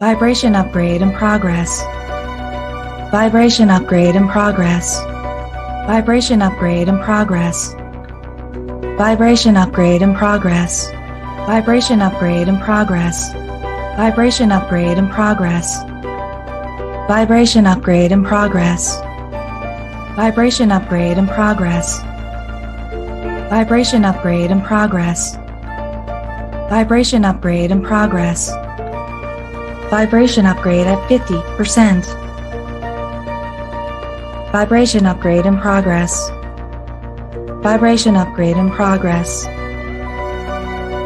Vibration upgrade in progress. Vibration upgrade in progress. Vibration upgrade in progress. Vibration upgrade in progress. Vibration upgrade in progress. Vibration upgrade in progress. Vibration upgrade in progress. Vibration upgrade in progress. Vibration upgrade in progress. Vibration upgrade in progress. Vibration upgrade at 50%. Vibration upgrade in progress. Vibration upgrade in progress.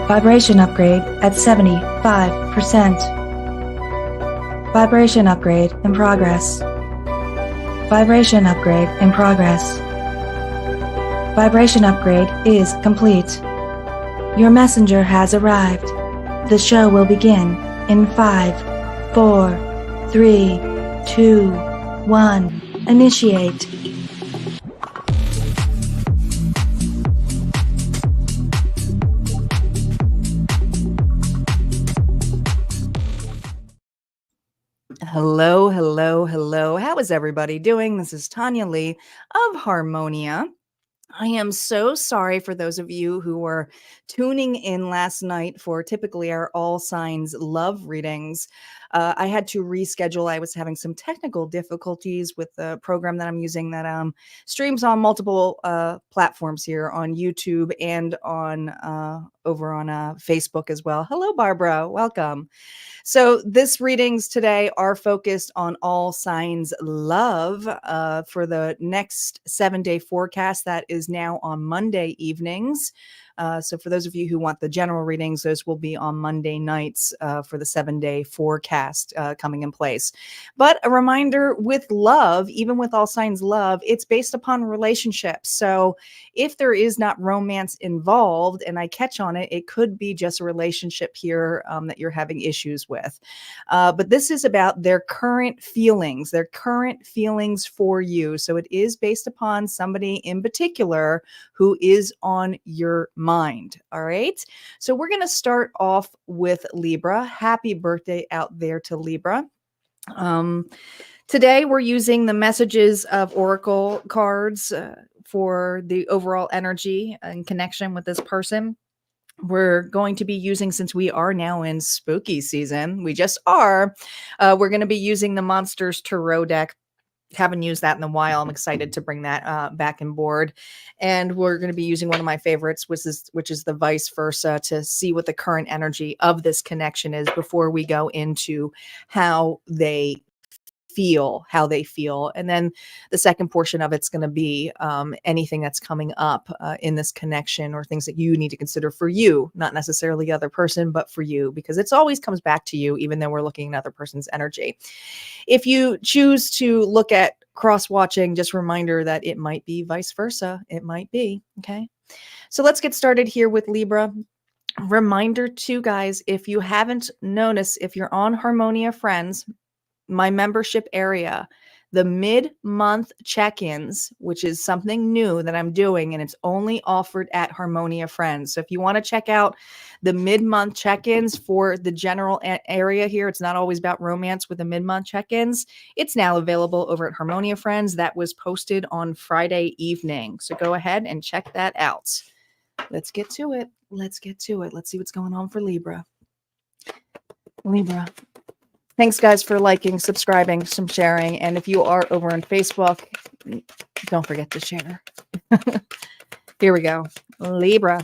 Vibration upgrade at 75%. Vibration upgrade in progress. Vibration upgrade in progress. Vibration upgrade is complete. Your messenger has arrived. The show will begin in 5, 4, 3, 2, 1. Initiate. Hello, hello, hello. How is everybody doing? This is Tanya Lee of Harmonia. I am so sorry for those of you who were tuning in last night for typically our all signs love readings. I had to reschedule. I was having some technical difficulties with the program that I'm using that streams on multiple platforms here on YouTube and on over on Facebook as well. Hello, Barbara. Welcome. So this readings today are focused on all signs love for the next 7-day forecast that is now on Monday evenings. So for those of you who want the general readings, those will be on Monday nights for the 7-day forecast coming in place. But a reminder with love, even with all signs love, it's based upon relationships. So if there is not romance involved and I catch on it, it could be just a relationship here that you're having issues with. But this is about their current feelings for you. So it is based upon somebody in particular who is on your mind. All right. So we're going to start off with Libra. Happy birthday out there to Libra. Today we're using the messages of Oracle cards for the overall energy and connection with this person. We're going to be using, since we are now in spooky season, we just are, we're going to be using the Monsters Tarot deck. Haven't used that in a while. I'm excited to bring that back on board. And we're going to be using one of my favorites, which is the vice versa, to see what the current energy of this connection is before we go into how they feel. And then the second portion of it's going to be anything that's coming up in this connection or things that you need to consider for you, not necessarily the other person, but for you, because it's always comes back to you, even though we're looking at another person's energy. If you choose to look at cross-watching, just a reminder that it might be vice versa. It might be. Okay. So let's get started here with Libra. Reminder too, guys, if you haven't noticed, if you're on Harmonia Friends, my membership area, the mid-month check-ins, which is something new that I'm doing, and it's only offered at Harmonia Friends. So if you want to check out the mid-month check-ins for the general area here, it's not always about romance with the mid-month check-ins. It's now available over at Harmonia Friends. That was posted on Friday evening. So go ahead and check that out. Let's get to it. Let's see what's going on for Libra. Thanks, guys, for liking, subscribing, some sharing. And if you are over on Facebook, don't forget to share. Here we go. Libra,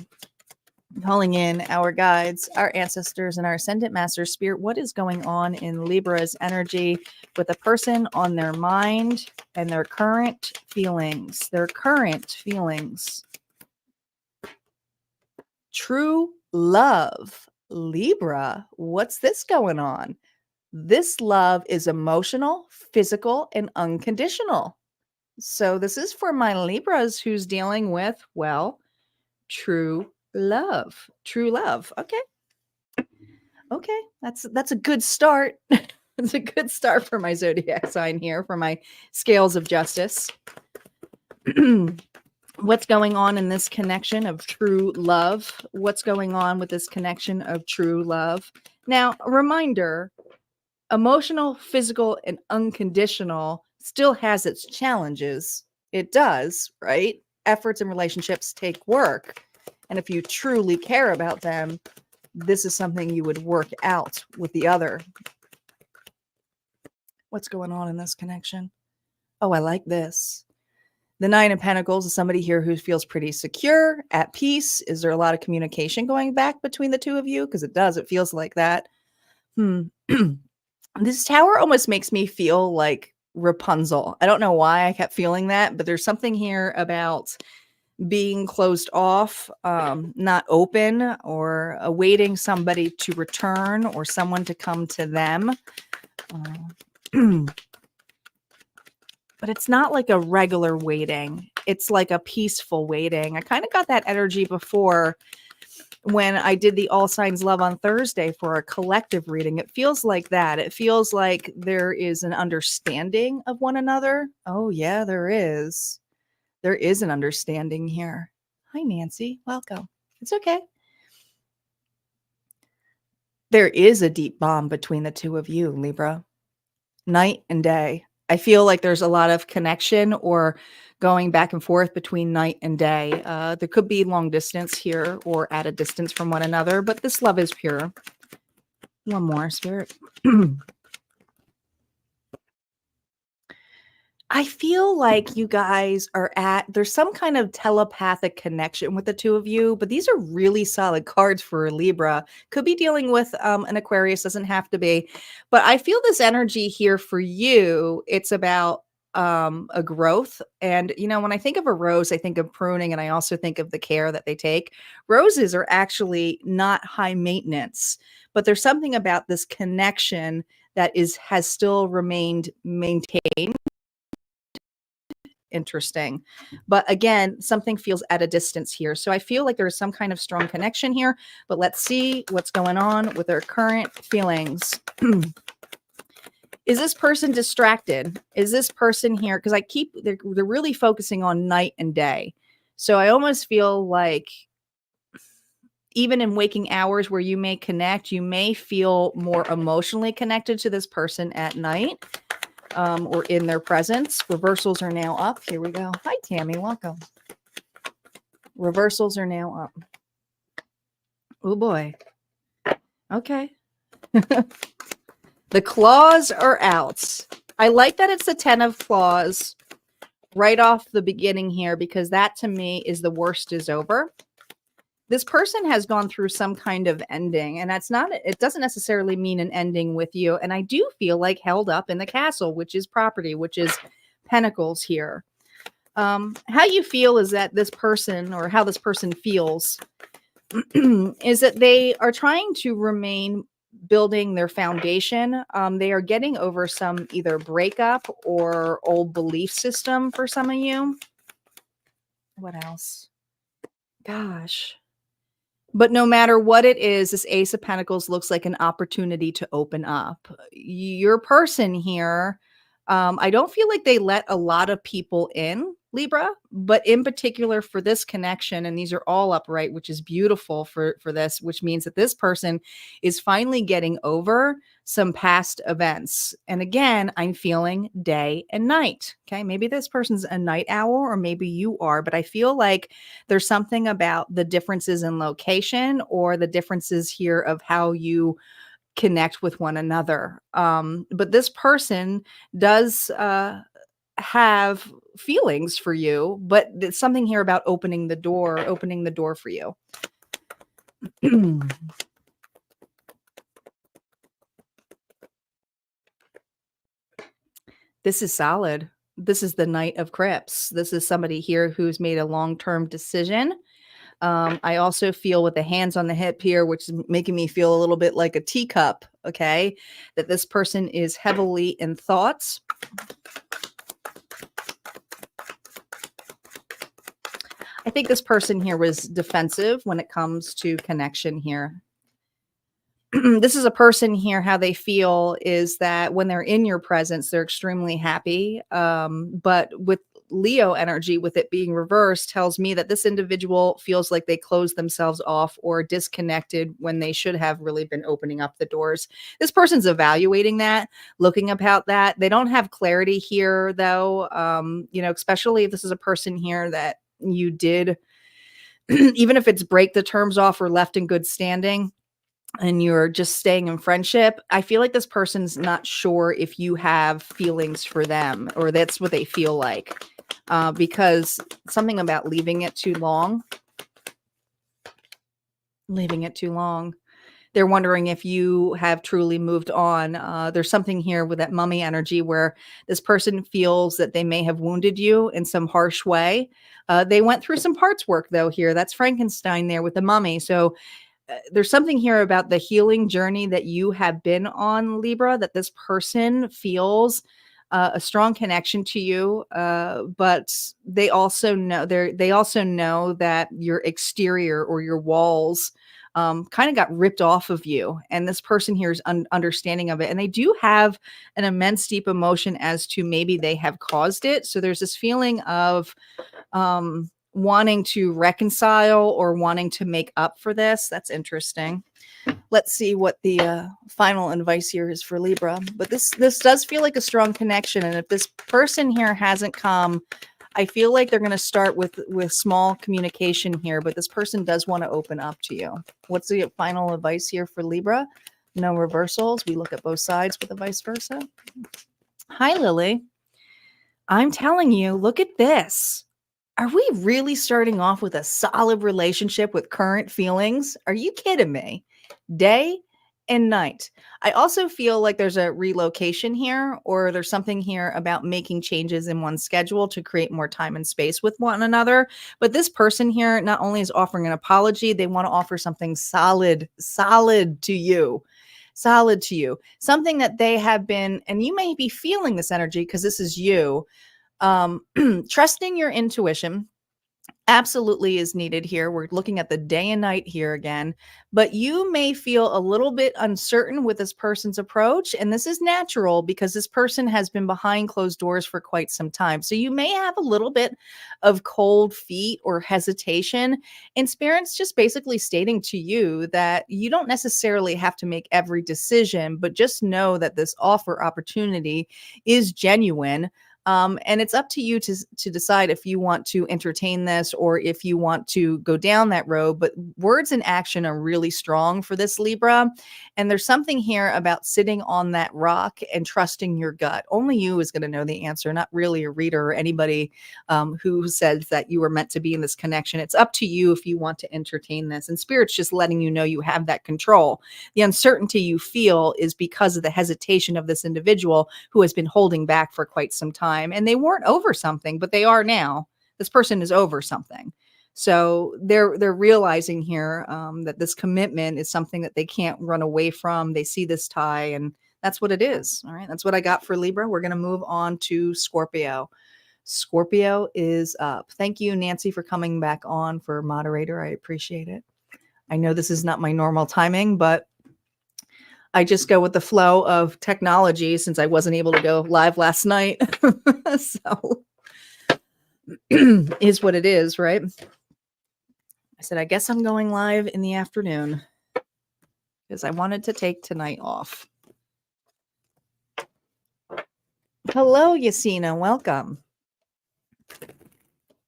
calling in our guides, our ancestors, and our ascendant master spirit. What is going on in Libra's energy with a person on their mind and their current feelings? True love. Libra, what's this going on? This love is emotional, physical, and unconditional. So this is for my Libras who's dealing with, well, true love. Okay. That's a good start. It's a good start for my zodiac sign here, for my scales of justice. What's going on in this connection of true love? What's going on with this connection of true love? Now, a reminder, Emotional, physical, and unconditional still has its challenges. It does, right? Efforts and relationships take work. And if you truly care about them, this is something you would work out with the other. What's going on in this connection? Oh, I like this. The Nine of Pentacles is somebody here who feels pretty secure, at peace. Is there a lot of communication going back between the two of you? Because it does. It feels like that. This tower almost makes me feel like Rapunzel. I don't know why I kept feeling that, but there's something here about being closed off, not open, or awaiting somebody to return or someone to come to them. But it's not like a regular waiting. It's like a peaceful waiting. I kind of got that energy before when I did the All Signs Love on Thursday for a collective reading. It feels like that. It feels like there is an understanding of one another. Oh, yeah, there is. There is an understanding here. Hi, Nancy. Welcome. It's okay. There is a deep bond between the two of you, Libra. Night and day. I feel like there's a lot of connection or going back and forth between night and day. There could be long distance here or at a distance from one another, but this love is pure. One more, Spirit. I feel like you guys are there's some kind of telepathic connection with the two of you, but these are really solid cards for a Libra. Could be dealing with an Aquarius, doesn't have to be. But I feel this energy here for you. It's about a growth. And, you know, when I think of a rose, I think of pruning, and I also think of the care that they take. Roses are actually not high maintenance, but there's something about this connection that has still remained maintained. Interesting. But again, something feels at a distance here. So I feel like there is some kind of strong connection here, but let's see what's going on with their current feelings. Is this person distracted? Is this person here? Because they're really focusing on night and day. So I almost feel like even in waking hours where you may connect, you may feel more emotionally connected to this person at night. Or in their presence. Reversals are now up. Here we go. Hi, Tammy. Welcome. Reversals are now up. Oh, boy. Okay. The claws are out. I like that it's the 10 of claws right off the beginning here, because that to me is the worst is over. This person has gone through some kind of ending, and it doesn't necessarily mean an ending with you. And I do feel like held up in the castle, which is property, which is pentacles here. How you feel is that this person, or how this person feels, is that they are trying to remain building their foundation. They are getting over some either breakup or old belief system for some of you. What else? Gosh. But no matter what it is, this Ace of Pentacles looks like an opportunity to open up. Your person here, I don't feel like they let a lot of people in, Libra, but in particular for this connection, and these are all upright, which is beautiful for this, which means that this person is finally getting over some past events. And again, I'm feeling day and night. Okay, maybe this person's a night owl, or maybe you are, but I feel like there's something about the differences in location or the differences here of how you connect with one another. But this person does have feelings for you, but there's something here about opening the door for you. This is solid. This is the Knight of Crips. This is somebody here who's made a long-term decision. I also feel with the hands on the hip here, which is making me feel a little bit like a teacup, okay, that this person is heavily in thoughts. I think this person here was defensive when it comes to connection here. This is a person here, how they feel is that when they're in your presence, they're extremely happy. But with Leo energy with it being reversed tells me that this individual feels like they closed themselves off or disconnected when they should have really been opening up the doors. This person's evaluating that, looking about that. They don't have clarity here, though, especially if this is a person here that you did, even if it's break the terms off or left in good standing, and you're just staying in friendship, I feel like this person's not sure if you have feelings for them or that's what they feel like, because something about leaving it too long. They're wondering if you have truly moved on. There's something here with that mummy energy where this person feels that they may have wounded you in some harsh way. They went through some parts work, though, here. That's Frankenstein there with the mummy. So there's something here about the healing journey that you have been on, Libra, that this person feels a strong connection to you, but they also know that your exterior or your walls kind of got ripped off of you, and this person here is understanding of it, and they do have an immense deep emotion as to maybe they have caused it. So there's this feeling of wanting to reconcile or wanting to make up for this. That's interesting. Let's see what the final advice here is for Libra. But this does feel like a strong connection. And if this person here hasn't come, I feel like they're going to start with small communication here. But this person does want to open up to you. What's the final advice here for Libra? No reversals. We look at both sides with the vice versa. Hi, Lily. I'm telling you, look at this. Are we really starting off with a solid relationship with current feelings? Are you kidding me? Day and night. I also feel like there's a relocation here, or there's something here about making changes in one's schedule to create more time and space with one another. But this person here not only is offering an apology, they want to offer something solid to you. Solid to you. Something that they have been, and you may be feeling this energy because this is you. Trusting your intuition absolutely is needed here. We're looking at the day and night here again, but you may feel a little bit uncertain with this person's approach. And this is natural because this person has been behind closed doors for quite some time. So you may have a little bit of cold feet or hesitation, and Spirit's just basically stating to you that you don't necessarily have to make every decision, but just know that this offer opportunity is genuine. And it's up to you to decide if you want to entertain this or if you want to go down that road. But words and action are really strong for this Libra. And there's something here about sitting on that rock and trusting your gut. Only you is going to know the answer, not really a reader or anybody who says that you were meant to be in this connection. It's up to you if you want to entertain this. And Spirit's just letting you know you have that control. The uncertainty you feel is because of the hesitation of this individual who has been holding back for quite some time. And they weren't over something, but they are now. This person is over something. So they're realizing here that this commitment is something that they can't run away from. They see this tie, and that's what it is. All right. That's what I got for Libra. We're going to move on to Scorpio. Scorpio is up. Thank you, Nancy, for coming back on for moderator. I appreciate it. I know this is not my normal timing, but I just go with the flow of technology since I wasn't able to go live last night. So is what it is, right? I said, I guess I'm going live in the afternoon because I wanted to take tonight off. Hello, Yasina. Welcome.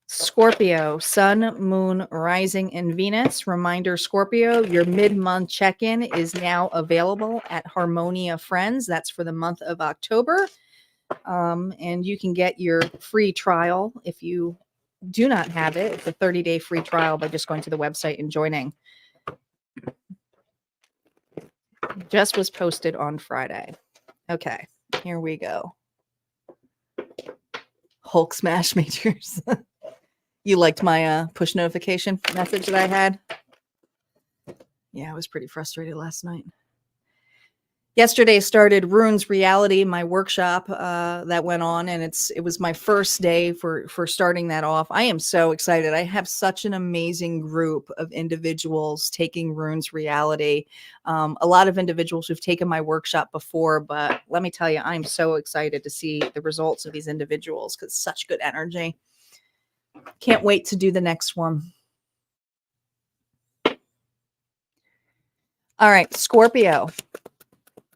Scorpio, Sun, Moon, Rising, and Venus. Reminder, Scorpio, your mid-month check-in is now available at Harmonia Friends. That's for the month of October. And you can get your free trial if you do not have it. It's a 30-day free trial by just going to the website and joining. Just was posted on Friday. Okay, here we go. Hulk smash majors. You liked my push notification message that I had? Yeah, I was pretty frustrated last night. Yesterday started Runes Reality, my workshop that went on, and it was my first day for starting that off. I am so excited. I have such an amazing group of individuals taking Runes Reality. A lot of individuals who've taken my workshop before, but let me tell you, I'm so excited to see the results of these individuals because such good energy. Can't wait to do the next one. All right, Scorpio.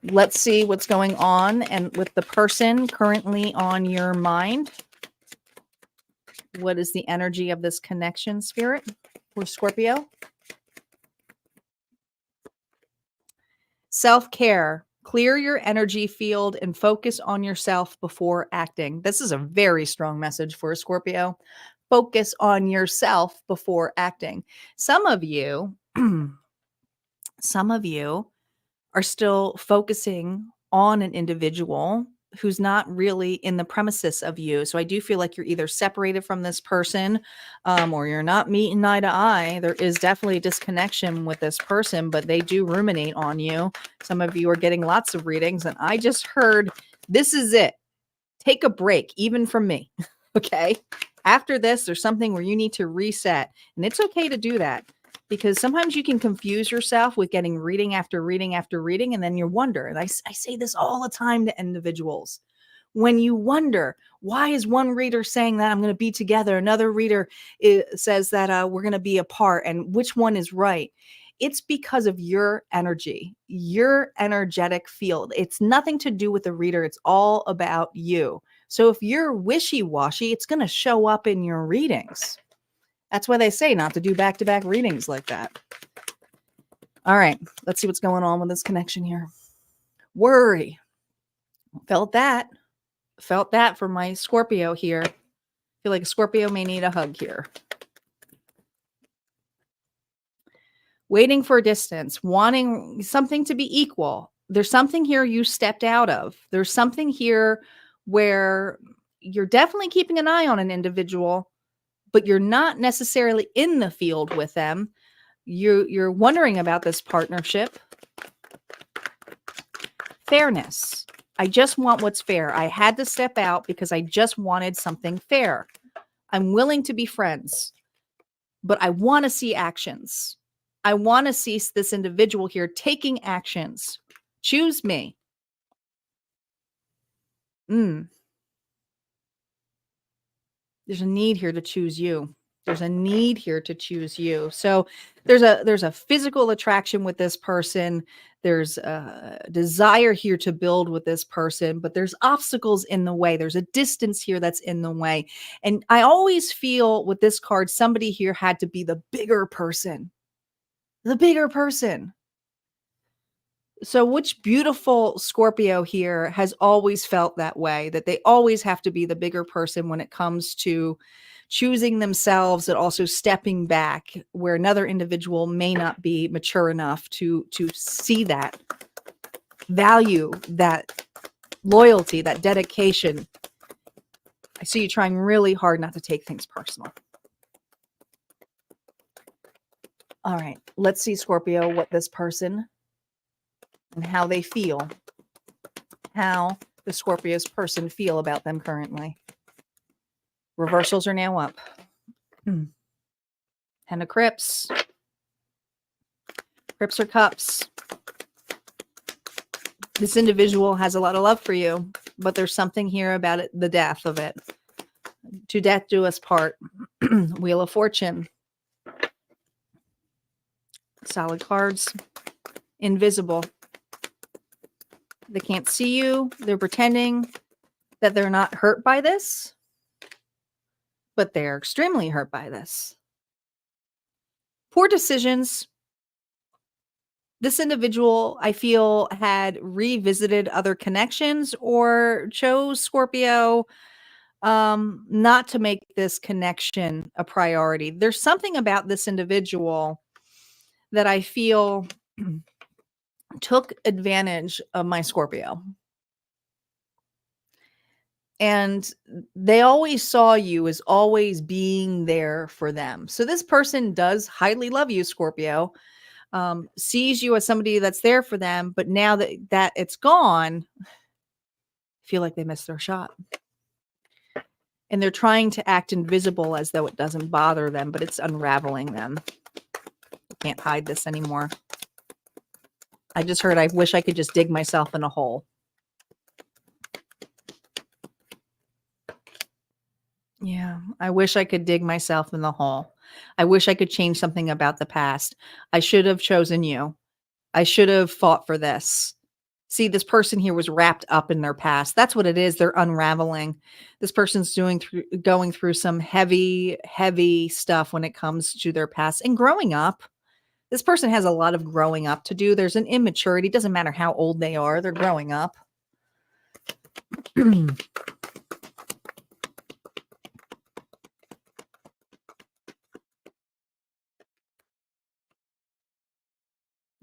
Let's see what's going on and with the person currently on your mind. What is the energy of this connection, Spirit, for Scorpio? Self-care. Clear your energy field and focus on yourself before acting. This is a very strong message for a Scorpio. Focus on yourself before acting. Some of you are still focusing on an individual who's not really in the premises of you. So I do feel like you're either separated from this person or you're not meeting eye to eye. There is definitely a disconnection with this person, but they do ruminate on you. Some of you are getting lots of readings, and I just heard, this is it. Take a break, even from me. Okay. After this, there's something where you need to reset, and it's okay to do that. Because sometimes you can confuse yourself with getting reading after reading after reading, and then you wonder. And I say this all the time to individuals. When you wonder, why is one reader saying that I'm going to be together? Another reader says that we're going to be apart, and which one is right? It's because of your energy, your energetic field. It's nothing to do with the reader. It's all about you. So if you're wishy-washy, it's going to show up in your readings. That's why they say not to do back-to-back readings like that. All right, let's see what's going on with this connection here. Worry. Felt that for my Scorpio here. Feel like a Scorpio may need a hug here. Waiting for distance, wanting something to be equal. There's something here you stepped out of. There's something here where you're definitely keeping an eye on an individual, but you're not necessarily in the field with them. You're wondering about this partnership. Fairness. I just want what's fair. I had to step out because I just wanted something fair. I'm willing to be friends, but I want to see actions. I want to see this individual here taking actions. Choose me. There's a need here to choose you. There's a need here to choose you. So there's a physical attraction with this person. There's a desire here to build with this person, but there's obstacles in the way. There's a distance here that's in the way. And I always feel with this card, somebody here had to be the bigger person. The bigger person. So which beautiful Scorpio here has always felt that way, that they always have to be the bigger person when it comes to choosing themselves and also stepping back where another individual may not be mature enough to see that value, that loyalty, that dedication. I see you trying really hard not to take things personal. All right, let's see, Scorpio, what this person and how they feel, how the Scorpio's person feel about them currently. Reversals are now up. Ten of Crips. Crips or Cups. This individual has a lot of love for you, but there's something here about it, the death of it. To death do us part. Wheel of Fortune. Solid cards. Invisible. They can't see you. They're pretending that they're not hurt by this, but they're extremely hurt by this. Poor decisions. This individual, I feel, had revisited other connections or chose Scorpio not to make this connection a priority. There's something about this individual that I feel took advantage of my Scorpio. And they always saw you as always being there for them. So this person does highly love you, Scorpio. sees you as somebody that's there for them, but now that it's gone, feel like they missed their shot. And they're trying to act invisible as though it doesn't bother them, but it's unraveling them. Can't hide this anymore. I just heard, I wish I could just dig myself in a hole. Yeah, I wish I could dig myself in the hole. I wish I could change something about the past. I should have chosen you. I should have fought for this. See, this person here was wrapped up in their past. That's what it is. They're unraveling. This person's going through some heavy, heavy stuff when it comes to their past and growing up. This person has a lot of growing up to do. There's an immaturity. It doesn't matter how old they are. They're growing up.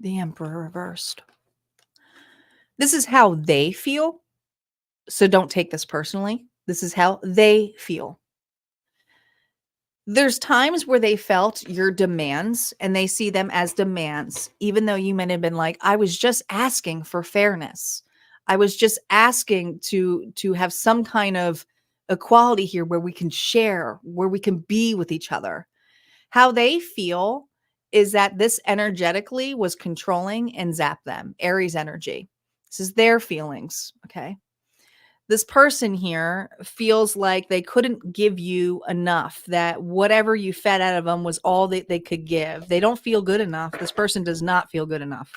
The Emperor reversed. This is how they feel. So don't take this personally. This is how they feel. There's times where they felt your demands and they see them as demands, even though you might have been like, I was just asking for fairness. I was just asking to have some kind of equality here where we can share, where we can be with each other. How they feel is that this energetically was controlling and zapped them. Aries energy. This is their feelings. Okay. This person here feels like they couldn't give you enough, that whatever you fed out of them was all that they could give. They don't feel good enough. This person does not feel good enough.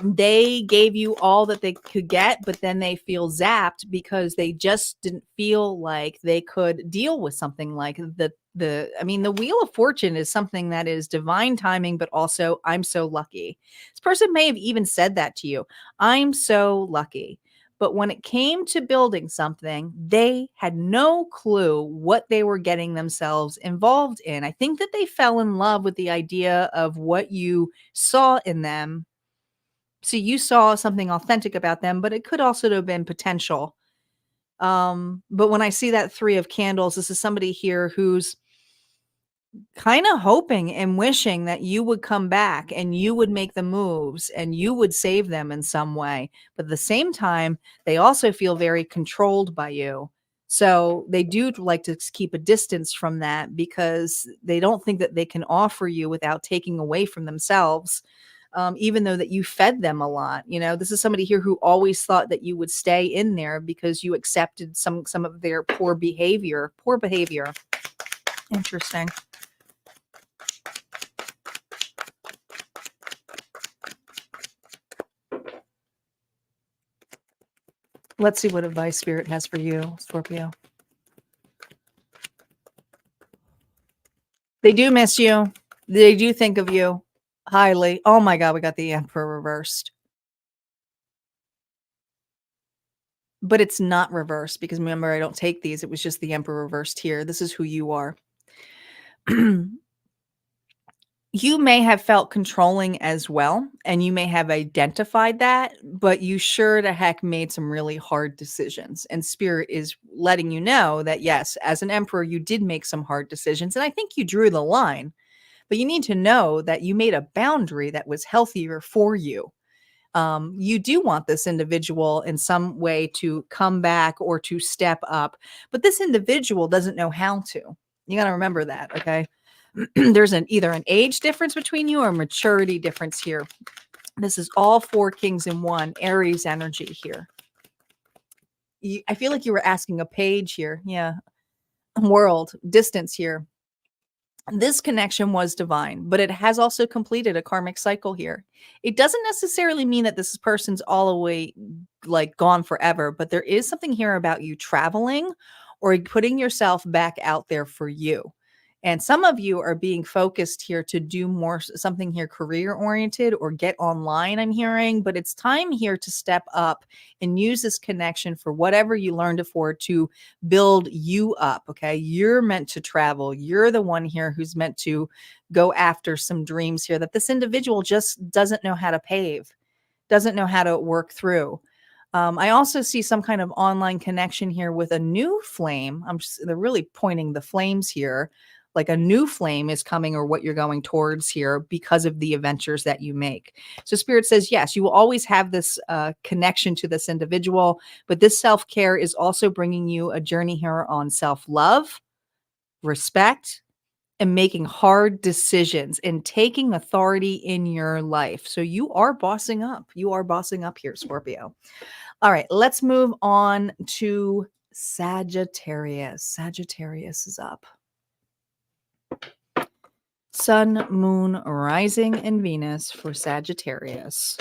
They gave you all that they could get, but then they feel zapped because they just didn't feel like they could deal with something like the Wheel of Fortune is something that is divine timing, but also I'm so lucky. This person may have even said that to you. I'm so lucky. But when it came to building something, they had no clue what they were getting themselves involved in. I think that they fell in love with the idea of what you saw in them. So you saw something authentic about them, but it could also have been potential. But when I see that 3 of Candles, this is somebody here who's kind of hoping and wishing that you would come back and you would make the moves and you would save them in some way. But at the same time, they also feel very controlled by you. So they do like to keep a distance from that because they don't think that they can offer you without taking away from themselves. Even though that you fed them a lot. This is somebody here who always thought that you would stay in there because you accepted some of their poor behavior. Interesting. Let's see what advice Spirit has for you, Scorpio. They do miss you. They do think of you highly. Oh my God, we got the Emperor reversed. But it's not reversed because remember, I don't take these. It was just the Emperor reversed here. This is who you are. You may have felt controlling as well, and you may have identified that, but you sure to heck made some really hard decisions. And Spirit is letting you know that, yes, as an Emperor, you did make some hard decisions. And I think you drew the line, but you need to know that you made a boundary that was healthier for you. You do want this individual in some way to come back or to step up, but this individual doesn't know how to. You got to remember that, okay? There's either an age difference between you or a maturity difference here. This is all 4 kings in one, Aries energy here. I feel like you were asking a page here. Yeah. World, distance here. This connection was divine, but it has also completed a karmic cycle here. It doesn't necessarily mean that this person's all the way like gone forever, but there is something here about you traveling or putting yourself back out there for you. And some of you are being focused here to do more something here career oriented or get online, I'm hearing, but it's time here to step up and use this connection for whatever you learned it for to build you up. Okay. You're meant to travel. You're the one here who's meant to go after some dreams here that this individual just doesn't know how to pave, doesn't know how to work through. I also see some kind of online connection here with a new flame. They're really pointing the flames here. like a new flame is coming or what you're going towards here because of the adventures that you make. So Spirit says, yes, you will always have this connection to this individual, but this self-care is also bringing you a journey here on self-love, respect, and making hard decisions and taking authority in your life. So you are bossing up. You are bossing up here, Scorpio. All right, let's move on to Sagittarius. Sagittarius is up. Sun, Moon, Rising, and Venus for Sagittarius.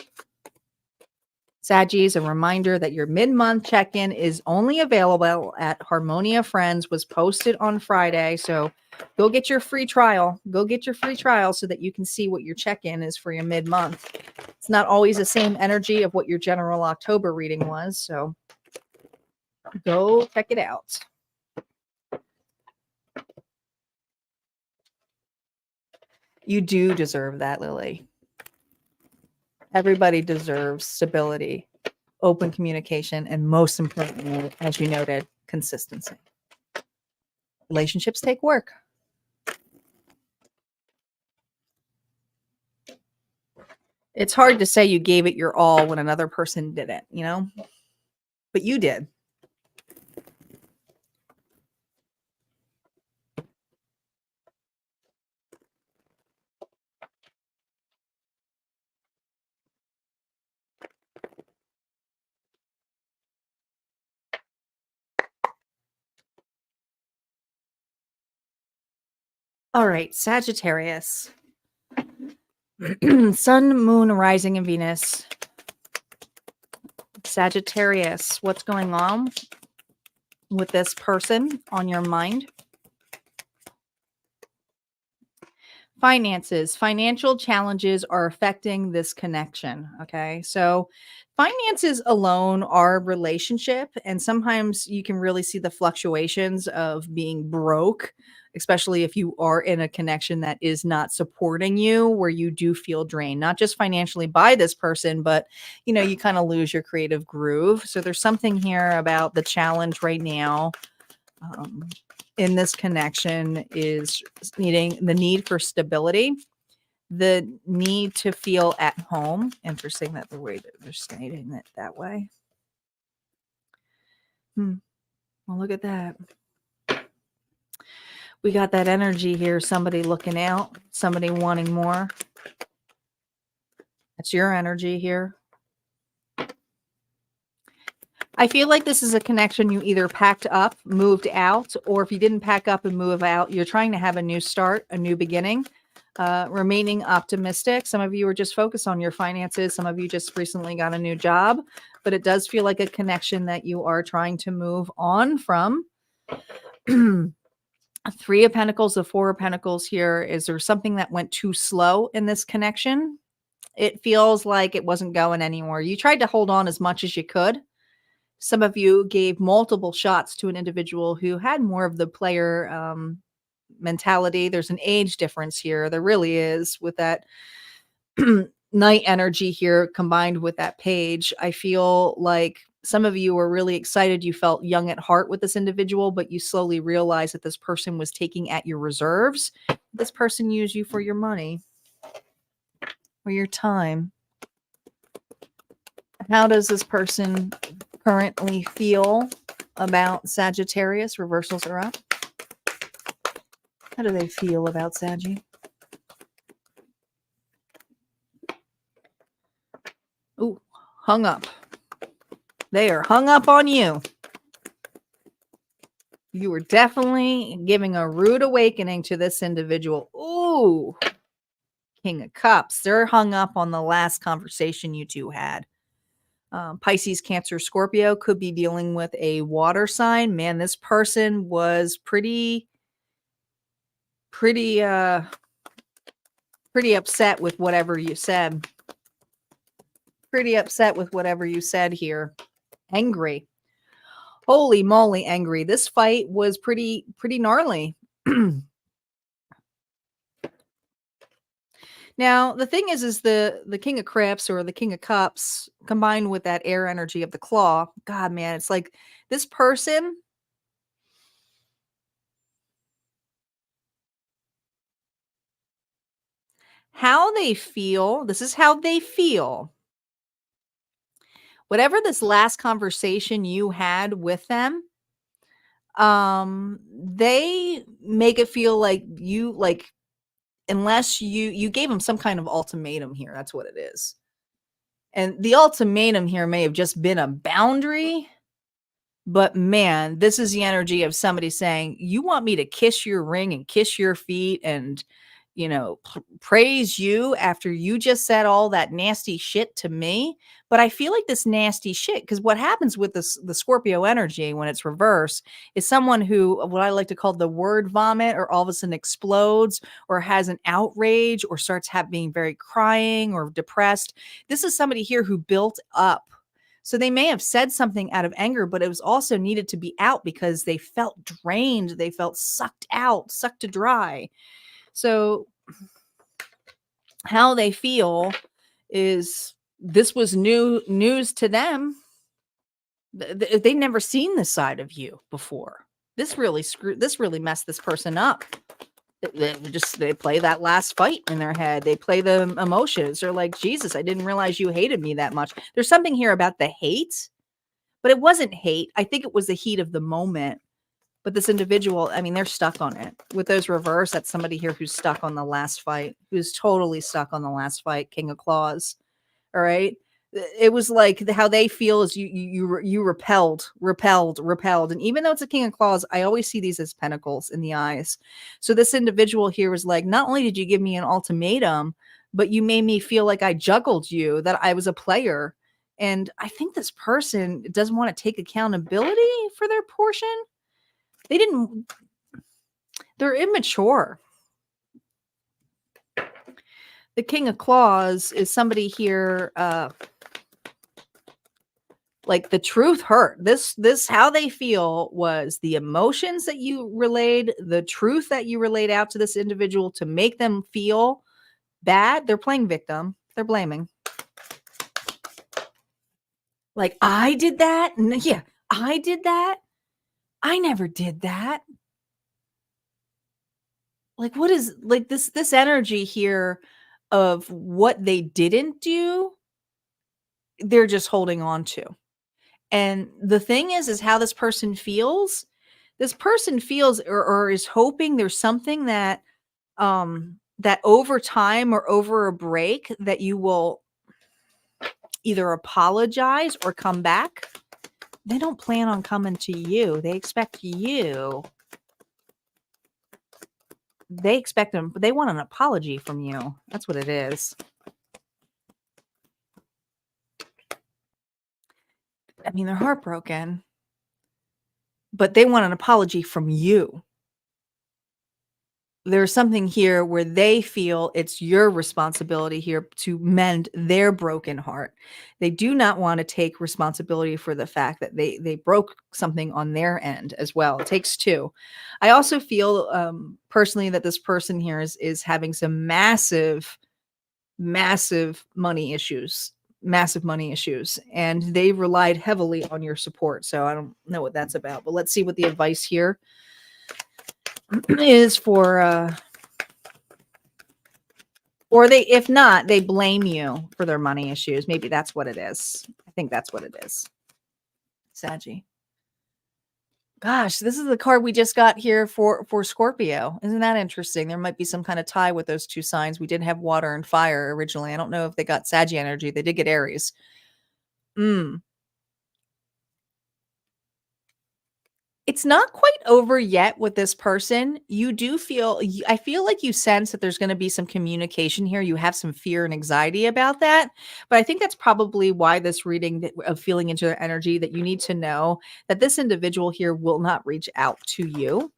Saggies, a reminder that your mid-month check-in is only available at Harmonia Friends, was posted on Friday. So go get your free trial. Go get your free trial so that you can see what your check-in is for your mid-month. It's not always the same energy of what your general October reading was. So go check it out. You do deserve that, Lily. Everybody deserves stability, open communication, and most importantly, as you noted, consistency. Relationships take work. It's hard to say you gave it your all when another person didn't, you know? But you did. All right, Sagittarius. Sun, Moon, Rising, and Venus. Sagittarius, what's going on with this person on your mind? Finances, financial challenges are affecting this connection. Okay. So finances alone are relationship. And sometimes you can really see the fluctuations of being broke, especially if you are in a connection that is not supporting you, where you do feel drained, not just financially by this person, but you know, you kind of lose your creative groove. So there's something here about the challenge right now. In this connection is needing the need for stability, the need to feel at home. Interesting that the way that they're stating it that way. Well, look at that. We got that energy here. Somebody looking out, somebody wanting more. That's your energy here. I feel like this is a connection you either packed up, moved out, or if you didn't pack up and move out, you're trying to have a new start, a new beginning, remaining optimistic. Some of you are just focused on your finances. Some of you just recently got a new job, but it does feel like a connection that you are trying to move on from. Three of Pentacles, the Four of Pentacles here. Is there something that went too slow in this connection? It feels like it wasn't going anywhere. You tried to hold on as much as you could. Some of you gave multiple shots to an individual who had more of the player mentality. There's an age difference here. There really is with that night energy here combined with that page. I feel like some of you were really excited. You felt young at heart with this individual, but you slowly realized that this person was taking at your reserves. This person used you for your money or your time. How does this person currently feel about Sagittarius? Reversals are up. How do they feel about Saggy? Ooh, hung up. They are hung up on you. You were definitely giving a rude awakening to this individual. Ooh, King of Cups. They're hung up on the last conversation you two had. Pisces, Cancer, Scorpio could be dealing with a water sign. Man, this person was pretty upset with whatever you said. Pretty upset with whatever you said here. Angry. Holy moly, angry. This fight was pretty gnarly. Now, the thing is the King of Crips or the King of Cups combined with that air energy of the claw. God, man, it's like this person how they feel. This is how they feel. Whatever this last conversation you had with them, they make it feel like you, like, unless you gave them some kind of ultimatum here. That's what it is. And the ultimatum here may have just been a boundary, but man, this is the energy of somebody saying, you want me to kiss your ring and kiss your feet and, praise you after you just said all that nasty shit to me. But I feel like this nasty shit, because what happens with the Scorpio energy when it's reversed is someone who, what I like to call the word vomit, or all of a sudden explodes, or has an outrage, or starts being very crying or depressed. This is somebody here who built up. So they may have said something out of anger, but it was also needed to be out because they felt drained. They felt sucked out, sucked to dry. So how they feel is, this was new news to them. They've never seen this side of you before. This really messed this person up. They play that last fight in their head. They play the emotions. They're like, Jesus, I didn't realize you hated me that much. There's something here about the hate, but it wasn't hate. I think it was the heat of the moment. But this individual, I mean, they're stuck on it. With those reverse, that's somebody here who's stuck on the last fight, who's totally stuck on the last fight, King of Claws. All right. It was like how they feel is you repelled. And even though it's a King of Claws, I always see these as pentacles in the eyes. So this individual here was like, not only did you give me an ultimatum, but you made me feel like I juggled you, that I was a player. And I think this person doesn't want to take accountability for their portion. They're immature. The King of Claws is somebody here, like, the truth hurt. This how they feel was the emotions that you relayed, the truth that you relayed out to this individual to make them feel bad. They're playing victim. They're blaming. Like, I did that? Yeah, I did that. I never did that. Like, what is, like, this energy here of what they didn't do, they're just holding on to. And the thing is how this person feels. This person feels or is hoping there's something that that over time or over a break that you will either apologize or come back. They don't plan on coming to you. They expect you. They expect them, but they want an apology from you. That's what it is. I mean, they're heartbroken, but they want an apology from you. There's something here where they feel it's your responsibility here to mend their broken heart. They do not want to take responsibility for the fact that they broke something on their end as well. It takes two. I also feel personally that this person here is having some massive money issues. And they relied heavily on your support. So I don't know what that's about, but let's see what the advice here is for or they, if not, they blame you for their money issues. Maybe that's what it is. I think that's what it is. Saggy. Gosh, this is the card we just got here for Scorpio. Isn't that interesting? There might be some kind of tie with those two signs. We did have water and fire originally. I don't know if they got Saggy energy. They did get Aries. It's not quite over yet with this person. You do feel, I feel like you sense that there's going to be some communication here. You have some fear and anxiety about that. But I think that's probably why this reading of feeling into their energy, that you need to know that this individual here will not reach out to you.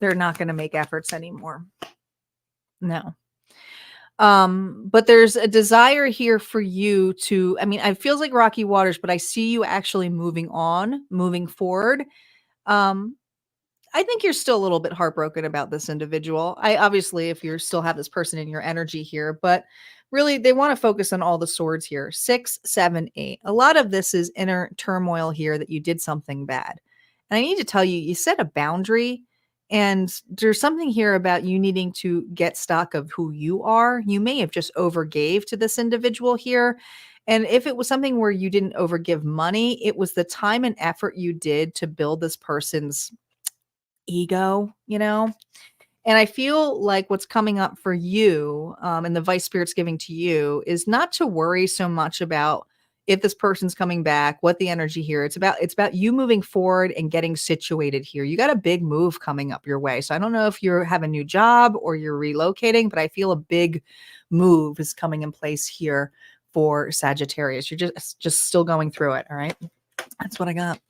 They're not going to make efforts anymore. No. But there's a desire here for you to, I mean, it feels like rocky waters, but I see you actually moving on, moving forward. I think you're still a little bit heartbroken about this individual. Obviously, if you still have this person in your energy here, but really they want to focus on all the swords here. 6, 7, 8. A lot of this is inner turmoil here that you did something bad. And I need to tell you, you set a boundary And there's something here about you needing to get stock of who you are. You may have just overgave to this individual here. And if it was something where you didn't overgive money, it was the time and effort you did to build this person's ego, you know? And I feel like what's coming up for you, and the vice spirit's giving to you, is not to worry so much about if this person's coming back, what the energy here. It's about you moving forward and getting situated here. You got a big move coming up your way. So I don't know if you have a new job or you're relocating, but I feel a big move is coming in place here for Sagittarius. You're just still going through it. All right. That's what I got.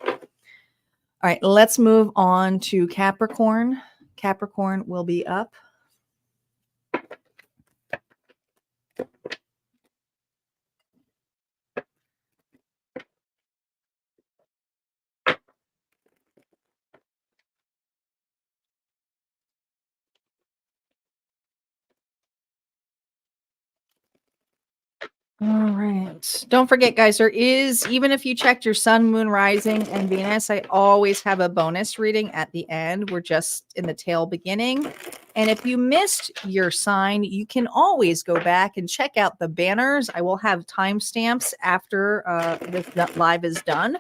All right, let's move on to Capricorn. Capricorn will be up. All right. Don't forget, guys, there is, even if you checked your sun, moon, rising, and Venus, I always have a bonus reading at the end. We're just in the tail beginning. And if you missed your sign, you can always go back and check out the banners. I will have timestamps after this live is done.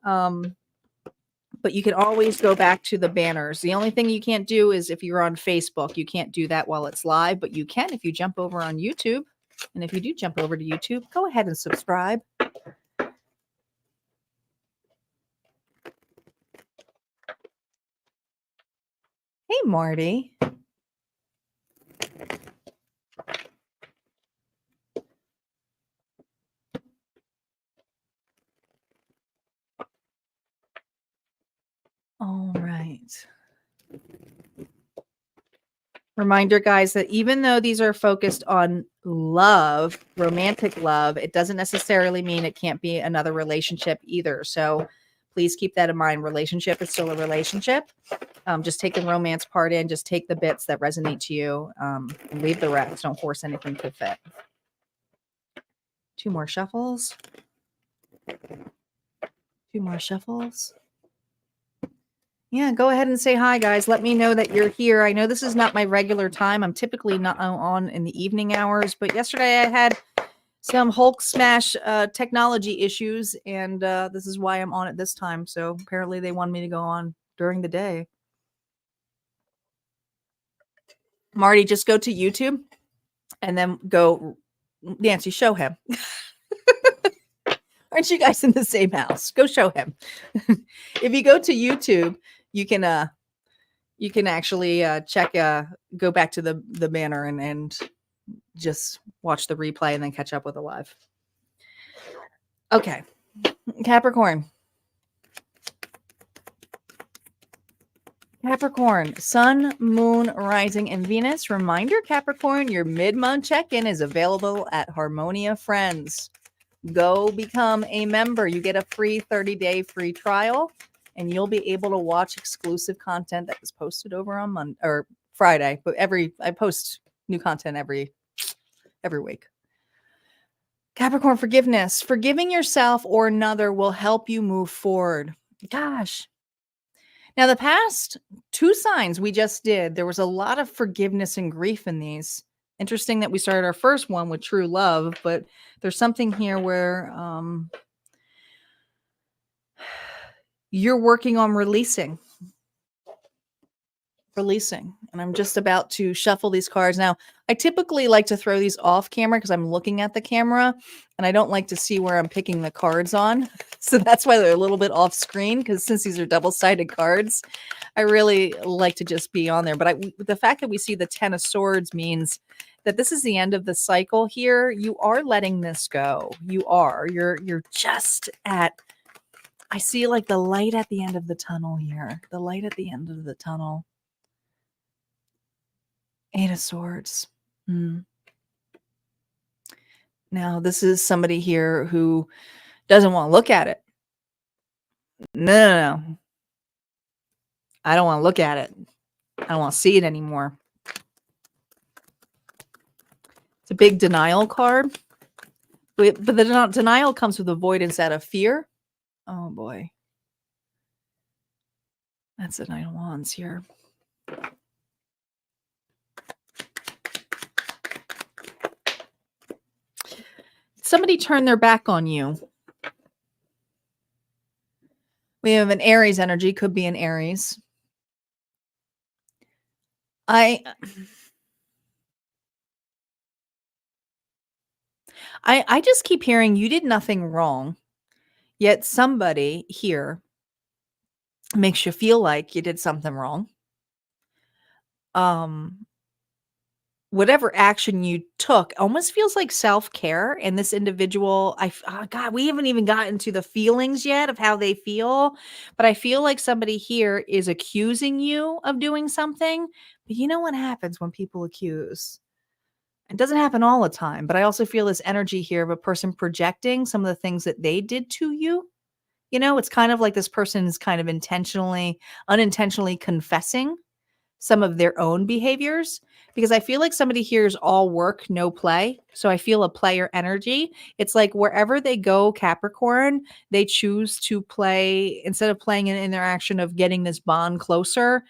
But you can always go back to the banners. The only thing you can't do is if you're on Facebook, you can't do that while it's live, but you can if you jump over on YouTube. And if you do jump over to YouTube, go ahead and subscribe. Hey, Marty. All right. Reminder, guys, that even though these are focused on love, romantic love, it doesn't necessarily mean it can't be another relationship either. So please keep that in mind. Relationship is still a relationship. Just take the romance part in. Just take the bits that resonate to you and leave the rest. Don't force anything to fit. 2 more shuffles. 2 more shuffles. Yeah, go ahead and say hi, guys. Let me know that you're here. I know this is not my regular time. I'm typically not on in the evening hours, but yesterday I had some Hulk smash technology issues, and this is why I'm on at this time. So apparently they wanted me to go on during the day. Marty, just go to YouTube and then go, Nancy, show him. Aren't you guys in the same house? Go show him. If you go to YouTube, you can actually check go back to the banner and just watch the replay and then catch up with the live. Okay. Capricorn. Capricorn, Sun, Moon, Rising, and Venus. Reminder, Capricorn, your mid-month check-in is available at Harmonia Friends. Go become a member. You get a free 30-day free trial, and you'll be able to watch exclusive content that is posted over on Monday or Friday. But I post new content every week. Capricorn, forgiveness. Forgiving yourself or another will help you move forward. Gosh. Now, the past 2 signs we just did, there was a lot of forgiveness and grief in these. Interesting that we started our first one with true love, but there's something here where you're working on releasing. And I'm just about to shuffle these cards. Now, I typically like to throw these off camera because I'm looking at the camera and I don't like to see where I'm picking the cards on. So that's why they're a little bit off screen, because since these are double-sided cards, I really like to just be on there. But the fact that we see the 10 of Swords means that this is the end of the cycle here. You are letting this go. You are. You're just at, I see like the light at the end of the tunnel here. The light at the end of the tunnel. 8 of Swords. Now, this is somebody here who doesn't want to look at it. No. I don't want to look at it. I don't want to see it anymore. It's a big denial card. But the denial comes with avoidance out of fear. Oh, boy. That's the Knight of Wands here. Somebody turned their back on you. We have an Aries energy, could be an Aries. I just keep hearing you did nothing wrong, yet somebody here makes you feel like you did something wrong. Whatever action you took almost feels like self-care, and this individual, oh God, we haven't even gotten to the feelings yet of how they feel, but I feel like somebody here is accusing you of doing something. But you know what happens when people accuse? It doesn't happen all the time, but I also feel this energy here of a person projecting some of the things that they did to you. You know, it's kind of like this person is kind of unintentionally confessing some of their own behaviors, because I feel like somebody here is all work, no play. So I feel a player energy. It's like wherever they go, Capricorn, they choose to play instead of playing an interaction of getting this bond closer.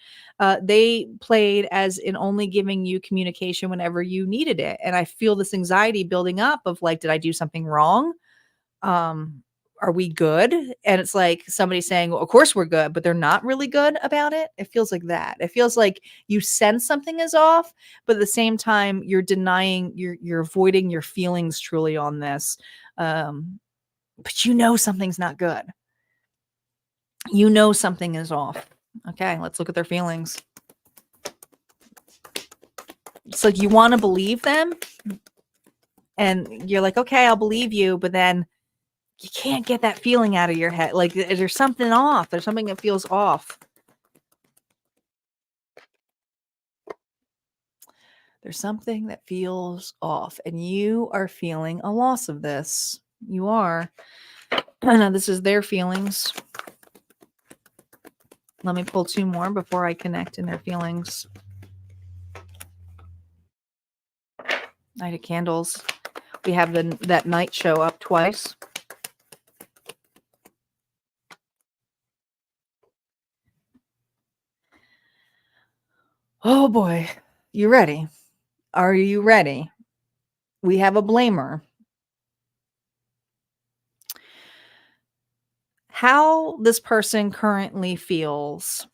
They played as in only giving you communication whenever you needed it. And I feel this anxiety building up of like, did I do something wrong? Are we good? And it's like somebody saying, well, of course we're good, but they're not really good about it. It feels like that. It feels like you sense something is off, but at the same time, you're denying, you're avoiding your feelings truly on this. But you know something's not good. You know something is off. Okay, let's look at their feelings. It's like you want to believe them, and you're like, okay, I'll believe you, but then you can't get that feeling out of your head. Like there's something off. There's something that feels off. There's something that feels off, and you are feeling a loss of this. You are. This is their feelings. Let me pull two more before I connect in their feelings. Knight of Candles. We have that night show up twice. Oh boy. You ready? Are you ready? We have a blamer. How this person currently feels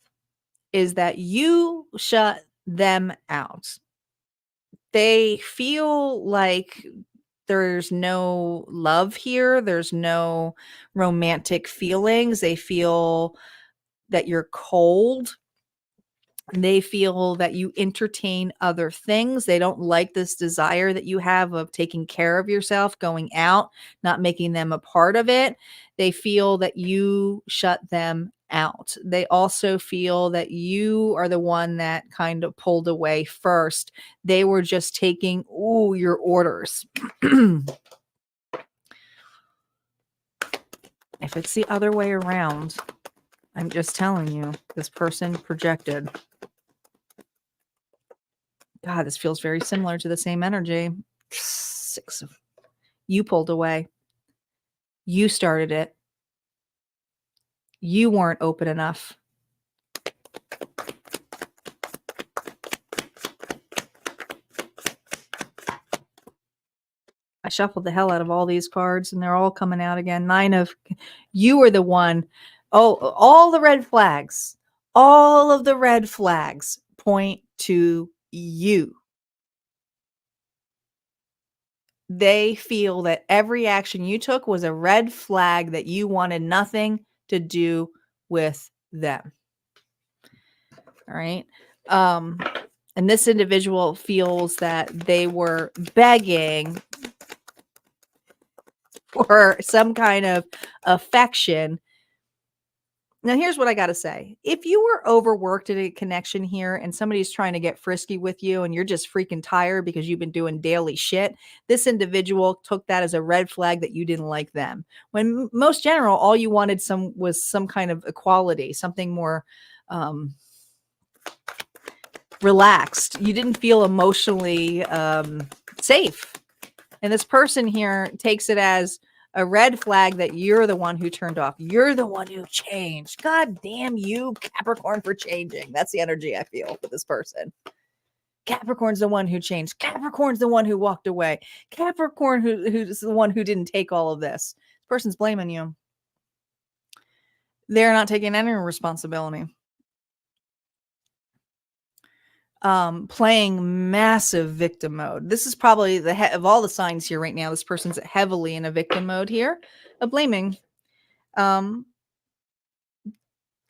is that you shut them out. They feel like there's no love here. There's no romantic feelings. They feel that you're cold. They feel that you entertain other things. They don't like this desire that you have of taking care of yourself, going out, not making them a part of it. They feel that you shut them out. They also feel that you are the one that kind of pulled away first. They were just taking, your orders. If it's the other way around, I'm just telling you, this person projected. God, this feels very similar to the same energy. You pulled away. You started it. You weren't open enough. I shuffled the hell out of all these cards and they're all coming out again. You were the one. Oh, all the red flags. All of the red flags point to you. They feel that every action you took was a red flag that you wanted nothing to do with them. All right. And this individual feels that they were begging for some kind of affection. Now, here's what I got to say. If you were overworked at a connection here and somebody's trying to get frisky with you and you're just freaking tired because you've been doing daily shit, this individual took that as a red flag that you didn't like them. When most general, all you wanted was some kind of equality, something more relaxed. You didn't feel emotionally safe. And this person here takes it as, A red flag that you're the one who turned off. You're the one who changed. God damn you, Capricorn, for changing. That's the energy I feel for this person. Capricorn's the one who changed. Capricorn's the one who walked away. Capricorn who's the one who didn't take all of this. This person's blaming you. They're not taking any responsibility. Playing massive victim mode. This is probably the head of all the signs here right now. This person's heavily in a victim mode here of blaming. They're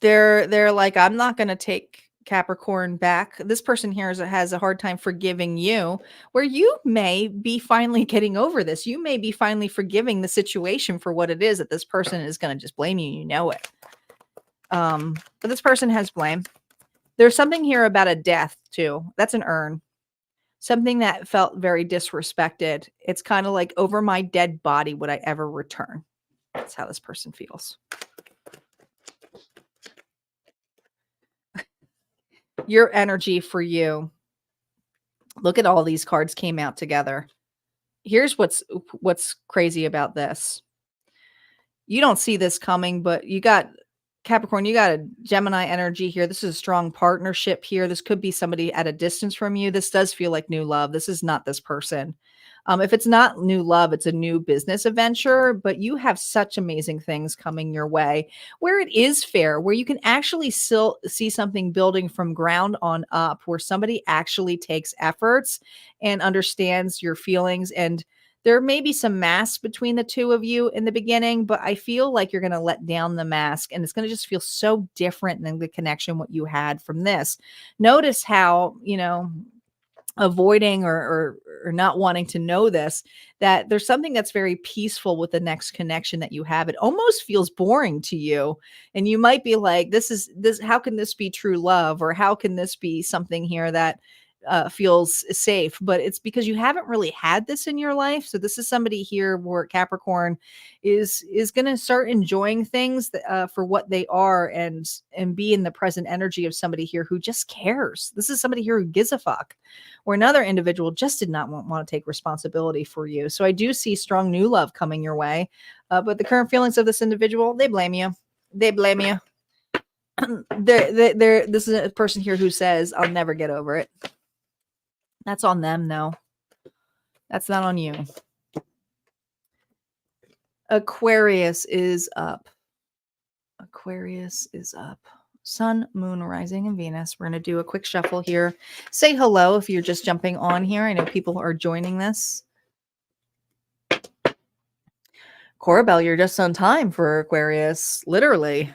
like, I'm not going to take Capricorn back. This person here has a hard time forgiving you, where you may be finally getting over this. You may be finally forgiving the situation for what it is, that this person is going to just blame you. You know it. But this person has blame. There's something here about a death too. That's an urn. Something that felt very disrespected. It's kind of like, over my dead body would I ever return. That's how this person feels. Your energy for you. Look at all these cards came out together. Here's what's crazy about this. You don't see this coming, but you got Capricorn, you got a Gemini energy here. This is a strong partnership here. This could be somebody at a distance from you. This does feel like new love. This is not this person. If it's not new love, it's a new business adventure, but you have such amazing things coming your way where it is fair, where you can actually still see something building from ground on up, where somebody actually takes efforts and understands your feelings. And there may be some mask between the two of you in the beginning, but I feel like you're going to let down the mask, and it's going to just feel so different than the connection what you had from this. Notice how, avoiding or not wanting to know this, that there's something that's very peaceful with the next connection that you have. It almost feels boring to you, and you might be like, this how can this be true love, or how can this be something here that feels safe? But it's because you haven't really had this in your life. So this is somebody here where Capricorn is going to start enjoying things for what they are, and be in the present energy of somebody here who just cares. This is somebody here who gives a fuck, where another individual just did not want to take responsibility for you. So I do see strong new love coming your way. But the current feelings of this individual, they blame you. They blame you. This is a person here who says, I'll never get over it. That's on them, though. That's not on you. Aquarius is up. Aquarius is up. Sun, Moon, Rising, and Venus. We're going to do a quick shuffle here. Say hello if you're just jumping on here. I know people are joining this. Corabelle, you're just on time for Aquarius. Literally.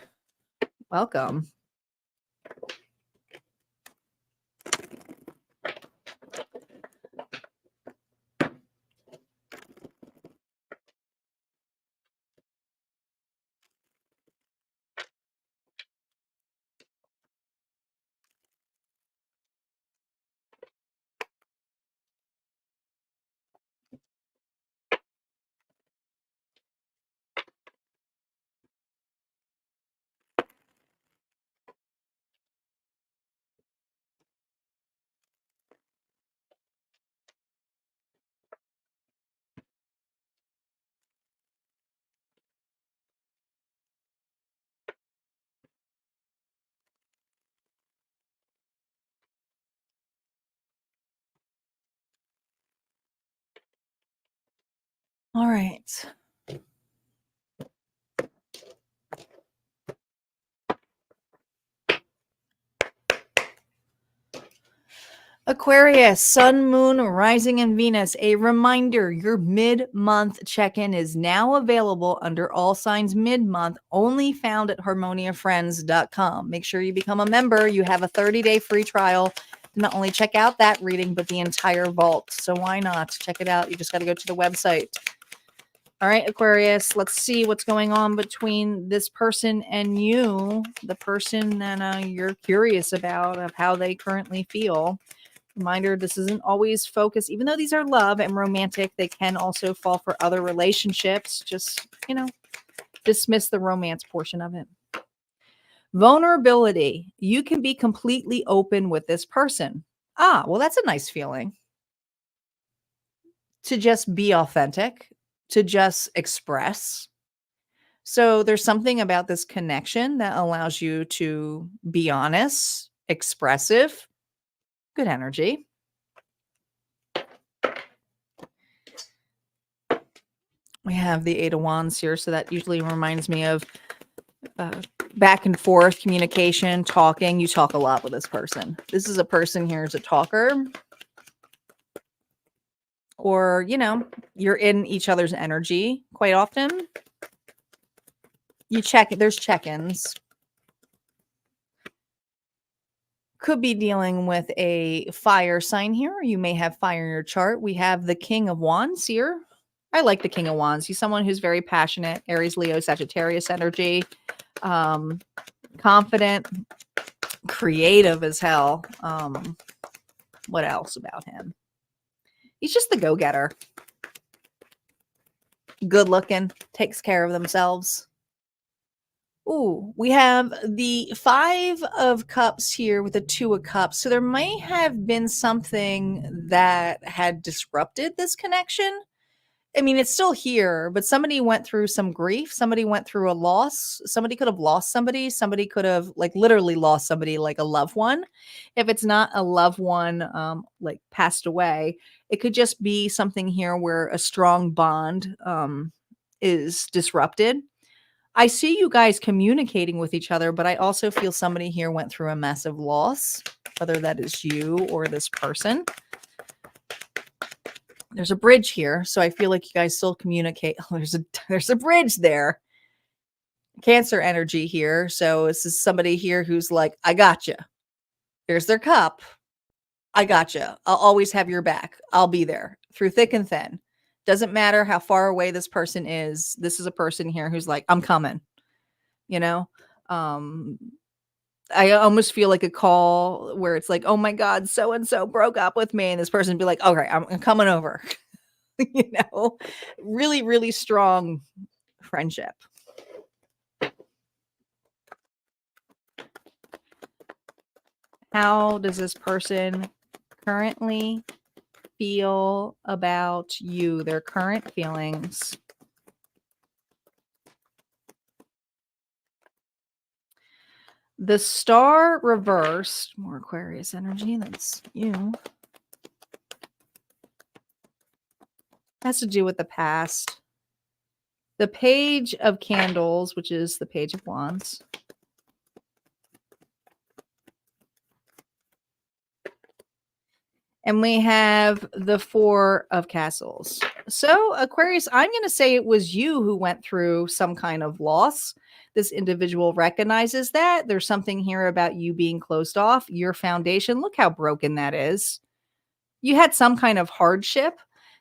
Welcome. All right. Aquarius, Sun, Moon, Rising, and Venus. A reminder, your mid-month check-in is now available under All Signs Mid-Month, only found at harmoniafriends.com. Make sure you become a member. You have a 30-day free trial to not only check out that reading, but the entire vault. So why not? Check it out. You just got to go to the website. All right, Aquarius, let's see what's going on between this person and you, the person that you're curious about, of how they currently feel. Reminder, this isn't always focused. Even though these are love and romantic, they can also fall for other relationships. Just, dismiss the romance portion of it. Vulnerability. You can be completely open with this person. Well, that's a nice feeling. To just be authentic, to just express. So there's something about this connection that allows you to be honest, expressive, good energy. We have the Eight of Wands here, so that usually reminds me of back and forth communication, talking. You talk a lot with this person. This is a person here who's a talker. Or, you know, you're in each other's energy quite often. You check, there's check-ins. Could be dealing with a fire sign here. You may have fire in your chart. We have the King of Wands here. I like the King of Wands. He's someone who's very passionate. Aries, Leo, Sagittarius energy. Confident, creative as hell. What else about him? He's just the go-getter. Good looking, takes care of themselves. Ooh, we have the Five of Cups here with the Two of Cups. So there may have been something that had disrupted this connection. I mean, it's still here, but somebody went through some grief. Somebody went through a loss. Somebody could have lost somebody. Somebody could have like literally lost somebody, like a loved one. If it's not a loved one, like passed away, it could just be something here where a strong bond is disrupted. I see you guys communicating with each other, but I also feel somebody here went through a massive loss, whether that is you or this person. There's a bridge here, so I feel like you guys still communicate. Oh, there's a bridge there. Cancer energy here. So this is somebody here who's like, I gotcha. Here's their cup. I gotcha. I'll always have your back. I'll be there through thick and thin. Doesn't matter how far away this person is. This is a person here who's like, I'm coming. You know? I almost feel like a call where it's like, oh my God, so-and-so broke up with me. And this person be like, okay, I'm coming over. You know, really, really strong friendship. How does this person currently feel about you? Their current feelings. The Star reversed, more Aquarius energy, that's you. Has to do with the past. The Page of Candles, which is the Page of Wands. And we have the Four of Castles. So, Aquarius, I'm going to say it was you who went through some kind of loss. This individual recognizes that. There's something here about you being closed off. Your foundation, look how broken that is. You had some kind of hardship.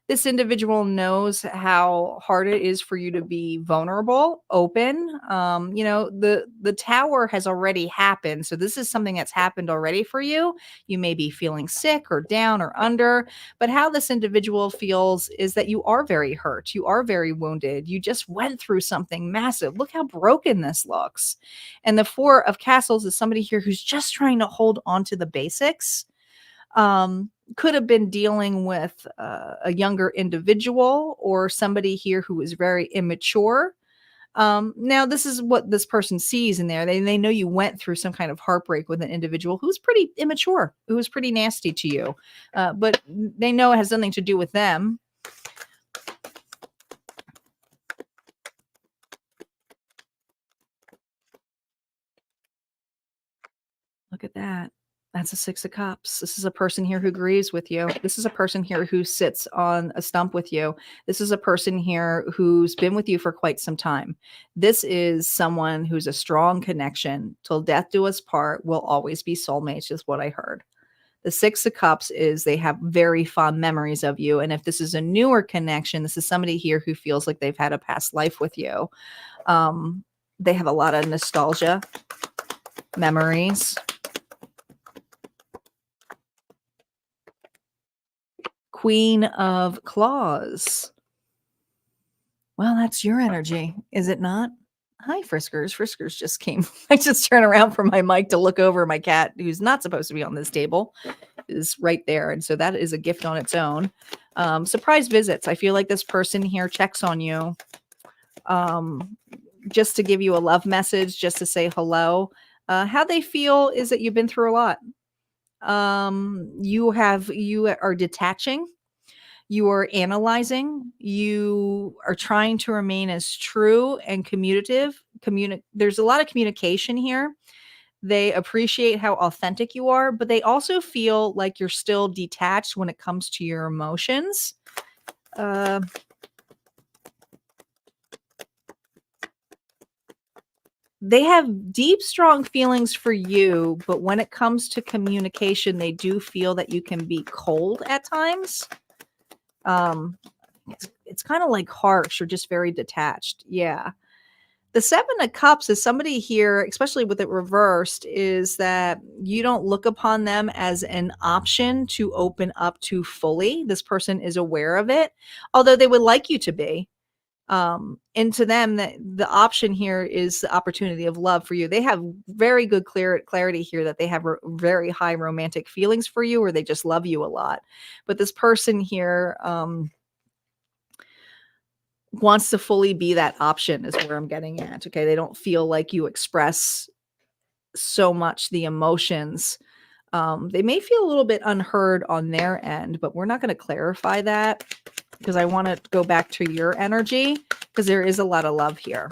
This individual knows how hard it is for you to be vulnerable, open. You know, the Tower has already happened. So this is something that's happened already for you. You may be feeling sick or down or under, but how this individual feels is that you are very hurt. You are very wounded. You just went through something massive. Look how broken this looks. And the Four of Castles is somebody here who's just trying to hold on to the basics. Could have been dealing with a younger individual or somebody here who is very immature. Now, this is what this person sees in there. They know you went through some kind of heartbreak with an individual who's pretty immature, who was pretty nasty to you. But they know it has nothing to do with them. Look at that. That's a Six of Cups. This is a person here who grieves with you. This is a person here who sits on a stump with you. This is a person here who's been with you for quite some time. This is someone who's a strong connection. Till death do us part, will always be soulmates, is what I heard. The Six of Cups is they have very fond memories of you. And if this is a newer connection, this is somebody here who feels like they've had a past life with you. They have a lot of nostalgia, memories. Queen of Claws. Well, that's your energy, is it not? Hi, Friskers. Friskers just came. I just turn around from my mic to look over. My cat, who's not supposed to be on this table, is right there. And so that is a gift on its own. Surprise visits. I feel like this person here checks on you just to give you a love message, just to say hello. How they feel is that you've been through a lot. You are detaching. You are analyzing. You are trying to remain as true and communicative. There's a lot of communication here. They appreciate how authentic you are, but they also feel like you're still detached when it comes to your emotions. They have deep, strong feelings for you, but when it comes to communication, they do feel that you can be cold at times. It's kind of like harsh or just very detached. Yeah. The 7 of Cups is somebody here, especially with it reversed, is that you don't look upon them as an option to open up to fully. This person is aware of it, although they would like you to be. And to them, that the option here is the opportunity of love for you. They have very good clarity here that they have very high romantic feelings for you, or they just love you a lot. But this person here wants to fully be that option, is where I'm getting at. Okay, they don't feel like you express so much the emotions. They may feel a little bit unheard on their end, but we're not going to clarify that because I want to go back to your energy, because there is a lot of love here.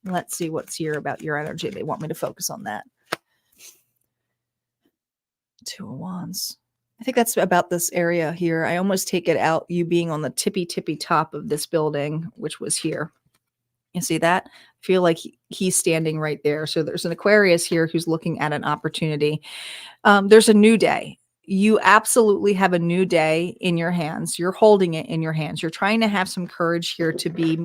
Let's see what's here about your energy. They want me to focus on that. 2 of Wands. I think that's about this area here. I almost take it out, you being on the tippy top of this building, which was here. You see that? I feel like he's standing right there. So there's an Aquarius here who's looking at an opportunity. There's a new day. You absolutely have a new day in your hands. You're holding it in your hands. You're trying to have some courage here to be,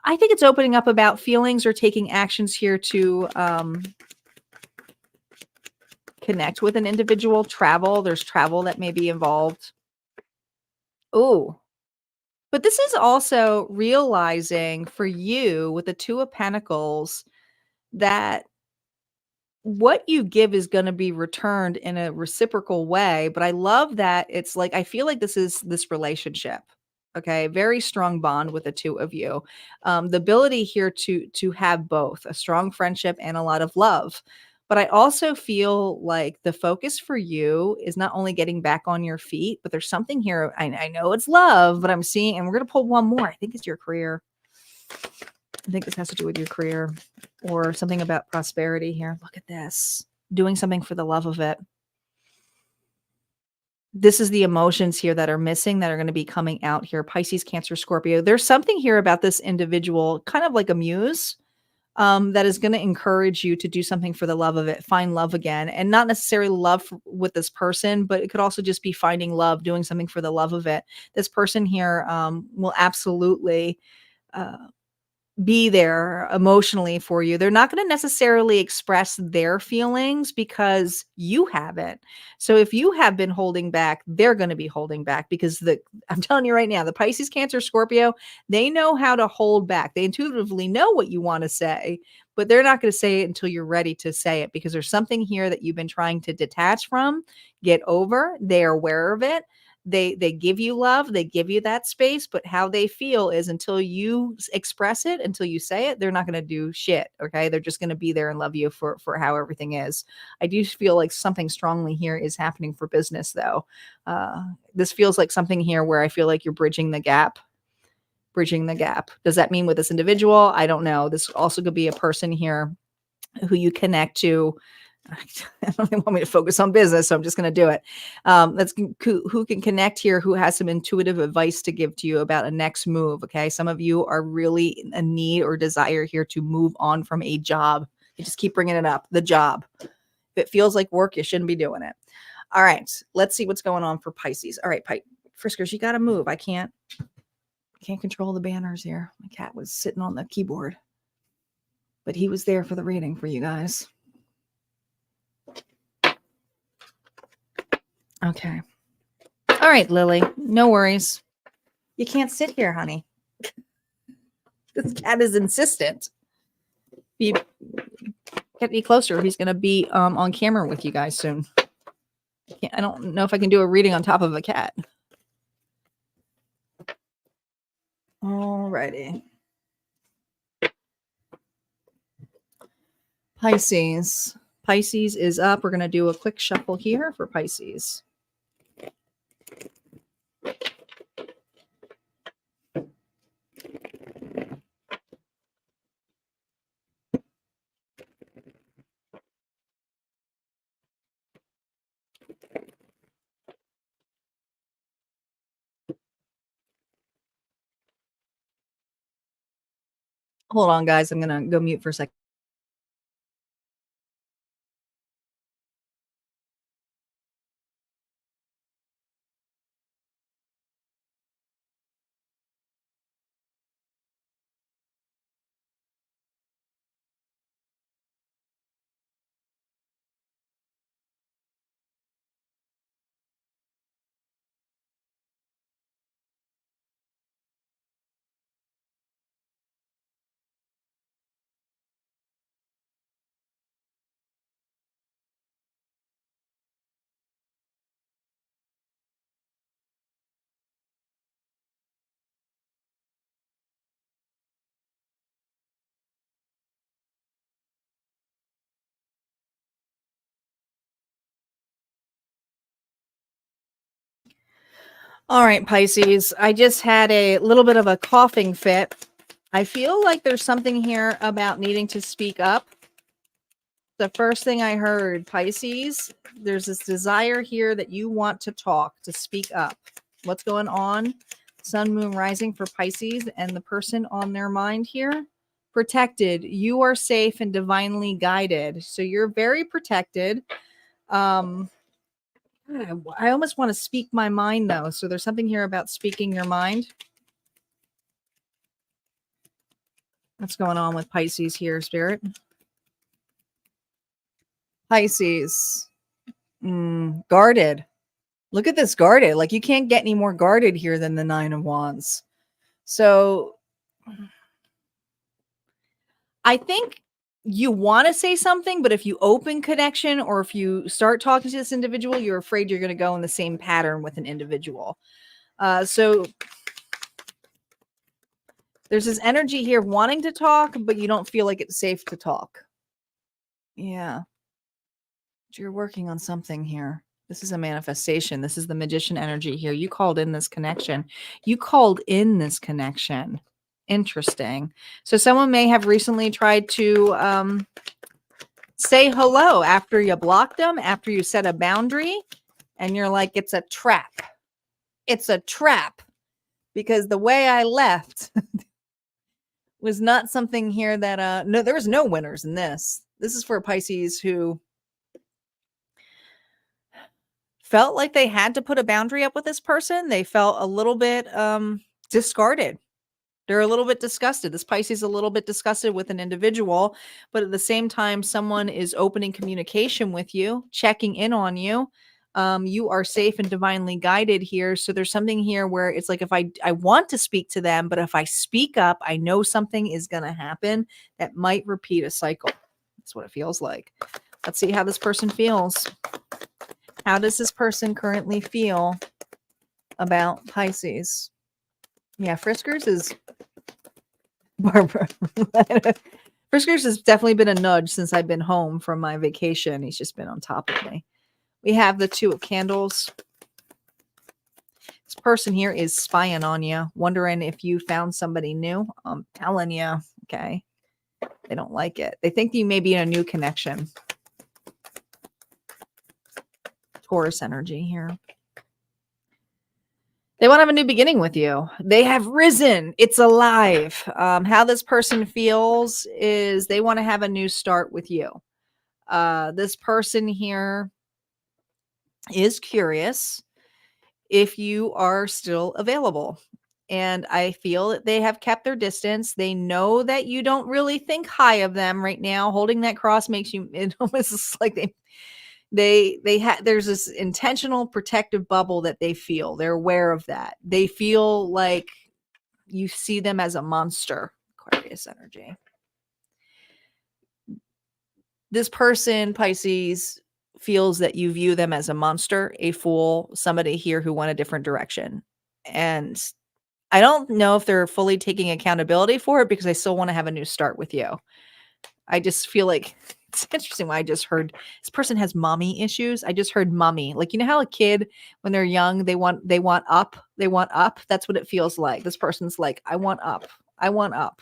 I think it's opening up about feelings or taking actions here to connect with an individual. Travel. There's travel that may be involved. Oh, but this is also realizing for you with the 2 of Pentacles that what you give is going to be returned in a reciprocal way. But I love that it's like, I feel like this is this relationship. Okay. Very strong bond with the 2 of you. The ability here to have both a strong friendship and a lot of love. But I also feel like the focus for you is not only getting back on your feet, but there's something here. I know it's love, but I'm seeing, and we're going to pull one more. I think it's your career. I think this has to do with your career or something about prosperity here. Look at this. Doing something for the love of it. This is the emotions here that are missing that are going to be coming out here. Pisces, Cancer, Scorpio. There's something here about this individual, kind of like a muse, that is going to encourage you to do something for the love of it, find love again, and not necessarily love with this person, but it could also just be finding love, doing something for the love of it. This person here will absolutely be there emotionally for you. They're not going to necessarily express their feelings because you haven't. So if you have been holding back, they're going to be holding back because I'm telling you right now, the Pisces, Cancer, Scorpio, they know how to hold back. They intuitively know what you want to say, but they're not going to say it until you're ready to say it, because there's something here that you've been trying to detach from, get over. They are aware of it. They give you love, they give you that space, but how they feel is until you express it, until you say it, they're not going to do shit. Okay. They're just going to be there and love you for how everything is. I do feel like something strongly here is happening for business though. This feels like something here where I feel like you're bridging the gap. Does that mean with this individual? I don't know. This also could be a person here who you connect to. I don't want me to focus on business, so I'm just going to do it. Who can connect here, who has some intuitive advice to give to you about a next move. Okay. Some of you are really in a need or desire here to move on from a job. You just keep bringing it up. The job. If it feels like work, you shouldn't be doing it. All right. Let's see what's going on for Pisces. All right, Friskers, you got to move. I can't control the banners here. My cat was sitting on the keyboard, but he was there for the reading for you guys. Okay. All right, Lily. No worries. You can't sit here, honey. This cat is insistent. Get me closer. He's going to be on camera with you guys soon. I don't know if I can do a reading on top of a cat. Alrighty. Pisces. Pisces is up. We're going to do a quick shuffle here for Pisces. Hold on, guys. I'm going to go mute for a second. All right, Pisces. I just had a little bit of a coughing fit. I feel like there's something here about needing to speak up. The first thing I heard, Pisces, there's this desire here that you want to talk, to speak up. What's going on? Sun, moon, rising for Pisces, and the person on their mind here, protected. You are safe and divinely guided. So you're very protected. I almost want to speak my mind, though. So there's something here about speaking your mind. What's going on with Pisces here, Spirit? Pisces. Guarded. Look at this guarded. Like, you can't get any more guarded here than the Nine of Wands. So I think you want to say something, but if you open connection or if you start talking to this individual, you're afraid you're going to go in the same pattern with an individual. So there's this energy here wanting to talk, but you don't feel like it's safe to talk. Yeah. But you're working on something here. This is a manifestation. This is the magician energy here. You called in this connection. You called in this connection. Interesting. So someone may have recently tried to say hello after you blocked them, after you set a boundary, and you're like, it's a trap. It's a trap. Because the way I left was not something here that, no, there was no winners in this. This is for Pisces who felt like they had to put a boundary up with this person. They felt a little bit discarded. They're a little bit disgusted. This Pisces is a little bit disgusted with an individual, but at the same time, someone is opening communication with you, checking in on you. You are safe and divinely guided here. So there's something here where it's like, if I want to speak to them, but if I speak up, I know something is going to happen that might repeat a cycle. That's what it feels like. Let's see how this person feels. How does this person currently feel about Pisces? Yeah, Friskers is Barbara. Friskers has definitely been a nudge since I've been home from my vacation. He's just been on top of me. We have the Two of Candles. This person here is spying on you, wondering if you found somebody new. I'm telling you, okay? They don't like it. They think you may be in a new connection. Taurus energy here. They want to have a new beginning with you. They have risen. It's alive. How this person feels is they want to have a new start with you. This person here is curious if you are still available. And I feel that they have kept their distance. They know that you don't really think high of them right now. Holding that cross makes you, it almost is like there's this intentional protective bubble that they feel. They're aware of that. They feel like you see them as a monster. Aquarius energy. This person, Pisces, feels that you view them as a monster, a fool, somebody here who went a different direction. And I don't know if they're fully taking accountability for it because I still want to have a new start with you. I just feel like it's interesting why I just heard this person has mommy issues. I just heard mommy. Like, you know how a kid when they're young, they want up. They want up. That's what it feels like. This person's like, I want up. I want up.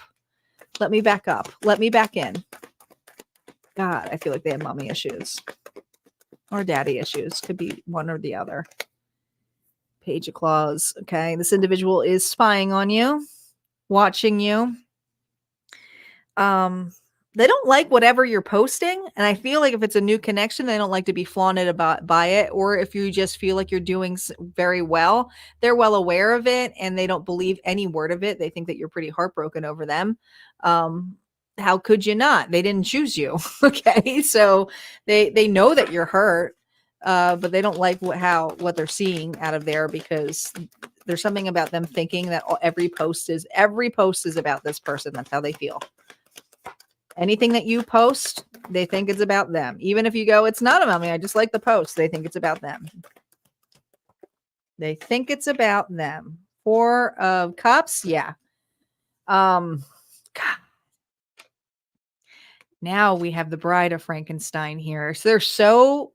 Let me back up. Let me back in. God, I feel like they have mommy issues. Or daddy issues. Could be one or the other. Page of Claws. Okay. This individual is spying on you, watching you. They don't like whatever you're posting. And I feel like if it's a new connection, they don't like to be flaunted by it. Or if you just feel like you're doing very well, they're well aware of it and they don't believe any word of it. They think that you're pretty heartbroken over them. How could you not? They didn't choose you. Okay. So they know that you're hurt, but they don't like what they're seeing out of there because there's something about them thinking that every post is about this person. That's how they feel. Anything that you post, they think it's about them. Even if you go, it's not about me, I just like the post, they think it's about them. They think it's about them. 4 of Cups, yeah. God. Now we have the Bride of Frankenstein here. So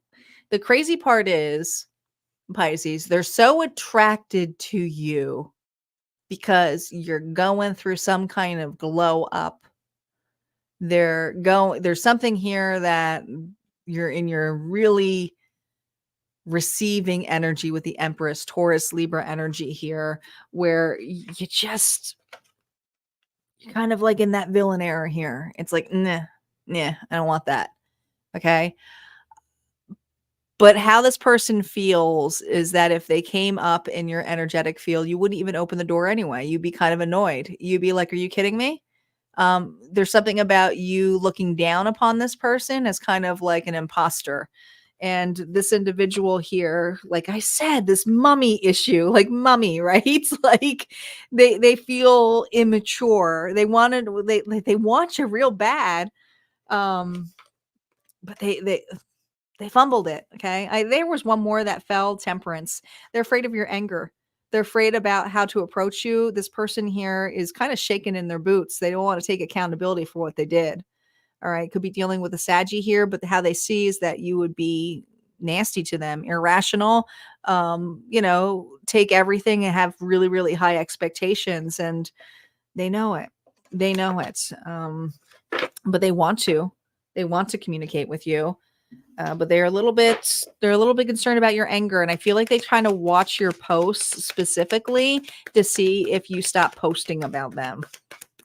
the crazy part is, Pisces, they're so attracted to you because you're going through some kind of glow up. There's something here that you're in your really receiving energy with the Empress, Taurus, Libra energy here, where you're kind of like in that villain era here. It's like, nah, I don't want that. Okay. But how this person feels is that if they came up in your energetic field, you wouldn't even open the door anyway. You'd be kind of annoyed. You'd be like, are you kidding me? There's something about you looking down upon this person as kind of like an imposter. And this individual here, like I said, this mummy issue, like mummy, right? Like they feel immature. They want you real bad. But they fumbled it. Okay. There was one more that fell, Temperance. They're afraid of your anger. They're afraid about how to approach you. This person here is kind of shaken in their boots. They don't want to take accountability for what they did. All right. Could be dealing with a Saggy here, but how they see is that you would be nasty to them, irrational, take everything and have really, really high expectations. And they know it. But they want to communicate with you. But they're a little bit concerned about your anger. And I feel like they kind of watch your posts specifically to see if you stop posting about them.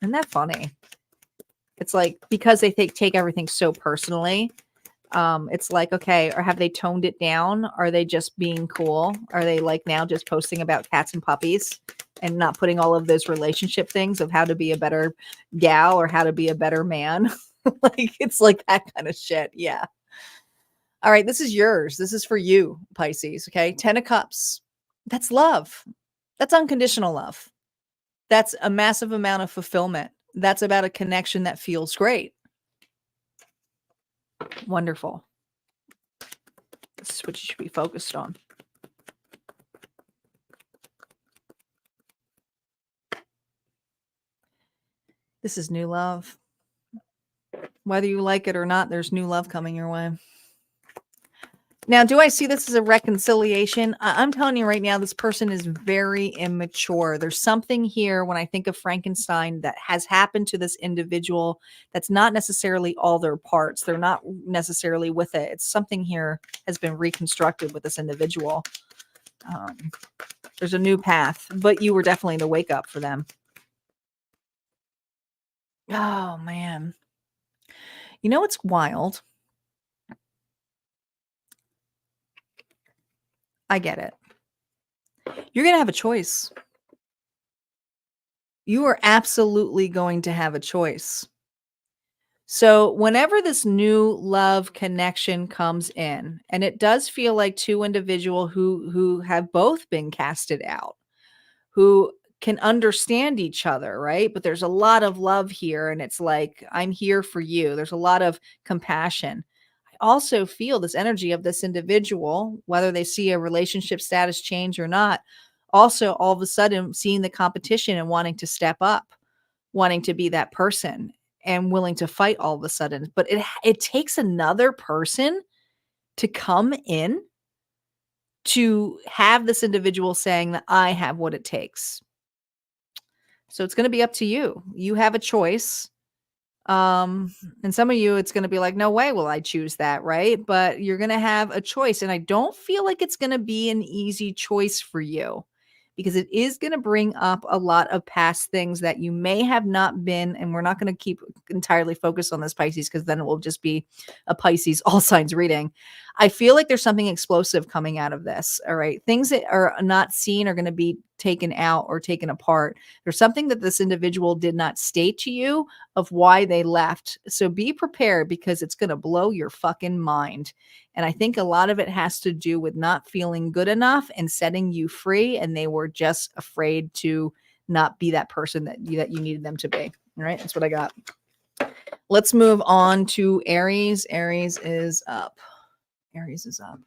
Isn't that funny? It's like, because they take everything so personally. It's like, okay, or have they toned it down? Are they just being cool? Are they like now just posting about cats and puppies and not putting all of those relationship things of how to be a better gal or how to be a better man? Like, it's like that kind of shit. Yeah. All right, this is yours. This is for you, Pisces, okay? 10 of Cups. That's love. That's unconditional love. That's a massive amount of fulfillment. That's about a connection that feels great. Wonderful. This is what you should be focused on. This is new love. Whether you like it or not, there's new love coming your way. Now, do I see this as a reconciliation? I'm telling you right now, this person is very immature. There's something here when I think of Frankenstein that has happened to this individual that's not necessarily all their parts. They're not necessarily with it. It's something here has been reconstructed with this individual. There's a new path, but you were definitely the wake up for them. Oh, man. You know what's wild? I get it. You're going to have a choice. You are absolutely going to have a choice. So whenever this new love connection comes in, and it does feel like two individuals who have both been casted out, who can understand each other, right? But there's a lot of love here, and it's like, I'm here for you. There's a lot of compassion. Also feel this energy of this individual, whether they see a relationship status change or not, Also, all of a sudden, seeing the competition and wanting to step up, wanting to be that person and willing to fight all of a sudden. But it takes another person to come in to have this individual saying that I have what it takes. So it's going to be up to you. You have a choice. And some of you, it's going to be like, no way will I choose that, right? But you're going to have a choice. And I don't feel like it's going to be an easy choice for you because it is going to bring up a lot of past things that you may have not been. And we're not going to keep entirely focused on this Pisces because then it will just be a Pisces all signs reading. I feel like there's something explosive coming out of this. All right. Things that are not seen are going to be taken out or taken apart. There's something that this individual did not state to you of why they left. So be prepared because it's going to blow your fucking mind. And I think a lot of it has to do with not feeling good enough and setting you free. And they were just afraid to not be that person that you needed them to be. All right. That's what I got. Let's move on to Aries. Aries is up. Aries is up.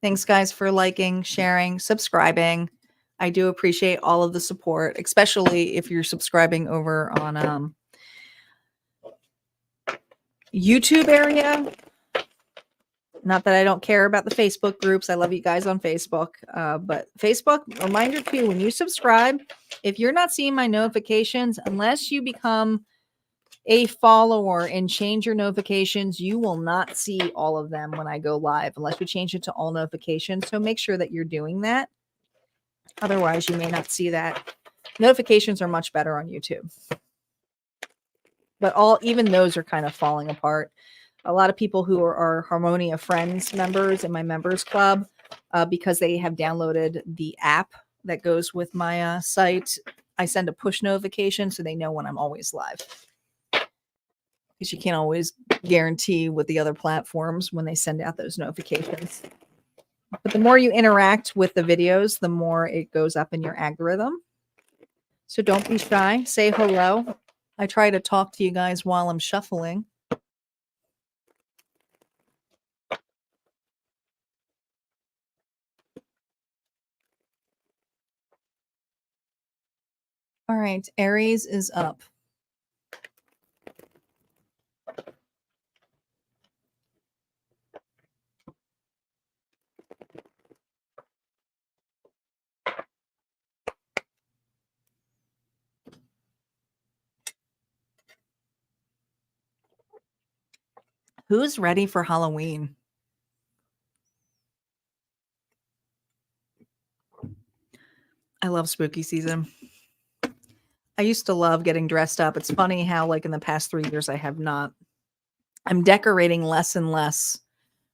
Thanks, guys, for liking, sharing, subscribing. I do appreciate all of the support, especially if you're subscribing over on YouTube area. Not that I don't care about the Facebook groups. I love you guys on Facebook. But Facebook, reminder too, when you subscribe, if you're not seeing my notifications, unless you become a follower and change your notifications, you will not see all of them when I go live, unless we change it to all notifications. So make sure that you're doing that. Otherwise, you may not see that. Notifications are much better on YouTube. But even those are kind of falling apart. A lot of people who are Harmonia Friends members in my members club, because they have downloaded the app that goes with my site, I send a push notification so they know when I'm always live. Because you can't always guarantee with the other platforms when they send out those notifications. But the more you interact with the videos, the more it goes up in your algorithm. So don't be shy. Say hello. I try to talk to you guys while I'm shuffling. All right, Aries is up. Who's ready for Halloween? I love spooky season. I used to love getting dressed up. It's funny how, like, in the past 3 years, I have not. I'm decorating less and less,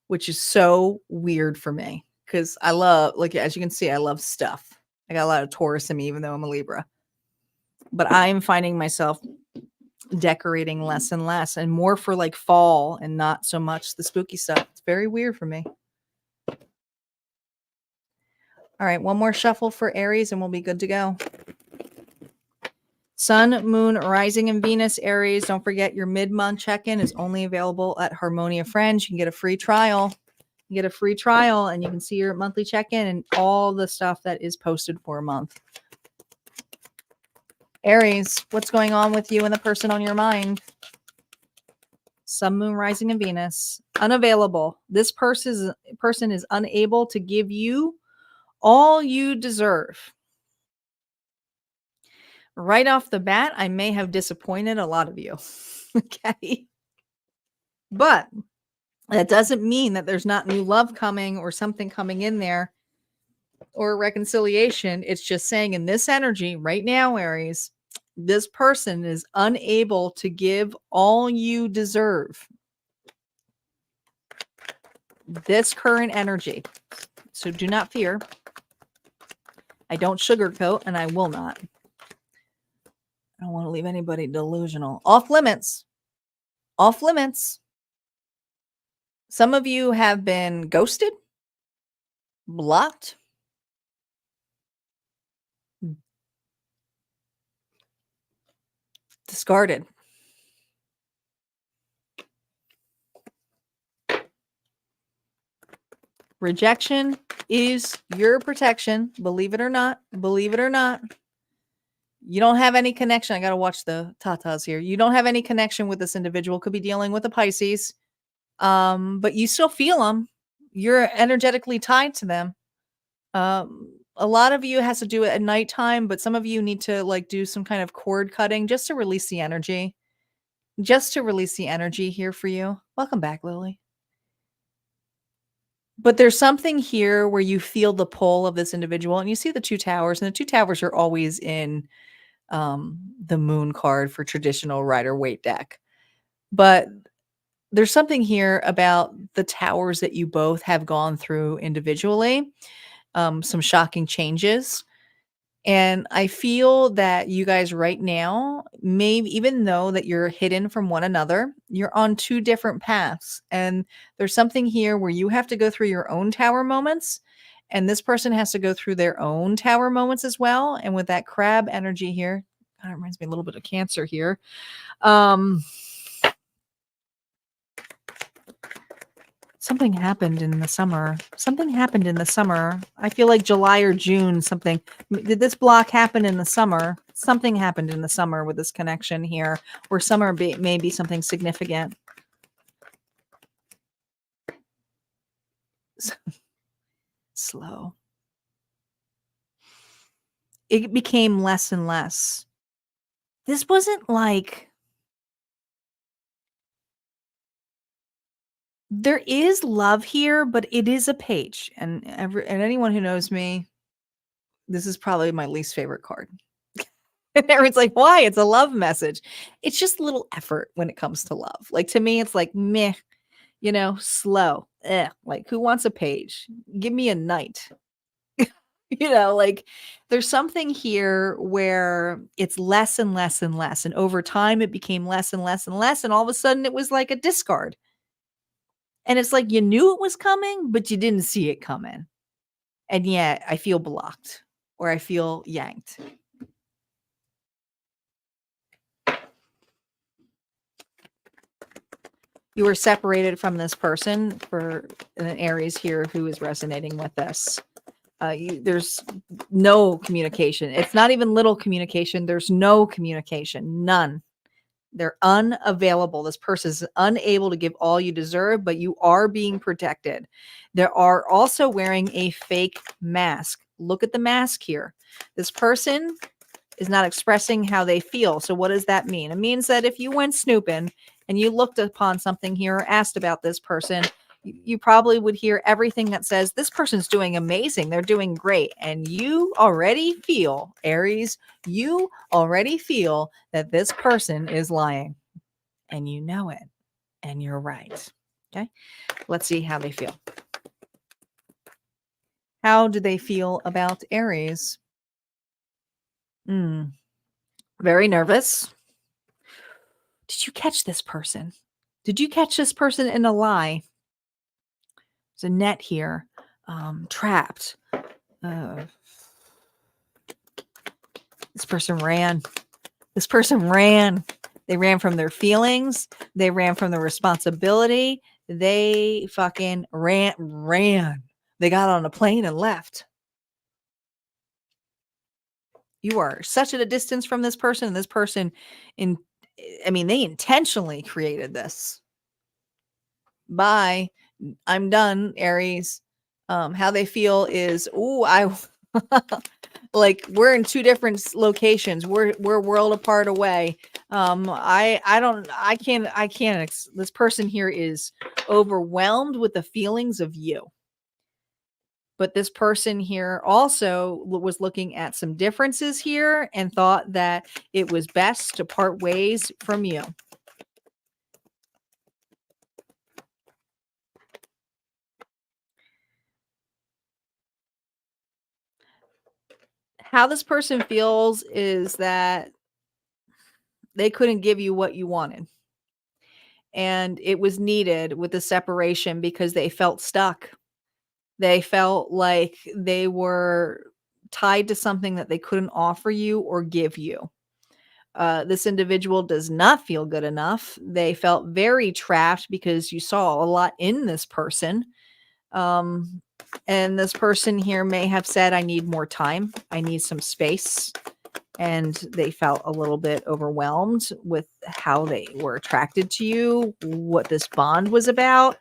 which is so weird for me because I love, like, as you can see, I love stuff. I got a lot of Taurus in me, even though I'm a Libra. But I'm finding myself decorating less and less and more for like fall and not so much the spooky stuff. It's very weird for me. All right, one more shuffle for Aries and we'll be good to go. Sun, Moon, Rising, and Venus, Aries. Don't forget your mid-month check-in is only available at Harmonia Friends. You can get a free trial. You get a free trial and you can see your monthly check-in and all the stuff that is posted for a month. Aries, what's going on with you and the person on your mind? Sun, Moon, Rising, and Venus. Unavailable. This person is unable to give you all you deserve. Right off the bat, I may have disappointed a lot of you. Okay. But that doesn't mean that there's not new love coming or something coming in there or reconciliation. It's just saying in this energy right now, Aries, this person is unable to give all you deserve. This current energy. So do not fear. I don't sugarcoat and I will not. I don't want to leave anybody delusional. Off limits. Off limits. Some of you have been ghosted, blocked, discarded. Rejection is your protection. Believe it or not. Believe it or not. You don't have any connection. I got to watch the tatas here. You don't have any connection with this individual. Could be dealing with a Pisces. But you still feel them. You're energetically tied to them. A lot of you has to do it at nighttime, but some of you need to like do some kind of cord cutting just to release the energy. Just to release the energy here for you. Welcome back, Lily. But there's something here where you feel the pull of this individual, and you see the two towers, and the two towers are always in the moon card for traditional Rider-Waite deck. But there's something here about the towers that you both have gone through individually, some shocking changes. And I feel that you guys right now, maybe even though that you're hidden from one another, you're on two different paths. And there's something here where you have to go through your own tower moments, and this person has to go through their own tower moments as well. And with that crab energy here, kind of reminds me a little bit of Cancer here. Something happened in the summer. Something happened in the summer. I feel like July or June, something. Did this block happen in the summer? Something happened in the summer with this connection here, or summer may be something significant. Slow. It became less and less. This wasn't like... There is love here, but it is a page. And anyone who knows me, this is probably my least favorite card. And everyone's like, why? It's a love message. It's just a little effort when it comes to love. Like, to me, it's like, meh, slow. Like, who wants a page? Give me a knight. Like, there's something here where it's less and less and less. And over time, it became less and less and less. And all of a sudden, it was like a discard. And it's like you knew it was coming, but you didn't see it coming. And yet I feel blocked, or I feel yanked. You were separated from this person for an Aries here who is resonating with this. There's no communication. It's not even little communication. There's no communication. None. They're unavailable. This person is unable to give all you deserve, but you are being protected. They are also wearing a fake mask. Look at the mask here. This person is not expressing how they feel. So what does that mean? It means that if you went snooping and you looked upon something here or asked about this person, you probably would hear everything that says this person's doing amazing. They're doing great. And you already feel, Aries, you already feel that this person is lying, and you know it, and you're right. Okay. Let's see how they feel. How do they feel about Aries? Very nervous. Did you catch this person? Did you catch this person in a lie? There's a net here. Trapped. This person ran. This person ran. They ran from their feelings. They ran from the responsibility. They fucking ran. They got on a plane and left. You are such at a distance from this person, and this person, they intentionally created this. Bye. I'm done, Aries. How they feel is, like we're in two different locations. We're world apart away. I can't. This person here is overwhelmed with the feelings of you. But this person here also was looking at some differences here and thought that it was best to part ways from you. How this person feels is that they couldn't give you what you wanted. And it was needed with the separation because they felt stuck. They felt like they were tied to something that they couldn't offer you or give you. This individual does not feel good enough. They felt very trapped because you saw a lot in this person. And this person here may have said, I need more time. I need some space. And they felt a little bit overwhelmed with how they were attracted to you, what this bond was about.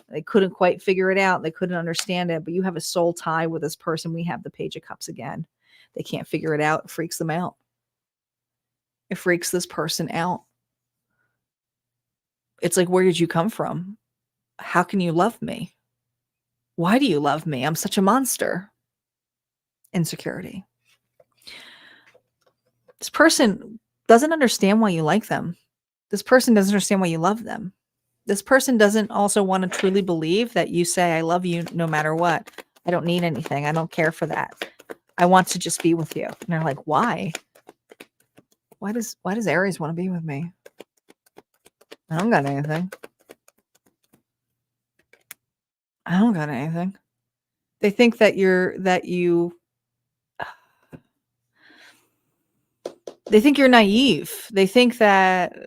They couldn't quite figure it out. They couldn't understand it. But you have a soul tie with this person. We have the Page of Cups again. They can't figure it out. It freaks them out. It freaks this person out. It's like, where did you come from? How can you love me? Why do you love me? I'm such a monster. Insecurity. This person doesn't understand why you like them. This person doesn't understand why you love them. This person doesn't also want to truly believe that you say, I love you no matter what. I don't need anything. I don't care for that. I want to just be with you. And they're like, why? Why does Aries want to be with me? I don't got anything. I don't got anything. They think that they think you're naive. They think that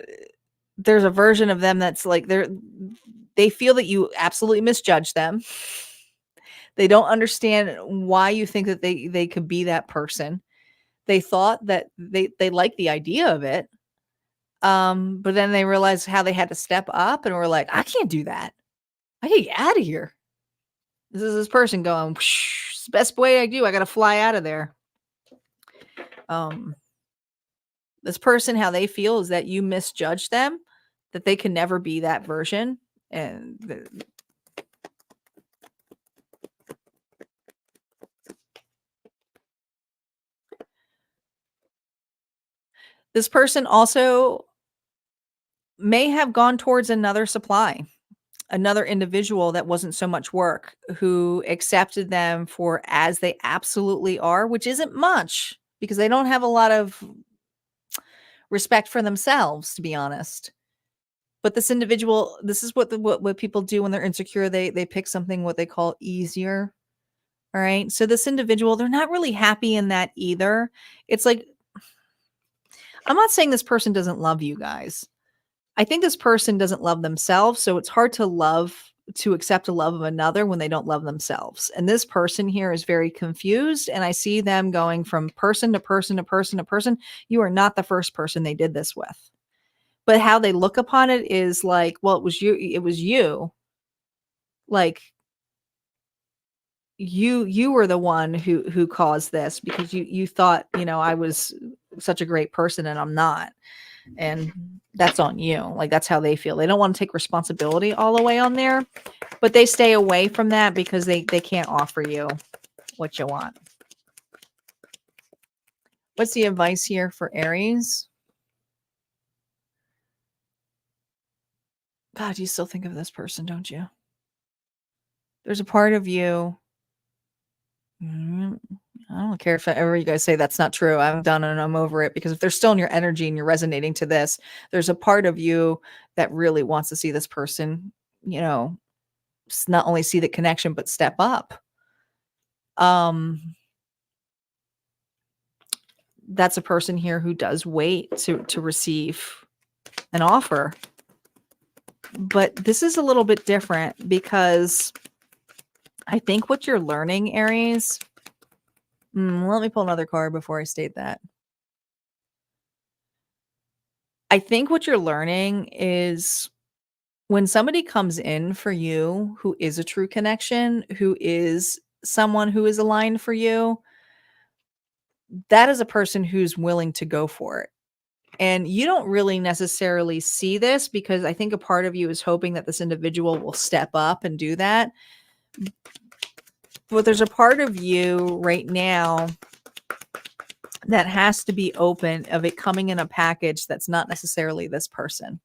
there's a version of them that's like they feel that you absolutely misjudge them. They don't understand why you think that they could be that person. They thought that they liked the idea of it. But then they realized how they had to step up and were like, I can't do that. I gotta get out of here. This is this person going, it's the best way I do. I got to fly out of there. This person, how they feel is that you misjudge them, that they can never be that version. And this person also may have gone towards another supply, another individual that wasn't so much work, who accepted them for as they absolutely are, which isn't much because they don't have a lot of respect for themselves, to be honest. But this individual, this is what people do when they're insecure. They pick something what they call easier. All right. So this individual, they're not really happy in that either. It's like, I'm not saying this person doesn't love you guys. I think this person doesn't love themselves. So it's hard to accept the love of another when they don't love themselves. And this person here is very confused. And I see them going from person to person to person to person. You are not the first person they did this with. But how they look upon it is like, well, it was you. Like you were the one who caused this because you thought, I was such a great person and I'm not. And that's on you. Like, that's how they feel. They don't want to take responsibility all the way on there, but they stay away from that because they can't offer you what you want. What's the advice here for Aries? God, you still think of this person, don't you? There's a part of you. I don't care if ever you guys say that's not true. I'm done and I'm over it, because if they're still in your energy and you're resonating to this, there's a part of you that really wants to see this person, not only see the connection, but step up. That's a person here who does wait to receive an offer. But this is a little bit different because I think what you're learning, Aries, let me pull another card before I state that. I think what you're learning is when somebody comes in for you who is a true connection, who is someone who is aligned for you, that is a person who's willing to go for it. And you don't really necessarily see this because I think a part of you is hoping that this individual will step up and do that. But there's a part of you right now that has to be open of it coming in a package that's not necessarily this person.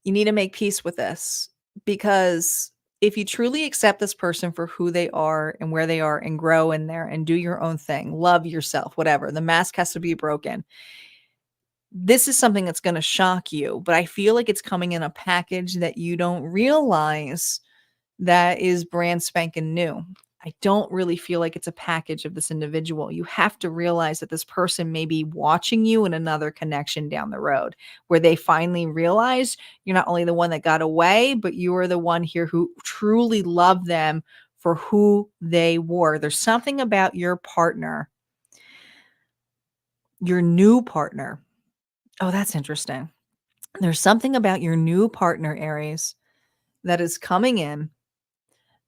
You need to make peace with this, because if you truly accept this person for who they are and where they are and grow in there and do your own thing, love yourself, whatever, the mask has to be broken. This is something that's going to shock you, but I feel like it's coming in a package that you don't realize that is brand spanking new. I don't really feel like it's a package of this individual. You have to realize that this person may be watching you in another connection down the road where they finally realize you're not only the one that got away, but you are the one here who truly loved them for who they were. There's something about your partner, your new partner. Oh, that's interesting. There's something about your new partner, Aries, that is coming in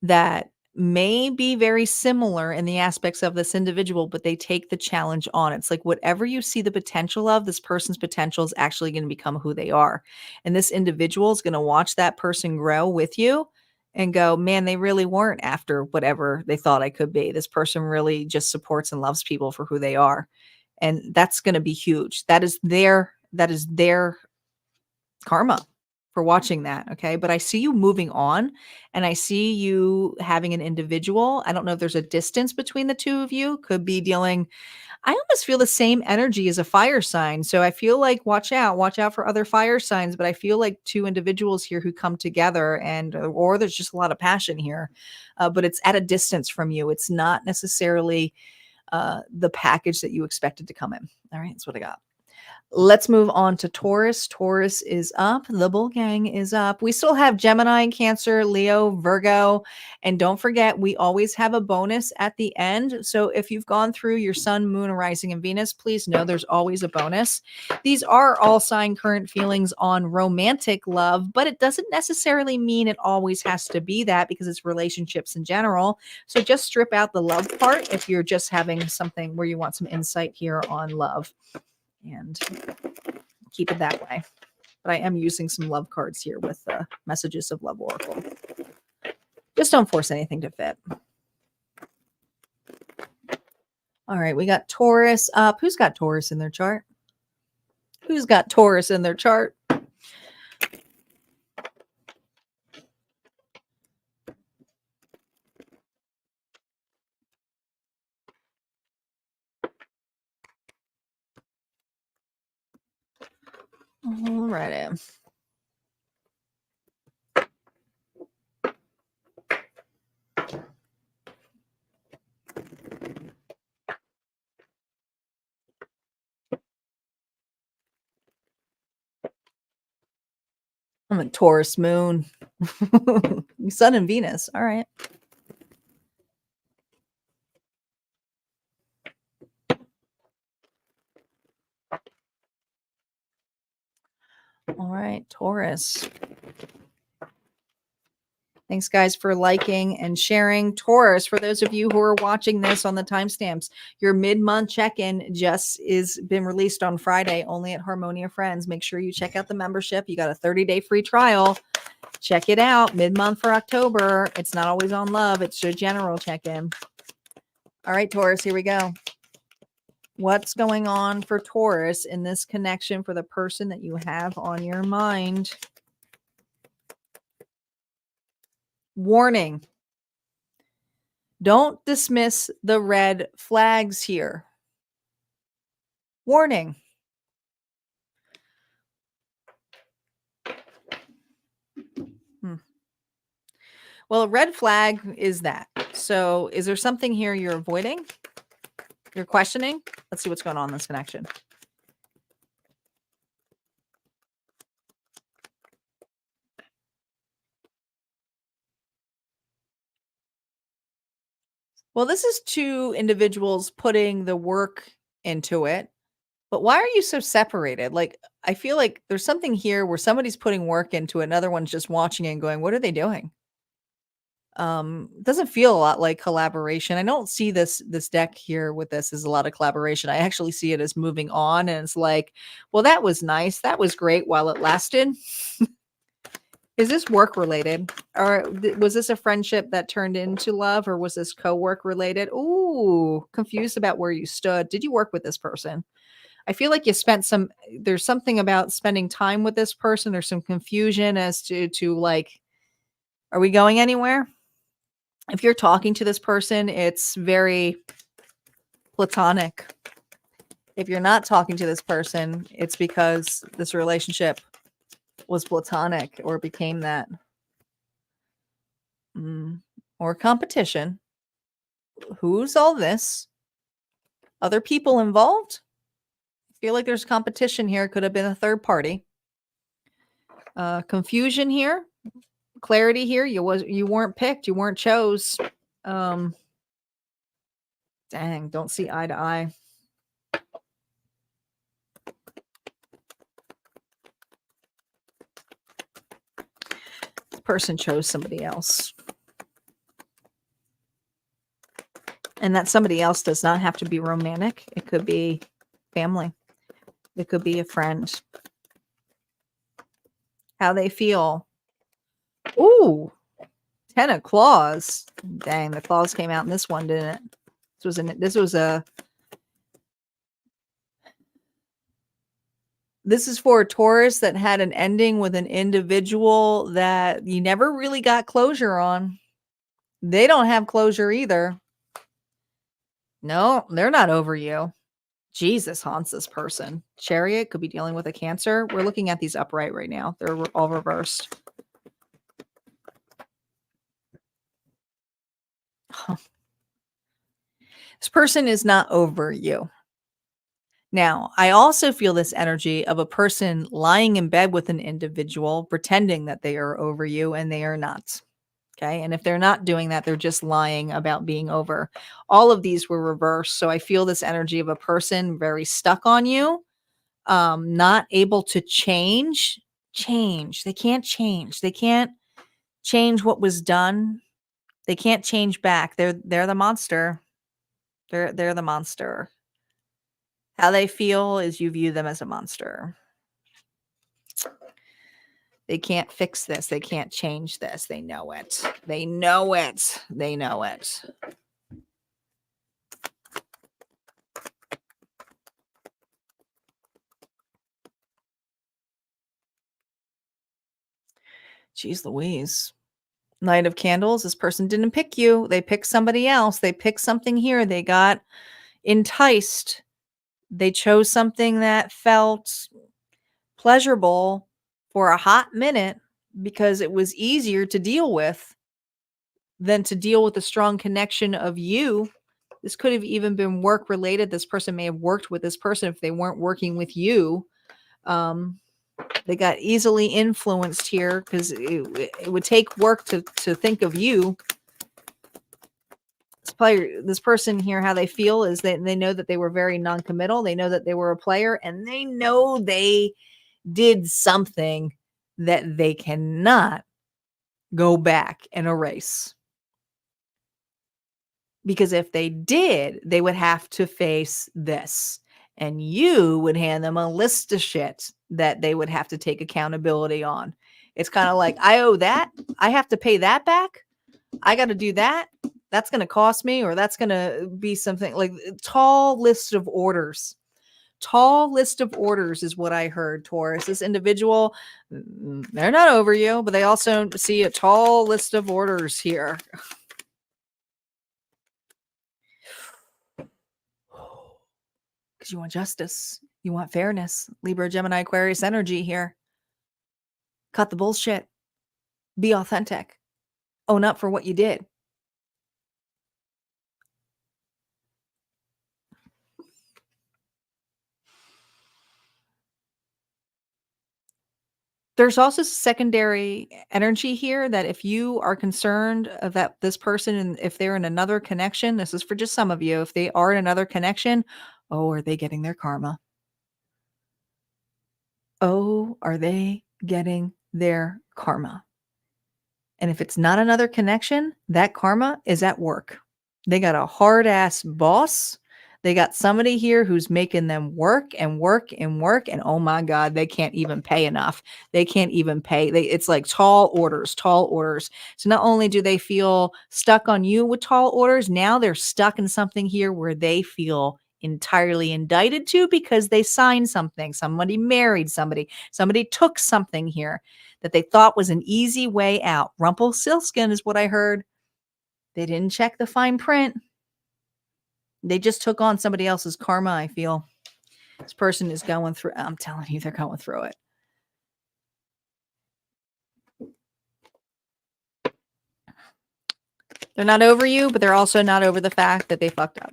that may be very similar in the aspects of this individual, but they take the challenge on. It's like whatever you see the potential of, this person's potential is actually going to become who they are. And this individual is going to watch that person grow with you and go, man, they really weren't after whatever they thought I could be. This person really just supports and loves people for who they are. And that's going to be huge. That is their karma for watching that. Okay. But I see you moving on and I see you having an individual. I don't know if there's a distance between the two of you. Could be dealing, I almost feel the same energy as a fire sign. So I feel like watch out for other fire signs. But I feel like two individuals here who come together or there's just a lot of passion here. But it's at a distance from you. It's not necessarily the package that you expected to come in. All right. That's what I got. Let's move on to Taurus. Taurus is up. The bull gang is up. We still have Gemini, Cancer, Leo, Virgo. And don't forget, we always have a bonus at the end. So if you've gone through your sun, moon, rising, and Venus, please know there's always a bonus. These are all sign current feelings on romantic love, but it doesn't necessarily mean it always has to be that because it's relationships in general. So just strip out the love part if you're just having something where you want some insight here on love. And keep it that way. But I am using some love cards here with the messages of love oracle. Just don't force anything to fit. All right, we got Taurus up. Who's got Taurus in their chart? Who's got Taurus in their chart? All righty. I'm a Taurus moon. Sun and Venus. All right. All right, Taurus. Thanks, guys, for liking and sharing. Taurus, for those of you who are watching this on the timestamps, your mid-month check-in just is been released on Friday, only at Harmonia Friends. Make sure you check out the membership. You got a 30-day free trial. Check it out. Mid-month for October. It's not always on love. It's a general check-in. All right, Taurus, here we go. What's going on for Taurus in this connection for the person that you have on your mind? Warning. Don't dismiss the red flags here. Warning. Well, a red flag is that. So is there something here you're avoiding? You're questioning? Let's see what's going on in this connection. Well, this is two individuals putting the work into it. But why are you so separated? Like, I feel like there's something here where somebody's putting work into it, another one's just watching it and going, what are they doing? Doesn't feel a lot like collaboration. I don't see this deck here with this as a lot of collaboration. I actually see it as moving on, and it's like, well, that was nice. That was great while it lasted. Is this work related, or was this a friendship that turned into love, or was this co-work related? Ooh, confused about where you stood. Did you work with this person? I feel like you spent there's something about spending time with this person. There's some confusion as to like, are we going anywhere? If you're talking to this person, it's very platonic. If you're not talking to this person, it's because this relationship was platonic or became that. Or competition. Who's all this? Other people involved? I feel like there's competition here. Could have been a third party. Confusion here. Clarity here. You weren't picked. You weren't chose. Dang, don't see eye to eye. This person chose somebody else. And that somebody else does not have to be romantic. It could be family. It could be a friend. How they feel. Ooh, 10 of claws. Dang, the claws came out in this one, didn't it? This is for a Taurus that had an ending with an individual that you never really got closure on. They don't have closure either. No, they're not over you. Jesus haunts this person. Chariot could be dealing with a Cancer. We're looking at these upright right now. They're all reversed. This person is not over you. Now, I also feel this energy of a person lying in bed with an individual, pretending that they are over you, and they are not. Okay. And if they're not doing that, they're just lying about being over. All of these were reversed. So I feel this energy of a person very stuck on you, not able to change. They can't change. They can't change what was done. They can't change back. They're the monster. They're the monster. How they feel is you view them as a monster. They can't fix this. They can't change this. They know it. They know it. They know it. Jeez Louise. Knight of Candles. This person didn't pick you. They picked somebody else. They picked something here. They got enticed. They chose something that felt pleasurable for a hot minute because it was easier to deal with than to deal with the strong connection of you. This could have even been work related. This person may have worked with this person if they weren't working with you. They got easily influenced here because it would take work to think of you. This person here, how they feel is that they know that they were very non-committal. They know that they were a player, and they know they did something that they cannot go back and erase. Because if they did, they would have to face this. And you would hand them a list of shit that they would have to take accountability on. It's kind of like, I owe that. I have to pay that back. I got to do that. That's going to cost me, or that's going to be something like tall list of orders. Tall list of orders is what I heard, Taurus. This individual, they're not over you, but they also see a tall list of orders here. Because you want justice. You want fairness. Libra, Gemini, Aquarius energy here. Cut the bullshit. Be authentic. Own up for what you did. There's also secondary energy here that if you are concerned that this person, and if they're in another connection, this is for just some of you, if they are in another connection, oh, are they getting their karma? Oh, are they getting their karma? And if it's not another connection, that karma is at work. They got a hard ass boss. They got somebody here who's making them work and work and work. And oh my God, they can't even pay enough. They can't even pay. It's like tall orders, tall orders. So not only do they feel stuck on you with tall orders, now they're stuck in something here where they feel entirely indicted to because they signed something. Somebody married somebody. Somebody took something here that they thought was an easy way out. Rumpelstiltskin is what I heard. They didn't check the fine print. They just took on somebody else's karma, I feel. This person is going through, I'm telling you, they're going through it. They're not over you, but they're also not over the fact that they fucked up.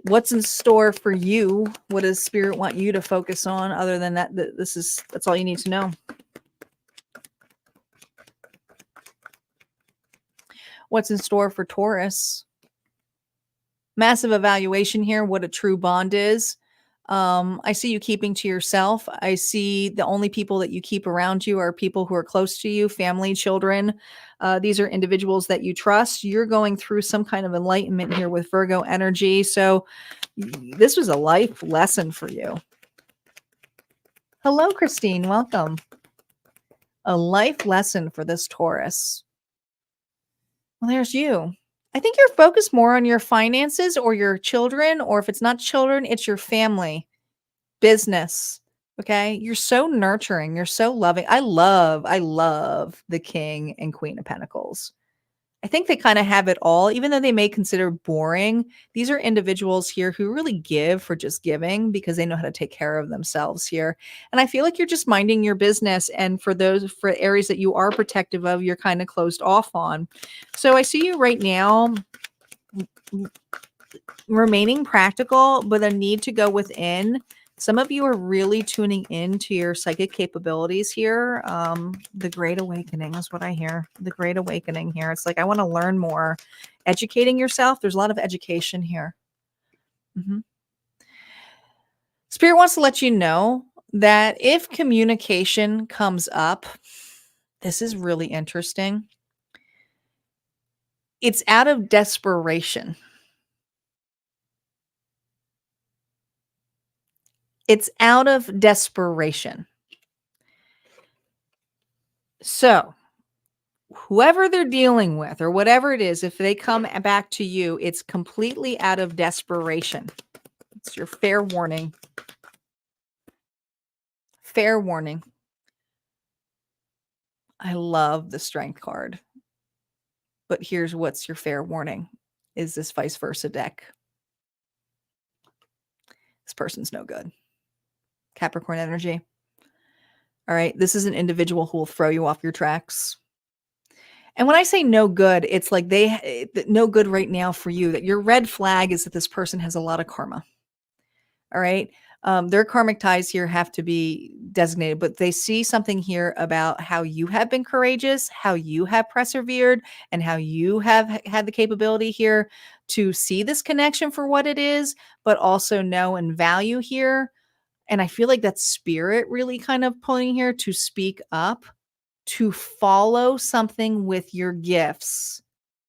What's in store for you? What does Spirit want you to focus on other than that? That's all you need to know. What's in store for Taurus? Massive evaluation here, what a true bond is. I see you keeping to yourself. I see the only people that you keep around you are people who are close to you, family, children. These are individuals that you trust. You're going through some kind of enlightenment here with Virgo energy. So this was a life lesson for you. Hello, Christine. Welcome. A life lesson for this Taurus. Well, there's you. I think you're focused more on your finances or your children, or if it's not children, it's your family, business. Okay. You're so nurturing. You're so loving. I love the King and Queen of Pentacles. I think they kind of have it all, even though they may consider boring. These are individuals here who really give for just giving because they know how to take care of themselves here. And I feel like you're just minding your business. And for areas that you are protective of, you're kind of closed off on. So I see you right now remaining practical, but a need to go within. Some of you are really tuning into your psychic capabilities here. The Great Awakening is what I hear. The Great Awakening here. It's like, I want to learn more. Educating yourself. There's a lot of education here. Spirit wants to let you know that if communication comes up, this is really interesting. It's out of desperation. It's out of desperation. So whoever they're dealing with or whatever it is, if they come back to you, it's completely out of desperation. It's your fair warning. Fair warning. I love the Strength card. But here's what's your fair warning. Is this vice versa deck? This person's no good. Capricorn energy. All right. This is an individual who will throw you off your tracks. And when I say no good, it's like no good right now for you. That your red flag is that this person has a lot of karma. All right. Their karmic ties here have to be designated, but they see something here about how you have been courageous, how you have persevered, and how you have had the capability here to see this connection for what it is, but also know and value here. And I feel like that Spirit really kind of pulling here to speak up, to follow something with your gifts.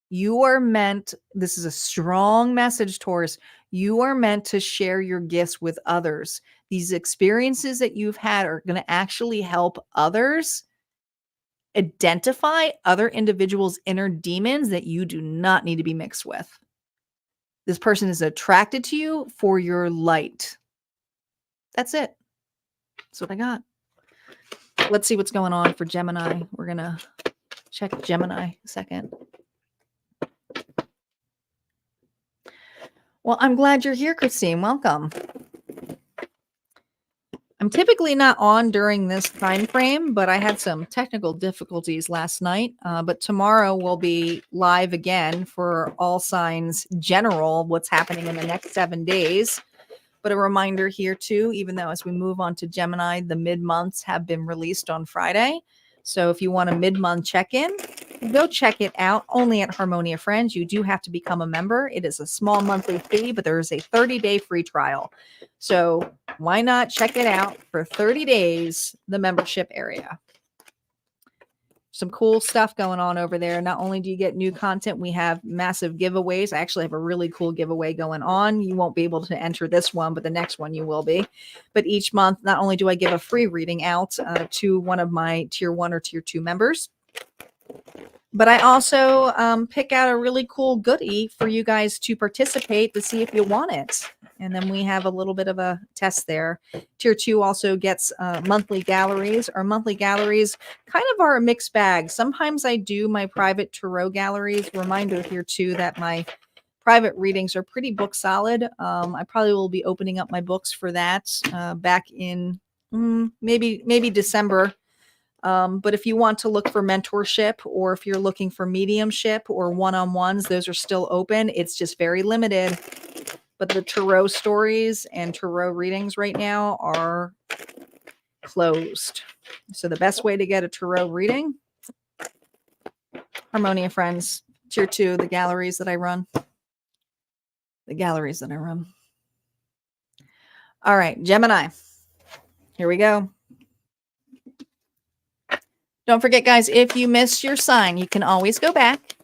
You are meant, this is a strong message, Taurus. You are meant to share your gifts with others. These experiences that you've had are going to actually help others identify other individuals' inner demons that you do not need to be mixed with. This person is attracted to you for your light. That's it. That's what I got. Let's see what's going on for Gemini. We're going to check Gemini a second. Well, I'm glad you're here, Christine. Welcome. I'm typically not on during this time frame, but I had some technical difficulties last night. But tomorrow we'll be live again for all signs general, what's happening in the next 7 days. But a reminder here too, even though as we move on to Gemini, the mid-months have been released on Friday. So if you want a mid-month check-in, go check it out only at Harmonia Friends. You do have to become a member. It is a small monthly fee, but there is a 30-day free trial. So why not check it out for 30 days, the membership area. Some cool stuff going on over there. Not only do you get new content, we have massive giveaways. I actually have a really cool giveaway going on. You won't be able to enter this one, but the next one you will be. But each month, not only do I give a free reading out to one of my tier 1 or tier 2 members, but I also pick out a really cool goodie for you guys to participate to see if you want it. And then we have a little bit of a test there. Tier 2 also gets monthly galleries. Our monthly galleries kind of are a mixed bag. Sometimes I do my private tarot galleries. Reminder here too that my private readings are pretty book solid. I probably will be opening up my books for that back in maybe December. But if you want to look for mentorship, or if you're looking for mediumship or one-on-ones, those are still open. It's just very limited. But the tarot stories and tarot readings right now are closed. So the best way to get a tarot reading, Harmonia friends, tier 2, the galleries that I run. The galleries that I run. All right, Gemini. Here we go. Don't forget, guys, if you missed your sign, you can always go back.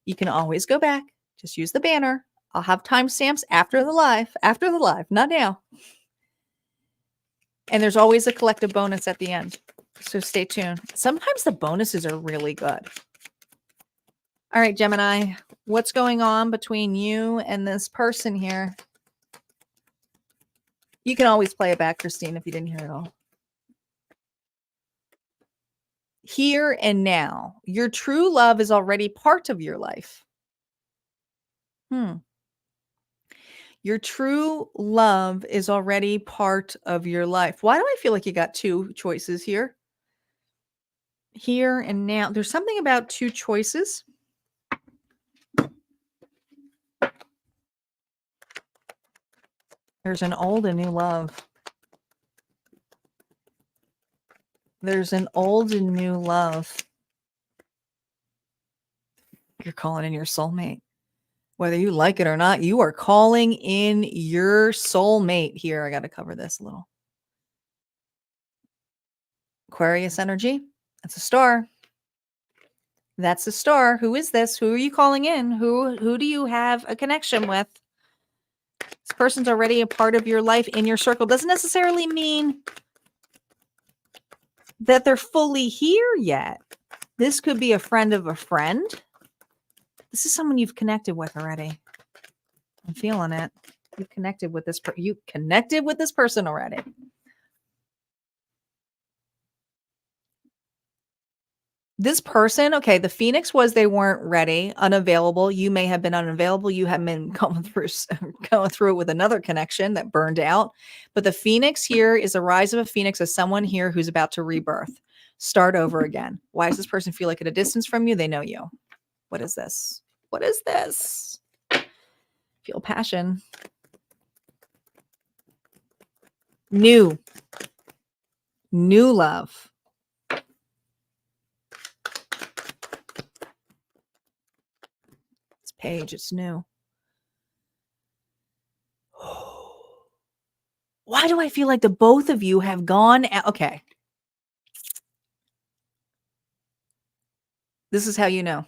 You can always go back. Just use the banner. I'll have timestamps after the live, not now. And there's always a collective bonus at the end. So stay tuned. Sometimes the bonuses are really good. All right, Gemini, what's going on between you and this person here? You can always play it back, Christine, if you didn't hear it all. Here and now, your true love is already part of your life. Your true love is already part of your life. Why do I feel like you got two choices here? Here and now. There's something about two choices. There's an old and new love. There's an old and new love. You're calling in your soulmate. Whether you like it or not, you are calling in your soulmate here. I got to cover this a little. Aquarius energy. That's a star. That's a star. Who is this? Who are you calling in? Who do you have a connection with? This person's already a part of your life, in your circle. Doesn't necessarily mean that they're fully here yet. This could be a friend of a friend. This is someone you've connected with already. I'm feeling it. You've connected with this you connected with this person already. This person, okay, the Phoenix was they weren't ready, unavailable. You may have been unavailable. You have been going through it with another connection that burned out. But the Phoenix here is a rise of a Phoenix as someone here who's about to rebirth, start over again. Why does this person feel like at a distance from you? They know you. What is this? What is this? Feel passion. New love. Page, it's new. Why do I feel like the both of you have gone out? Okay. This is how you know.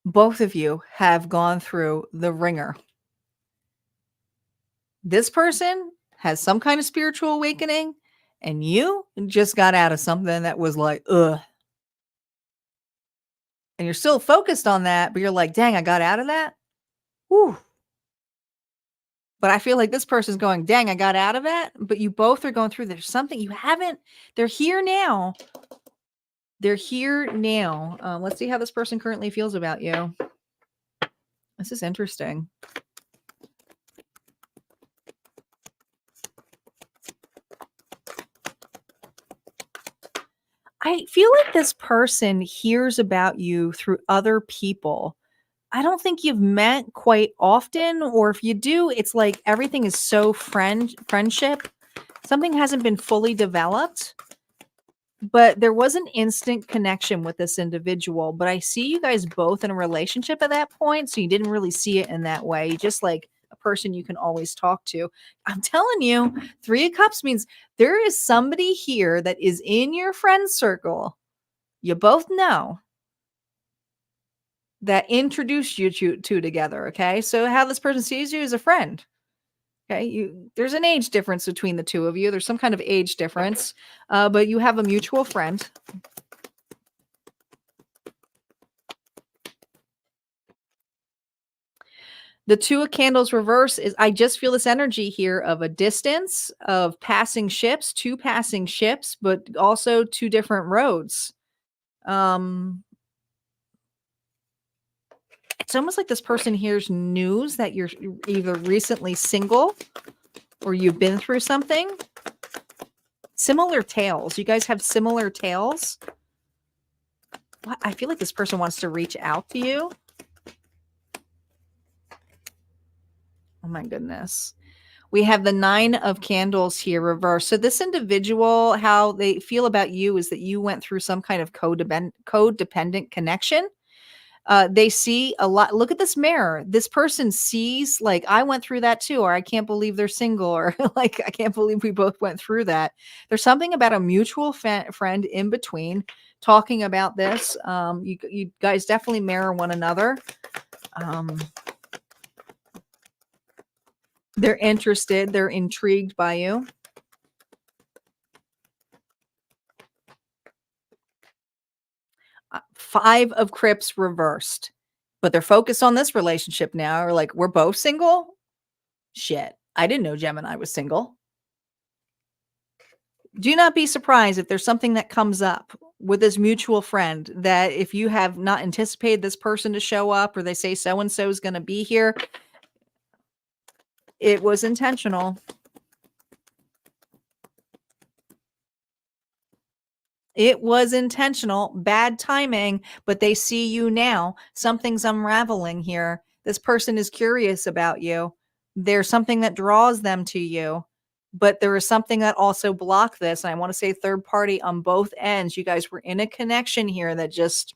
Both of you have gone through the ringer. This person has some kind of spiritual awakening, and you just got out of something that was like, ugh. And you're still focused on that, but you're like, dang, I got out of that. Whew. But I feel like this person's going, dang, I got out of that. But you both are going through, there's something you haven't, they're here now. They're here now. Let's see how this person currently feels about you. This is interesting. I feel like this person hears about you through other people. I don't think you've met quite often, or if you do, it's like everything is so friendship. Something hasn't been fully developed, but there was an instant connection with this individual. But I see you guys both in a relationship at that point, so you didn't really see it in that way. Just like a person you can always talk to. I'm telling you, 3 of Cups means there is somebody here that is in your friend circle. You both know that introduced you two together. Okay. So how this person sees you is a friend. Okay. There's an age difference between the two of you. There's some kind of age difference, but you have a mutual friend. The 2 of Candles reverse is, I just feel this energy here of a distance, of passing ships, 2 passing ships, but also 2 different roads. It's almost like this person hears news that you're either recently single or you've been through something. Similar tales. You guys have similar tales. What? I feel like this person wants to reach out to you. Oh my goodness. We have the 9 of Candles here reversed. So this individual, how they feel about you is that you went through some kind of codependent connection. They see a lot. Look at this mirror. This person sees like, I went through that too, or I can't believe they're single, or like, I can't believe we both went through that. There's something about a mutual friend in between talking about this. You guys definitely mirror one another. They're interested. They're intrigued by you. Five of Crips reversed, but they're focused on this relationship now. Or like, we're both single. Shit. I didn't know Gemini was single. Do not be surprised if there's something that comes up with this mutual friend that if you have not anticipated this person to show up, or they say so-and-so is going to be here, it was intentional. It was intentional, bad timing, but they see you now. Something's unraveling here. This person is curious about you. There's something that draws them to you, but there is something that also blocked this. And I want to say third party on both ends. You guys were in a connection here that just,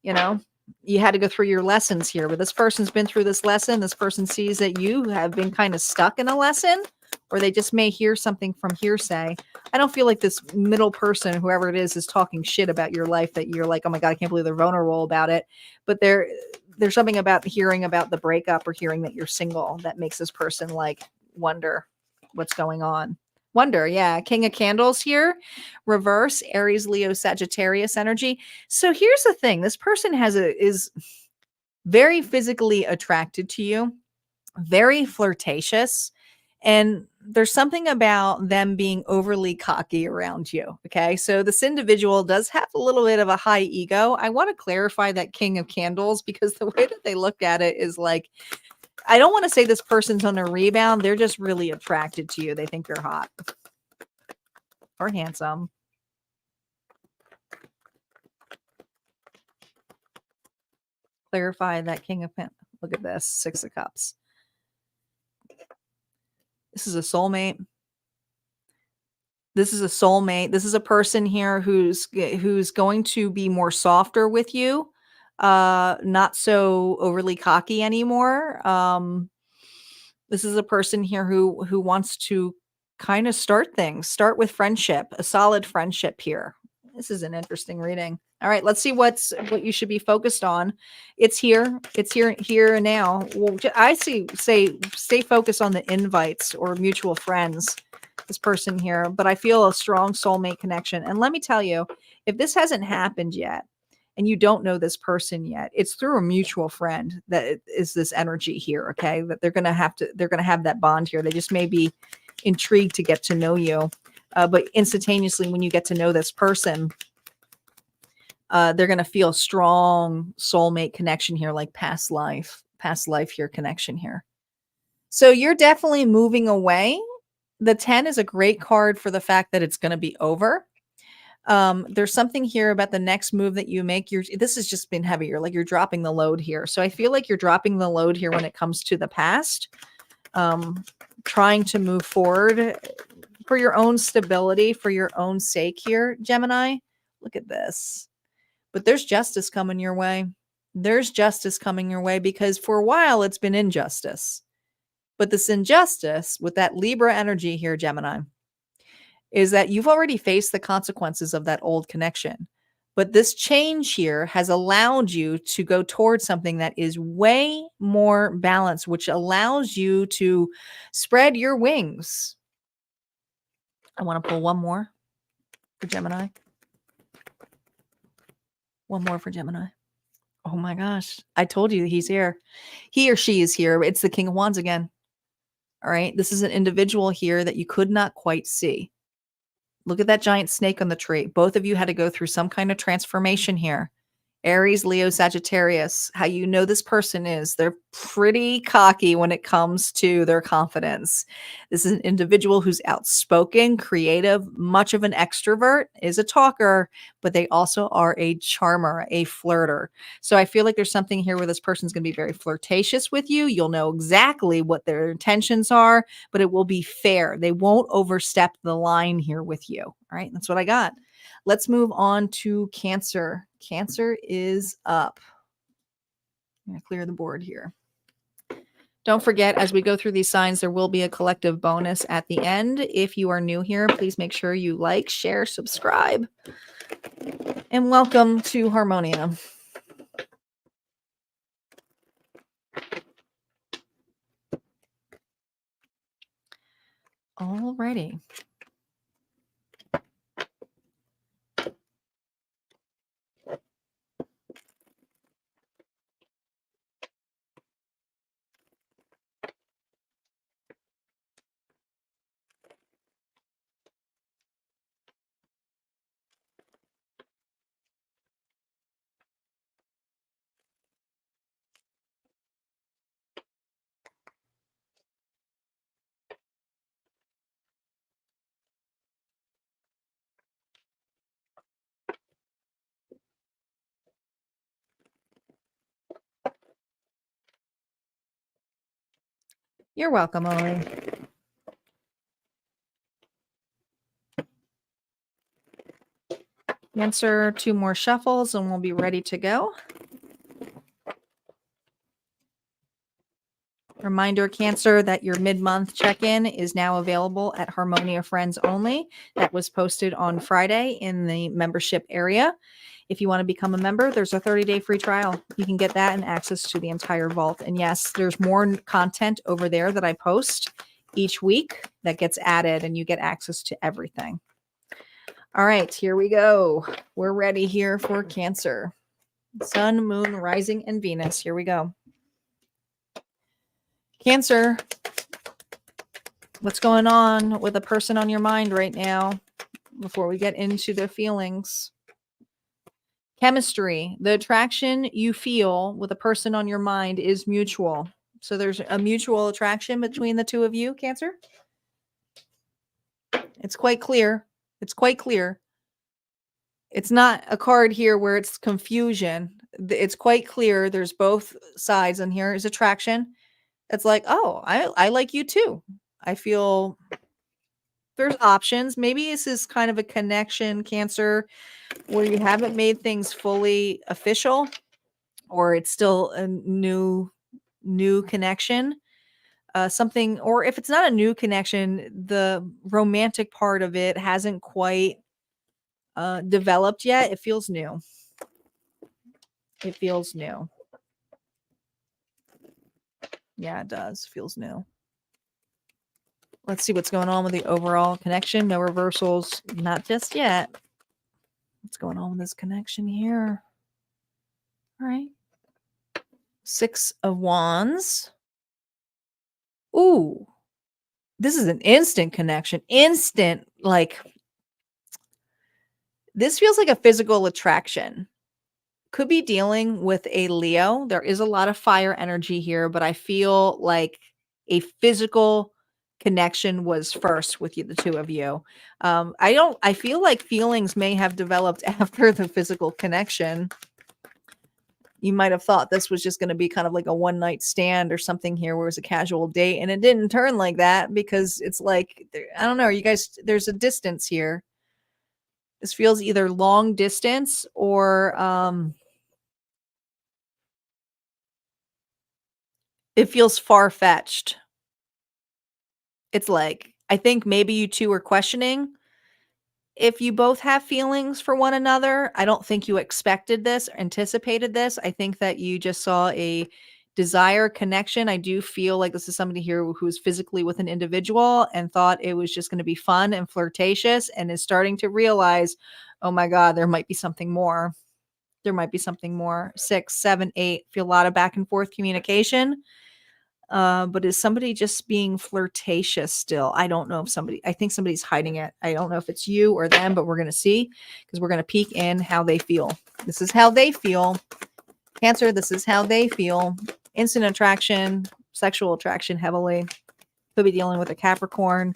you know, you had to go through your lessons here. But this person's been through this lesson. This person sees that you have been kind of stuck in a lesson, or they just may hear something from hearsay. I don't feel like this middle person, whoever it is talking shit about your life that you're like, oh my God, I can't believe they're vulnerable about it. But there's something about hearing about the breakup or hearing that you're single that makes this person like wonder what's going on. Wonder, yeah. King of Candles here, reverse, Aries, Leo, Sagittarius energy. So here's the thing. This person is very physically attracted to you, very flirtatious. And there's something about them being overly cocky around you. Okay. So this individual does have a little bit of a high ego. I want to clarify that King of Candles, because the way that they look at it is like, I don't want to say this person's on a rebound. They're just really attracted to you. They think you're hot or handsome. Clarify that King of Pentacles. Look at this. 6 of Cups. This is a soulmate. This is a soulmate. This is a person here who's going to be more softer with you, not so overly cocky anymore. This is a person here who wants to kind of start with friendship, a solid friendship here. This is an interesting reading. All right, let's see what you should be focused on. It's here. It's here and now. Well, I say stay focused on the invites or mutual friends, this person here, but I feel a strong soulmate connection. And let me tell you, if this hasn't happened yet and you don't know this person yet, it's through a mutual friend that is this energy here, okay? That they're going to have that bond here. They just may be intrigued to get to know you. But instantaneously, when you get to know this person, they're going to feel strong soulmate connection here, like past life here connection here. So you're definitely moving away. The 10 is a great card for the fact that it's going to be over. There's something here about the next move that you make. This has just been heavier, like you're dropping the load here. So I feel like you're dropping the load here when it comes to the past, trying to move forward for your own stability, for your own sake here, Gemini. Look at this. But there's justice coming your way. There's justice coming your way because for a while it's been injustice. But this injustice with that Libra energy here, Gemini, is that you've already faced the consequences of that old connection. But this change here has allowed you to go towards something that is way more balanced, which allows you to spread your wings. I want to pull one more for Gemini. One more for Gemini. Oh my gosh. I told you he's here. He or she is here. It's the King of Wands again. All right. This is an individual here that you could not quite see. Look at that giant snake on the tree. Both of you had to go through some kind of transformation here. Aries, Leo, Sagittarius. How you know this person is they're pretty cocky when it comes to their confidence. This is an individual who's outspoken, creative, much of an extrovert, is a talker, but they also are a charmer, a flirter. So I feel like there's something here where this person's going to be very flirtatious with you. You'll know exactly what their intentions are, but it will be fair. They won't overstep the line here with you. All right, that's what I got. Let's move on to Cancer. Cancer is up. I'm going to clear the board here. Don't forget, as we go through these signs, there will be a collective bonus at the end. If you are new here, please make sure you like, share, subscribe. And welcome to Harmonia. Alrighty. You're welcome, Ollie. Answer 2 more shuffles and we'll be ready to go. Reminder, Cancer, that your mid-month check-in is now available at Harmonia Friends Only. That was posted on Friday in the membership area. If you want to become a member, there's a 30-day free trial. You can get that and access to the entire vault. And yes, there's more content over there that I post each week that gets added and you get access to everything. All right, here we go. We're ready here for Cancer. Sun, Moon, Rising, and Venus. Here we go. Cancer, what's going on with a person on your mind right now before we get into their feelings? Chemistry, the attraction you feel with a person on your mind is mutual. So there's a mutual attraction between the two of you, Cancer. It's quite clear. It's quite clear. It's not a card here where it's confusion. It's quite clear. There's both sides, and here is attraction. It's like, oh, I like you too. I feel there's options. Maybe this is kind of a connection, Cancer, where you haven't made things fully official, or it's still a new connection. Something, or if it's not a new connection, the romantic part of it hasn't quite developed yet. It feels new. It feels new. Yeah, it does. Feels new. Let's see what's going on with the overall connection. No reversals. Not just yet. What's going on with this connection here? All right. 6 of Wands. Ooh. This is an instant connection. Instant, like, this feels like a physical attraction. Could be dealing with a Leo. There is a lot of fire energy here, but I feel like a physical connection was first with you, the two of you. I feel like feelings may have developed after the physical connection. You might have thought this was just going to be kind of like a one night stand or something here where it was a casual date, and it didn't turn like that because it's like, I don't know, you guys, there's a distance here. This feels either long distance or it feels far-fetched. It's like, I think maybe you two are questioning if you both have feelings for one another. I don't think you expected this or anticipated this. I think that you just saw a desire connection. I do feel like this is somebody here who's physically with an individual and thought it was just going to be fun and flirtatious and is starting to realize, oh my God, there might be something more. There might be something more. 6, 7, 8. Feel a lot of back and forth communication. But is somebody just being flirtatious still? I don't know if I think somebody's hiding it. I don't know if it's you or them, but we're going to see, because we're going to peek in how they feel. This is how they feel. Cancer, this is how they feel. Instant attraction, sexual attraction heavily. Could be dealing with a Capricorn.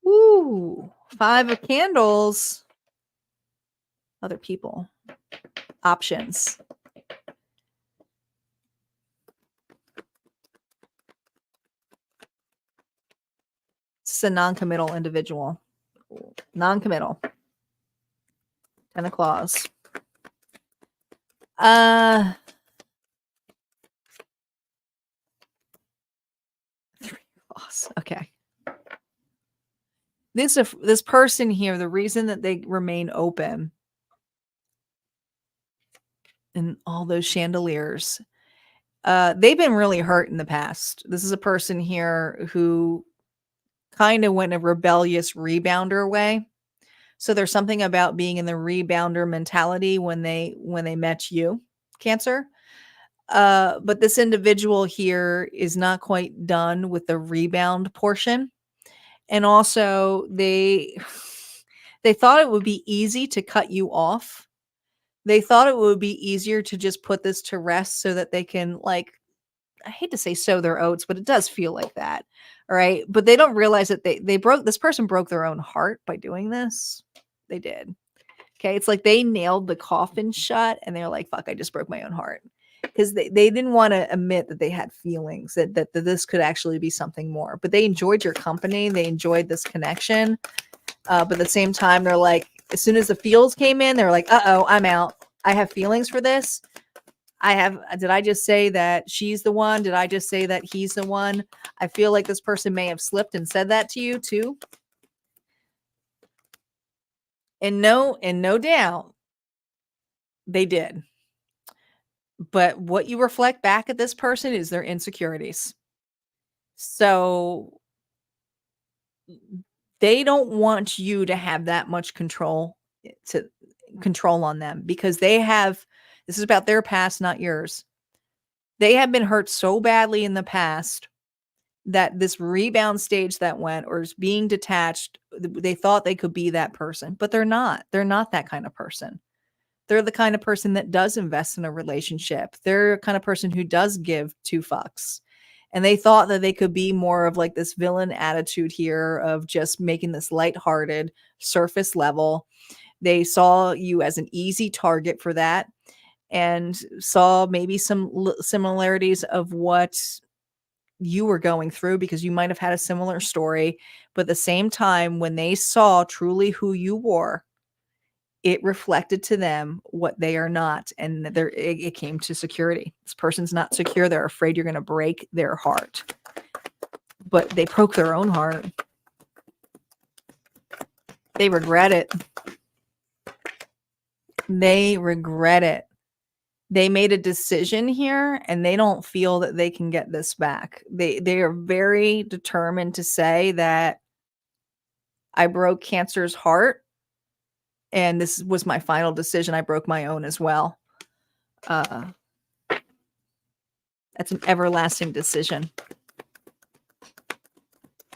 Ooh, 5 of Candles. Other people. Options. It's a non-committal individual. Non-committal. 10 of Claws. 3 of Claws. Okay. This person here, the reason that they remain open and all those chandeliers, they've been really hurt in the past. This is a person here who kind of went a rebellious rebounder way. So there's something about being in the rebounder mentality when they met you, Cancer. But this individual here is not quite done with the rebound portion. And also they thought it would be easy to cut you off. They thought it would be easier to just put this to rest so that they can, like, I hate to say sow their oats, but it does feel like that. All right. But they don't realize that this person broke their own heart by doing this. They did. Okay. It's like they nailed the coffin shut and they're like, fuck, I just broke my own heart. Because they didn't want to admit that they had feelings, that this could actually be something more. But they enjoyed your company. They enjoyed this connection. But at the same time, they're like, as soon as the feels came in, they're like, uh-oh, I'm out. I have feelings for this. Did I just say that she's the one? Did I just say that he's the one? I feel like this person may have slipped and said that to you too. And no doubt they did. But what you reflect back at this person is their insecurities. So they don't want you to have that much control on them, because this is about their past, not yours. They have been hurt so badly in the past that this rebound stage that went, or is being detached, they thought they could be that person, but they're not. They're not that kind of person. They're the kind of person that does invest in a relationship. They're the kind of person who does give 2 fucks. And they thought that they could be more of like this villain attitude here of just making this lighthearted, surface level. They saw you as an easy target for that, and saw maybe some similarities of what you were going through, because you might have had a similar story. But at the same time, when they saw truly who you were, it reflected to them what they are not. And it came to security. This person's not secure. They're afraid you're going to break their heart. But they broke their own heart. They regret it. They regret it. They made a decision here, and they don't feel that they can get this back. They are very determined to say that I broke Cancer's heart, and this was my final decision. I broke my own as well. That's an everlasting decision.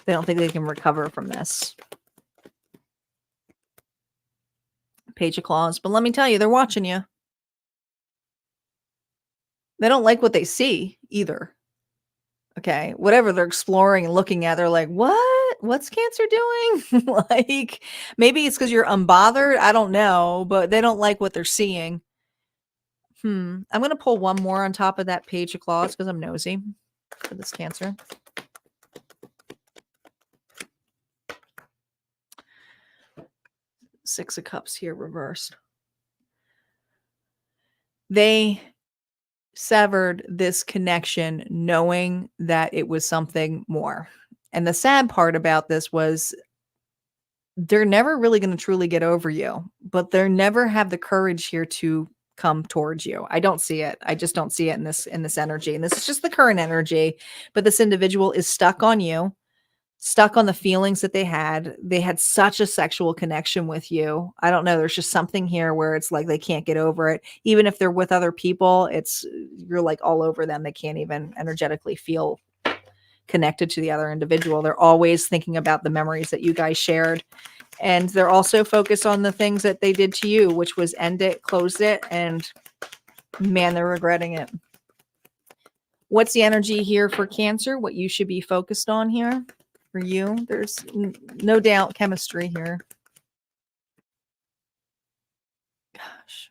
They don't think they can recover from this. Page of Claws. But let me tell you, they're watching you. They don't like what they see either. Okay. Whatever they're exploring and looking at, they're like, what? What's Cancer doing? Like, maybe it's because you're unbothered. I don't know, but they don't like what they're seeing. I'm going to pull one more on top of that Page of Claws because I'm nosy for this Cancer. Six of Cups here reversed. They severed this connection knowing that it was something more. And the sad part about this was they're never really going to truly get over you, but they never have the courage here to come towards you. I don't see it. I just don't see it in this energy. And this is just the current energy, but this individual is stuck on you. stuck on the feelings that they had. They had such a sexual connection with you. I don't know. There's just something here where it's like they can't get over it. Even if they're with other people, you're like all over them. They can't even energetically feel connected to the other individual. They're always thinking about the memories that you guys shared. And they're also focused on the things that they did to you, which was end it, close it, and man, they're regretting it. What's the energy here for Cancer? What you should be focused on here? For you, there's no doubt chemistry here. Gosh.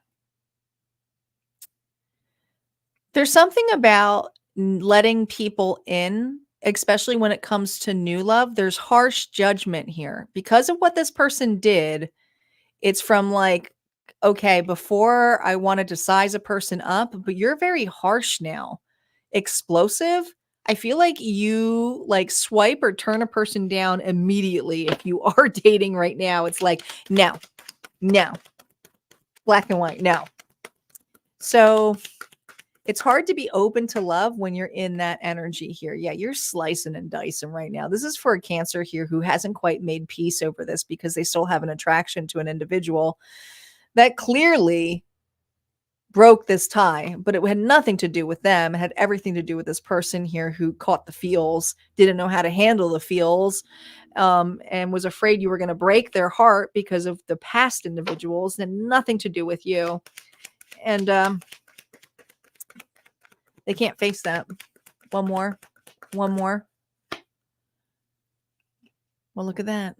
There's something about letting people in, especially when it comes to new love. There's harsh judgment here because of what this person did. It's from like, okay, before I wanted to size a person up, but you're very harsh now, explosive. I feel like you like swipe or turn a person down immediately. If you are dating right now, it's like, no, black and white, no. So it's hard to be open to love when you're in that energy here. Yeah, you're slicing and dicing right now. This is for a Cancer here who hasn't quite made peace over this because they still have an attraction to an individual that clearly broke this tie, but it had nothing to do with them. It had everything to do with this person here who caught the feels, didn't know how to handle the feels, and was afraid you were going to break their heart because of the past individuals and nothing to do with you. And they can't face that. One more. Well, look at that.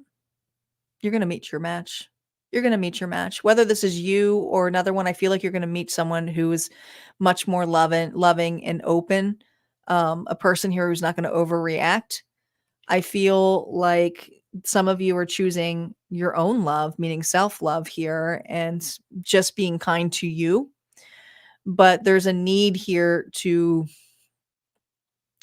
You're going to meet your match. You're going to meet your match. Whether this is you or another one, I feel like you're going to meet someone who is much more loving and open. A person here who's not going to overreact. I feel like some of you are choosing your own love, meaning self-love here, and just being kind to you. But there's a need here to,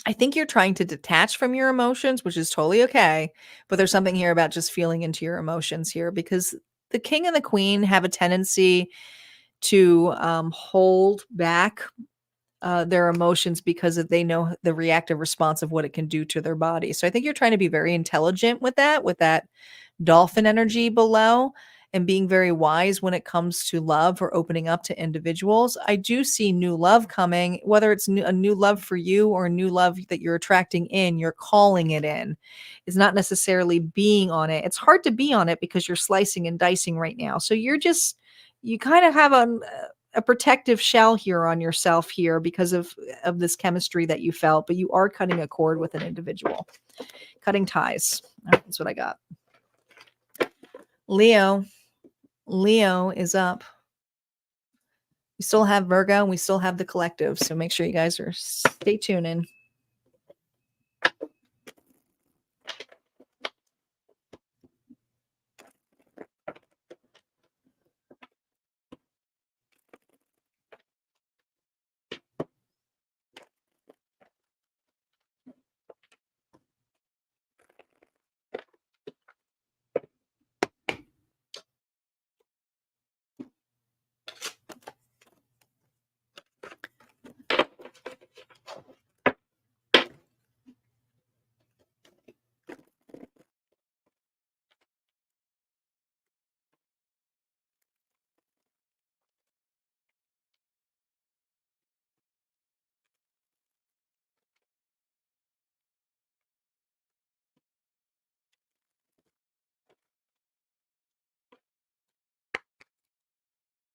I think you're trying to detach from your emotions, which is totally okay. But there's something here about just feeling into your emotions here because the king and the queen have a tendency to hold back their emotions because they know the reactive response of what it can do to their body. So I think you're trying to be very intelligent with that dolphin energy below and being very wise when it comes to love or opening up to individuals. I do see new love coming, whether it's a new love for you or a new love that you're attracting in, you're calling it in. It's not necessarily being on it. It's hard to be on it because you're slicing and dicing right now. So you kind of have a protective shell here on yourself here because of this chemistry that you felt, but you are cutting a cord with an individual, cutting ties. That's what I got. Leo is up. We still have Virgo and we still have the collective. So make sure you guys stay tuned in.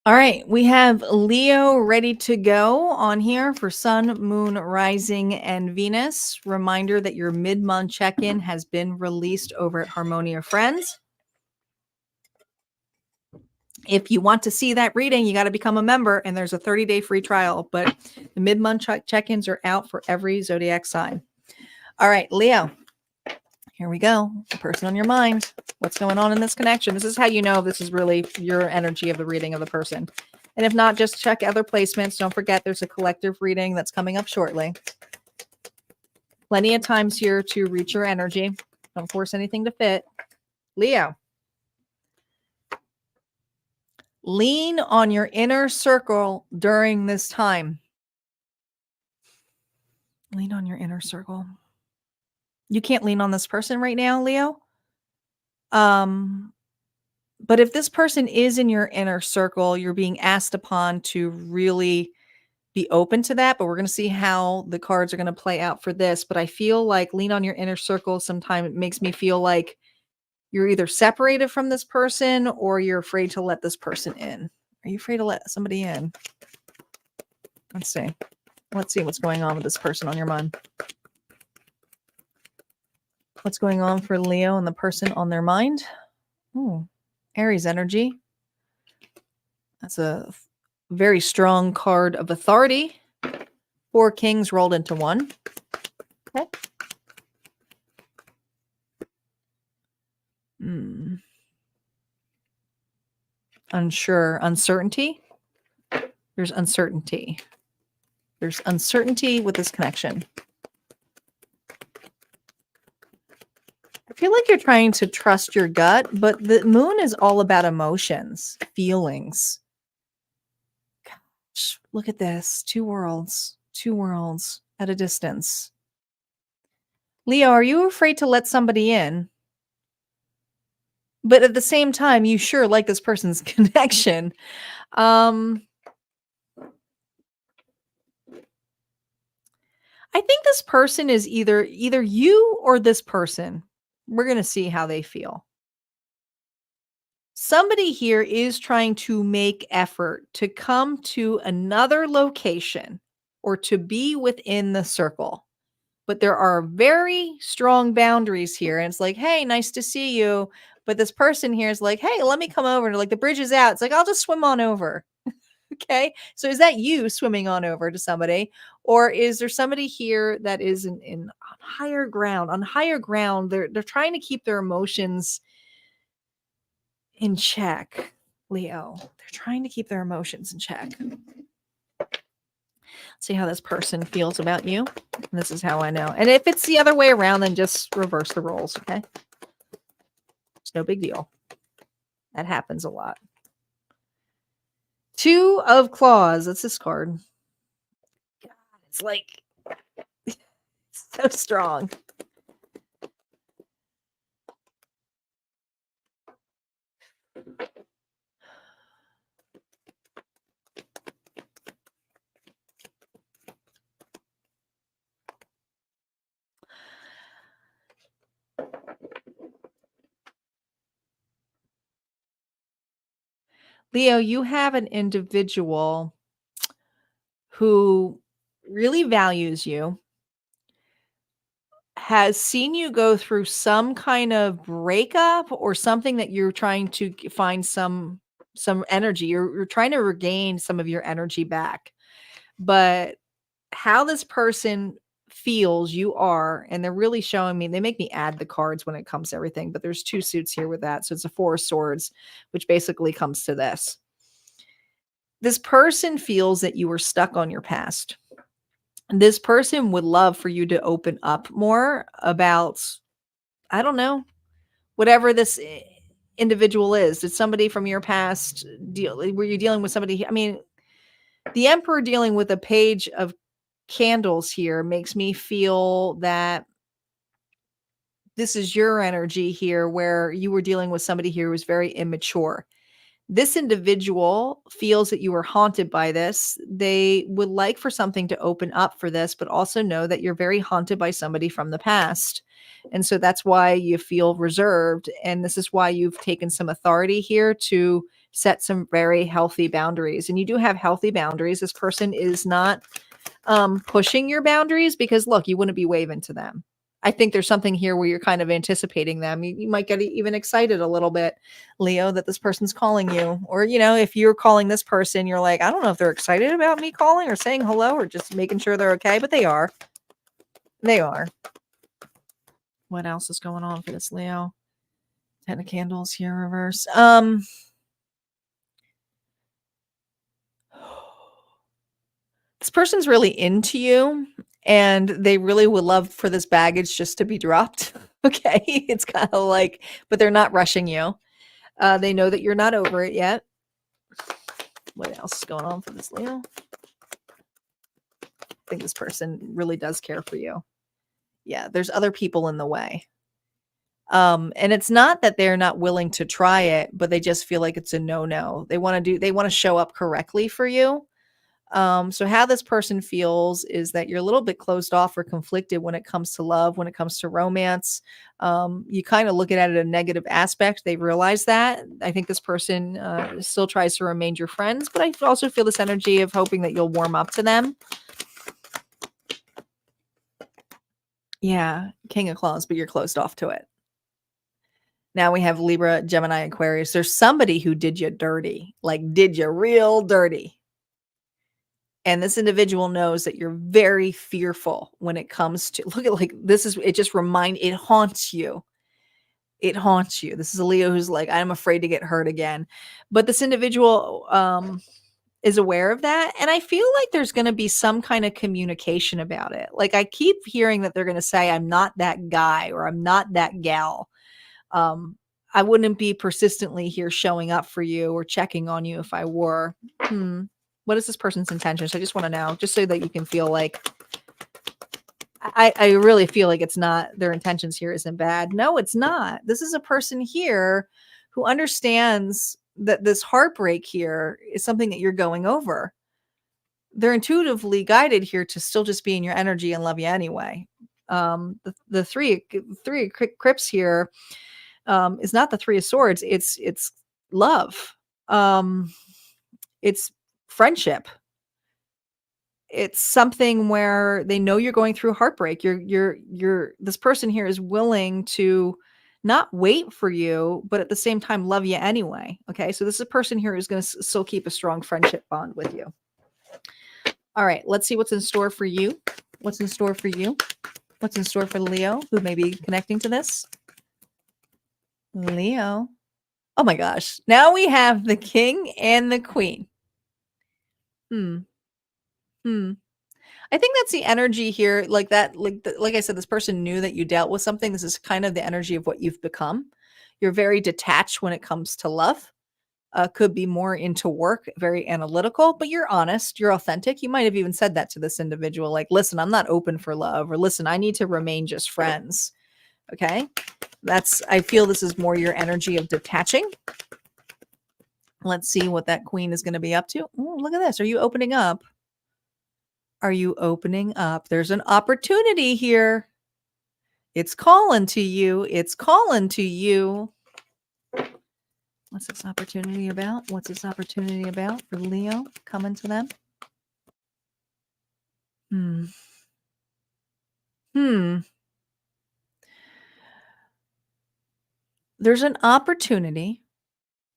All right, we have Leo ready to go on here for Sun, Moon, Rising, and Venus. Reminder that your mid-month check-in has been released over at Harmonia Friends. If you want to see that reading, you got to become a member, and there's a 30-day free trial. But the mid-month check-ins are out for every zodiac sign. All right, Leo. Here we go. The person on your mind. What's going on in this connection? This is how you know this is really your energy of the reading of the person. And if not, just check other placements. Don't forget there's a collective reading that's coming up shortly. Plenty of times here to reach your energy. Don't force anything to fit. Leo. Lean on your inner circle during this time. Lean on your inner circle. You can't lean on this person right now, Leo. But if this person is in your inner circle, you're being asked upon to really be open to that. But we're going to see how the cards are going to play out for this. But I feel like lean on your inner circle. Sometimes it makes me feel like you're either separated from this person or you're afraid to let this person in. Are you afraid to let somebody in? Let's see. Let's see what's going on with this person on your mind. What's going on for Leo and the person on their mind? Ooh, Aries energy. That's a very strong card of authority. 4 kings rolled into 1. Okay. Unsure. Uncertainty. There's uncertainty. There's uncertainty with this connection. I feel like you're trying to trust your gut, but the moon is all about emotions, feelings. Gosh, look at this. 2 worlds at a distance. Leo, are you afraid to let somebody in? But at the same time, you sure like this person's connection. I think this person is either you or this person. We're going to see how they feel. Somebody here is trying to make effort to come to another location or to be within the circle. But there are very strong boundaries here. And it's like, hey, nice to see you. But this person here is like, hey, let me come over. And like the bridge is out. It's like, I'll just swim on over. Okay. So is that you swimming on over to somebody? Or is there somebody here that is in on higher ground? On higher ground, they're trying to keep their emotions in check, Leo. They're trying to keep their emotions in check. See how this person feels about you. And this is how I know. And if it's the other way around, then just reverse the roles, okay? It's no big deal. That happens a lot. 2 of claws. That's this card. God, it's like it's so strong. Leo, you have an individual who really values you, has seen you go through some kind of breakup or something that you're trying to find some energy. You're trying to regain some of your energy back. But how this person feels you are, and they're really showing me, they make me add the cards when it comes to everything, but there's 2 suits here with that. So it's a 4 of swords, which basically comes to this. This person feels that you were stuck on your past. This person would love for you to open up more about, I don't know, whatever this individual is. Did somebody from your past were you dealing with somebody? I mean, the Emperor dealing with a page of candles here makes me feel that this is your energy here, where you were dealing with somebody here who was very immature. This individual feels that you were haunted by this. They would like for something to open up for this, but also know that you're very haunted by somebody from the past. And so that's why you feel reserved. And this is why you've taken some authority here to set some very healthy boundaries. And you do have healthy boundaries. This person is not pushing your boundaries because, look, you wouldn't be waving to them. I think there's something here where you're kind of anticipating them. You might get even excited a little bit, Leo, that this person's calling you. Or, you know, if you're calling this person, you're like, I don't know if they're excited about me calling or saying hello or just making sure they're okay, but they are. They are. What else is going on for this, Leo? 10 of candles here, reverse. This person's really into you. And they really would love for this baggage just to be dropped. Okay. It's kind of like, but they're not rushing you. They know that you're not over it yet. What else is going on for this, Leo? I think this person really does care for you. Yeah, there's other people in the way. And it's not that they're not willing to try it, but they just feel like it's a no-no. They want to show up correctly for you. So how this person feels is that you're a little bit closed off or conflicted when it comes to love, when it comes to romance. You kind of look at it a negative aspect. They realize that. I think this person still tries to remain your friends, but I also feel this energy of hoping that you'll warm up to them. Yeah, King of Claws, but you're closed off to it. Now we have Libra, Gemini, Aquarius. There's somebody who did you dirty, like did you real dirty. And this individual knows that you're very fearful when it comes to, look at, like, this is, it just it haunts you. It haunts you. This is a Leo who's like, I'm afraid to get hurt again. But this individual is aware of that. And I feel like there's going to be some kind of communication about it. Like, I keep hearing that they're going to say, I'm not that guy or I'm not that gal. I wouldn't be persistently here showing up for you or checking on you if I were. What is this person's intentions? I just want to know, just so that you can feel like, I really feel like it's not, their intentions here isn't bad. No, it's not. This is a person here who understands that this heartbreak here is something that you're going over. They're intuitively guided here to still just be in your energy and love you anyway. The three crypts here is not the Three of Swords. It's love. It's friendship. It's something where they know you're going through heartbreak. This person here is willing to not wait for you, but at the same time love you anyway. Okay, so this is a person here who's going to still keep a strong friendship bond with you. All right, let's see what's in store for you. What's in store for you? What's in store for Leo, who may be connecting to this? Leo. Oh my gosh. Now we have the King and the Queen. I think that's the energy here, like that, like I said, this person knew that you dealt with something. This is kind of the energy of what you've become. You're very detached when it comes to love. Could be more into work, very analytical, but you're honest, you're authentic. You might have even said that to this individual, like, listen, I'm not open for love, or listen, I need to remain just friends. Okay. I feel this is more your energy of detaching. Let's see what that Queen is going to be up to. Ooh, look at this. Are you opening up? Are you opening up? There's an opportunity here. It's calling to you. It's calling to you. What's this opportunity about? What's this opportunity about for Leo coming to them? There's an opportunity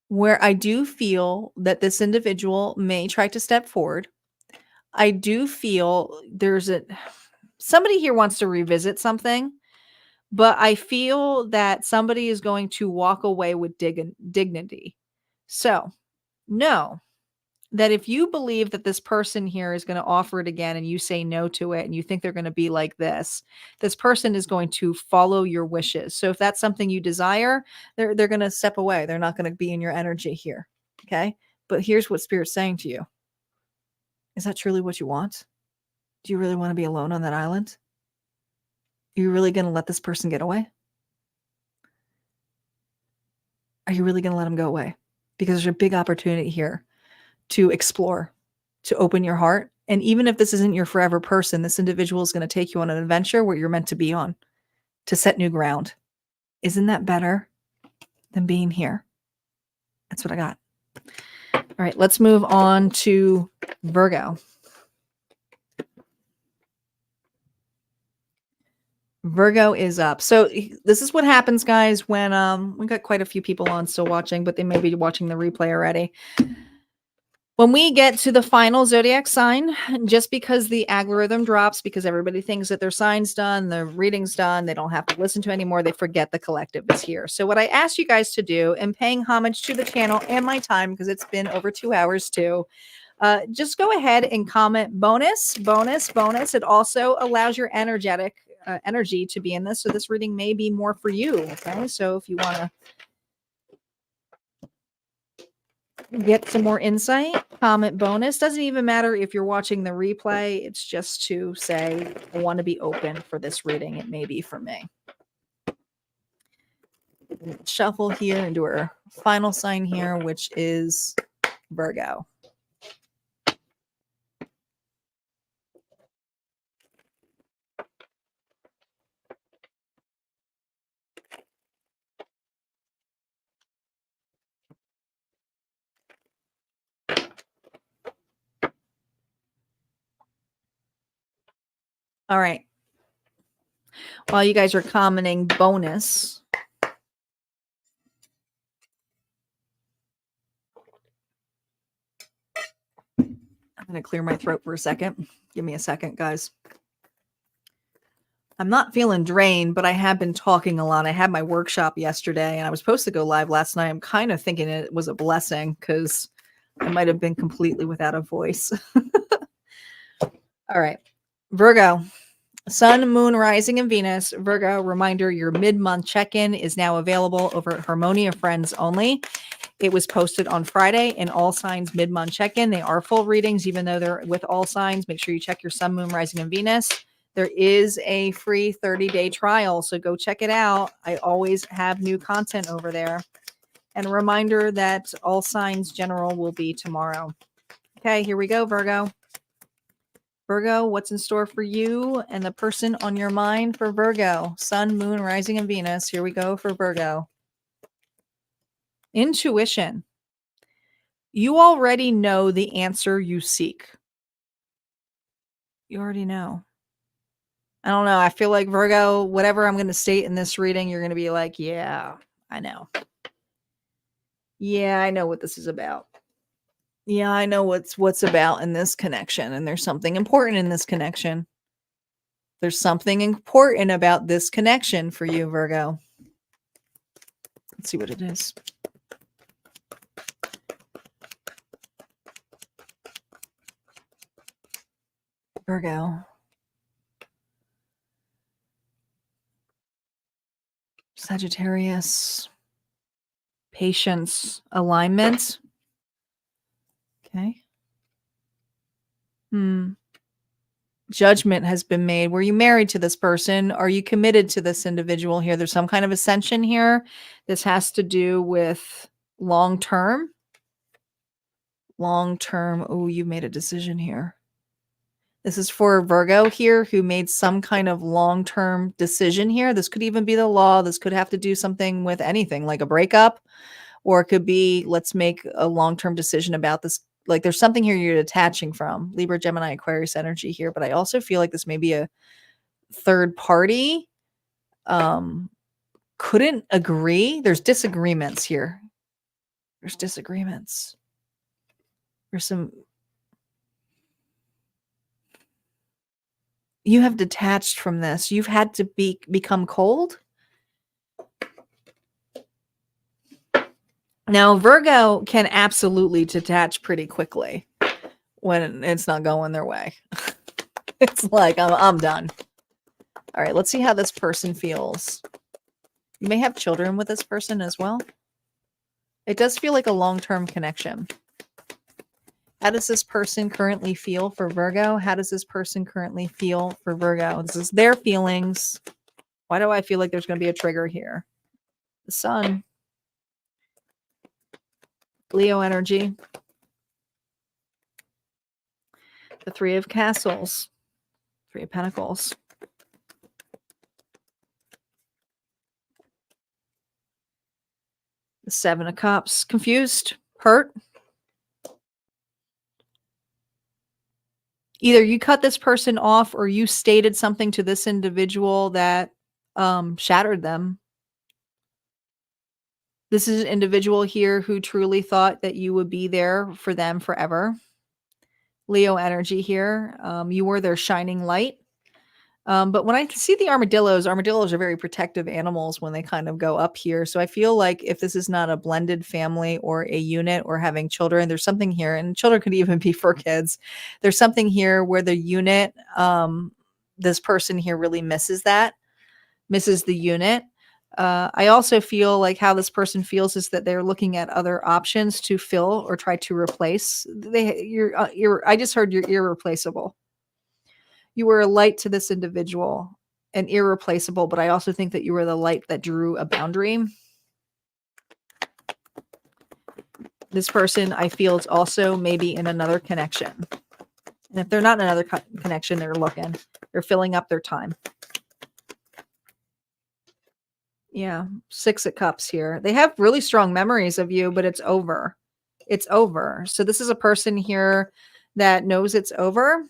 where I do feel that this individual may try to step forward. I do feel somebody here wants to revisit something, but I feel that somebody is going to walk away with dignity. So know that if you believe that this person here is going to offer it again and you say no to it and you think they're going to be like this person is going to follow your wishes. So if that's something you desire, they're going to step away. They're not going to be in your energy here. Okay. But here's what Spirit's saying to you. Is that truly what you want? Do you really want to be alone on that island? Are you really going to let this person get away? Are you really going to let them go away? Because there's a big opportunity here to explore, to open your heart. And even if this isn't your forever person, this individual is going to take you on an adventure where you're meant to be on, to set new ground. Isn't that better than being here? That's what I got. All right, let's move on to Virgo. Virgo is up. So this is what happens, guys, when we got quite a few people on still watching, but they may be watching the replay already. When we get to the final zodiac sign, just because the algorithm drops, because everybody thinks that their sign's done, the reading's done, they don't have to listen to anymore, they forget the collective is here. So what I asked you guys to do, and paying homage to the channel and my time, because it's been over 2 hours too, just go ahead and comment bonus. It also allows your energy to be in this. So this reading may be more for you. Okay. So if you want to get some more insight, comment bonus. Doesn't even matter if you're watching the replay. It's just to say, I want to be open for this reading. It may be for me. Shuffle here and do our final sign here, which is Virgo. All right. While you guys are commenting bonus, I'm going to clear my throat for a second. Give me a second, guys. I'm not feeling drained, but I have been talking a lot. I had my workshop yesterday and I was supposed to go live last night. I'm kind of thinking it was a blessing because I might have been completely without a voice. All right. Virgo, Sun, Moon, Rising, and Venus. Virgo, reminder, your mid-month check-in is now available over at Harmonia Friends Only. It was posted on Friday in All Signs mid-month check-in. They are full readings, even though they're with all signs. Make sure you check your Sun, Moon, Rising, and Venus. There is a free 30-day trial, so go check it out. I always have new content over there. And a reminder that All Signs General will be tomorrow. Okay, here we go, Virgo. Virgo, what's in store for you and the person on your mind for Virgo? Sun, Moon, Rising, and Venus. Here we go for Virgo. Intuition. You already know the answer you seek. You already know. I don't know. I feel like Virgo, whatever I'm going to state in this reading, you're going to be like, yeah, I know. Yeah, I know what this is about. Yeah, I know what's about in this connection. And there's something important in this connection. There's something important about this connection for you, Virgo. Let's see what it is. Virgo. Sagittarius. Patience. Alignment. Okay. Judgment has been made. Were you married to this person? Are you committed to this individual here? There's some kind of ascension here. This has to do with long-term. Long-term. Oh, you made a decision here. This is for Virgo here who made some kind of long-term decision here. This could even be the law. This could have to do something with anything like a breakup, or it could be, let's make a long-term decision about this. Like there's something here you're detaching from. Libra, Gemini, Aquarius energy here. But I also feel like this may be a third party. Couldn't agree. There's disagreements here. There's disagreements. There's some. You have detached from this. You've had to become cold. Now, Virgo can absolutely detach pretty quickly when it's not going their way. It's like, I'm done. All right, let's see how this person feels. You may have children with this person as well. It does feel like a long-term connection. How does this person currently feel for Virgo? How does this person currently feel for Virgo? This is their feelings. Why do I feel like there's going to be a trigger here? The Sun. Leo energy. The Three of Castles. Three of Pentacles. The Seven of Cups. Confused. Hurt. Either you cut this person off or you stated something to this individual that shattered them. This is an individual here who truly thought that you would be there for them forever. Leo energy here. You were their shining light. But when I see the armadillos are very protective animals when they kind of go up here. So I feel like if this is not a blended family or a unit or having children, there's something here, and children could even be for kids. There's something here where the unit, this person here really misses the unit. I also feel like how this person feels is that they're looking at other options to fill or try to replace. I just heard you're irreplaceable. You were a light to this individual and irreplaceable, but I also think that you were the light that drew a boundary. This person, I feel, is also maybe in another connection. And if they're not in another connection, they're filling up their time. Yeah, 6 of Cups here. They have really strong memories of you, but it's over. It's over. So this is a person here that knows it's over.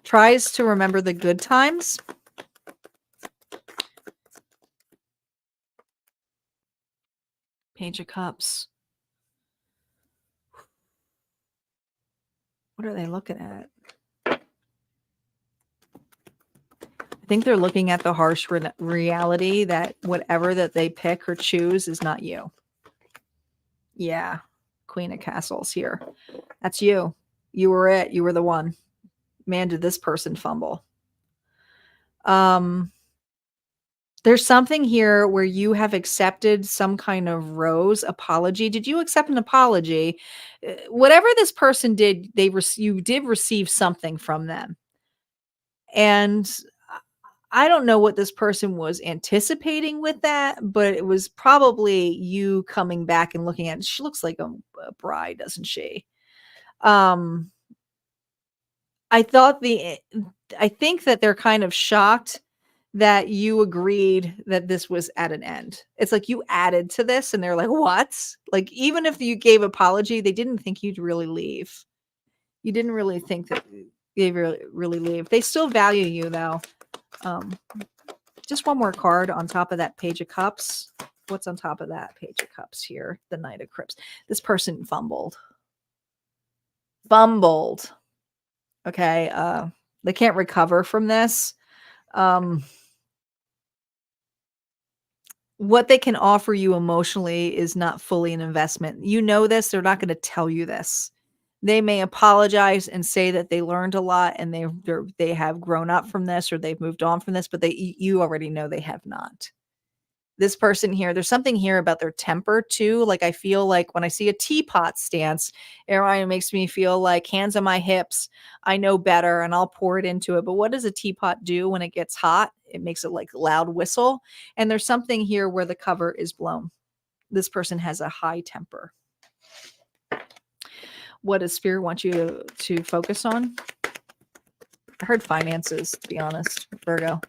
Tries to remember the good times. Page of Cups. What are they looking at? I think they're looking at the harsh reality that whatever that they pick or choose is not you. Yeah. Queen of Castles here. That's you. You were it. You were the one. Man, did this person fumble. There's something here where you have accepted some kind of rose apology. Did you accept an apology? Whatever this person did, you did receive something from them. And I don't know what this person was anticipating with that, but it was probably you coming back and looking at it. She looks like a bride, doesn't she? I think that they're kind of shocked that you agreed that this was at an end. It's like you added to this and they're like, what? Like, even if you gave apology, they didn't think you'd really leave. You didn't really think that you'd really leave. They still value you though. Just one more card on top of that Page of Cups. What's on top of that Page of Cups here? The Knight of Cups. This person fumbled. Okay. They can't recover from this. What they can offer you emotionally is not fully an investment. You know this. They're not going to tell you this. They may apologize and say that they learned a lot and they have grown up from this or they've moved on from this, but you already know they have not. This person here, there's something here about their temper too. Like, I feel like when I see a teapot stance, it makes me feel like hands on my hips. I know better and I'll pour it into it. But what does a teapot do when it gets hot? It makes it like loud whistle. And there's something here where the cover is blown. This person has a high temper. What does Spirit want you to focus on? I heard finances, to be honest, Virgo.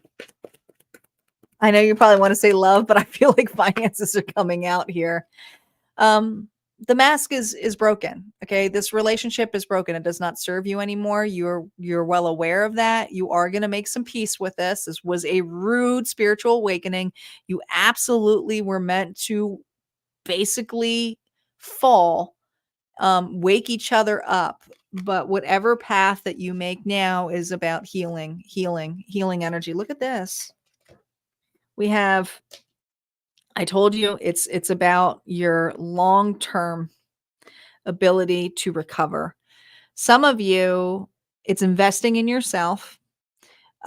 I know you probably want to say love, but I feel like finances are coming out here. The mask is broken. Okay. This relationship is broken. It does not serve you anymore. You're well aware of that. You are going to make some peace with this. This was a rude spiritual awakening. You absolutely were meant to basically fall, wake each other up. But whatever path that you make now is about healing energy. Look at this. We have, I told you, it's about your long-term ability to recover. Some of you, it's investing in yourself.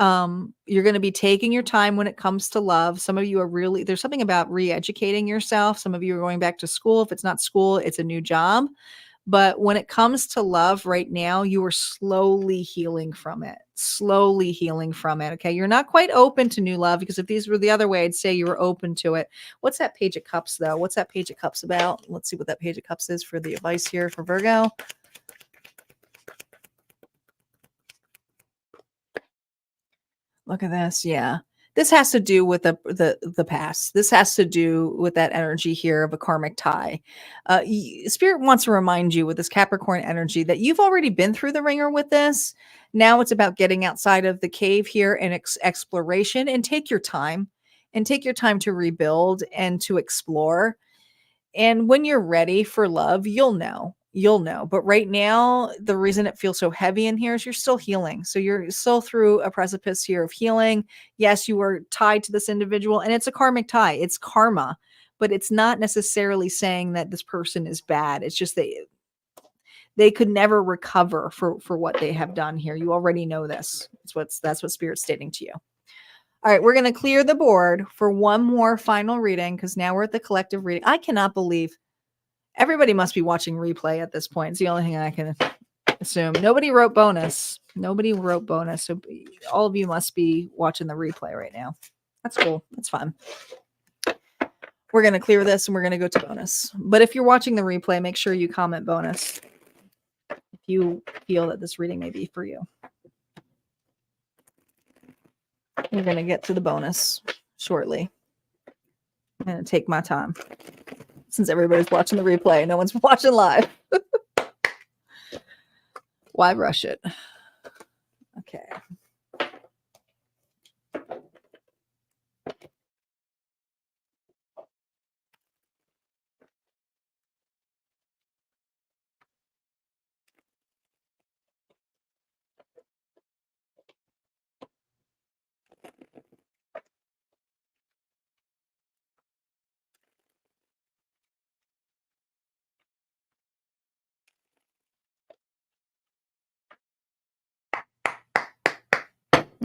You're going to be taking your time when it comes to love. Some of you are there's something about re-educating yourself. Some of you are going back to school. If it's not school, it's a new job. But when it comes to love right now, you are slowly healing from it. Okay. You're not quite open to new love, because if these were the other way, I'd say you were open to it. What's that Page of Cups though? What's that Page of Cups about? Let's see what that Page of Cups is for the advice here for Virgo. Look at this. Yeah. This has to do with the past. This has to do with that energy here of a karmic tie. Spirit wants to remind you with this Capricorn energy that you've already been through the ringer with this. Now it's about getting outside of the cave here and exploration, and take your time to rebuild and to explore. And when you're ready for love, you'll know. But right now, the reason it feels so heavy in here is you're still healing. So you're still through a precipice here of healing. Yes, you are tied to this individual, and it's a karmic tie. It's karma, but it's not necessarily saying that this person is bad. It's just they could never recover for what they have done here. You already know this. That's what Spirit's stating to you. All right, we're going to clear the board for one more final reading because now we're at the collective reading. I cannot believe everybody must be watching replay at this point. It's the only thing I can assume. Nobody wrote bonus. Nobody wrote bonus. So all of you must be watching the replay right now. That's cool. That's fun. We're going to clear this and we're going to go to bonus. But if you're watching the replay, make sure you comment bonus if you feel that this reading may be for you. We're going to get to the bonus shortly. I'm going to take my time since everybody's watching the replay. No one's watching live. Why rush it? Okay.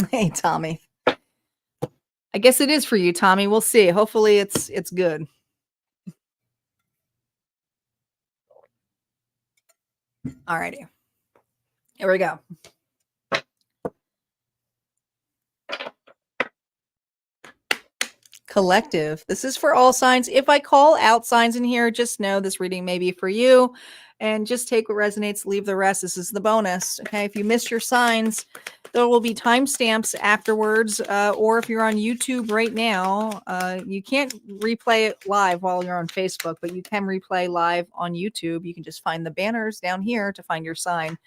Hey, Tommy. I guess it is for you, Tommy. We'll see. Hopefully it's good. All righty. Here we go. Collective. This is for all signs. If I call out signs in here, just know this reading may be for you. And just take what resonates, leave the rest. This is the bonus. Okay. If you missed your signs, there will be timestamps afterwards. Or if you're on YouTube right now, you can't replay it live while you're on Facebook, but you can replay live on YouTube. You can just find the banners down here to find your sign.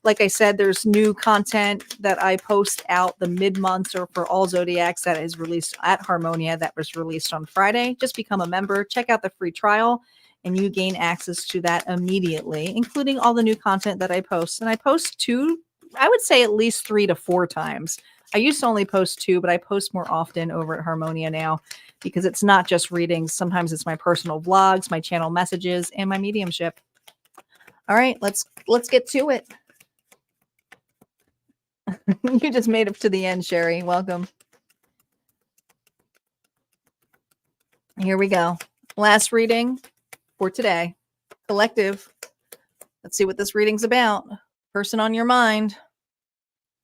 Like I said, there's new content that I post out the mid-months or for all zodiacs that is released at Harmonia that was released on Friday. Just become a member, check out the free trial, and you gain access to that immediately, including all the new content that I post. And I post I would say at least 3 to 4 times. I used to only post 2, but I post more often over at Harmonia now because it's not just readings. Sometimes it's my personal vlogs, my channel messages, and my mediumship. All right, let's get to it. You just made it to the end, Sherry. Welcome. Here we go. Last reading for today. Collective. Let's see what this reading's about. Person on your mind.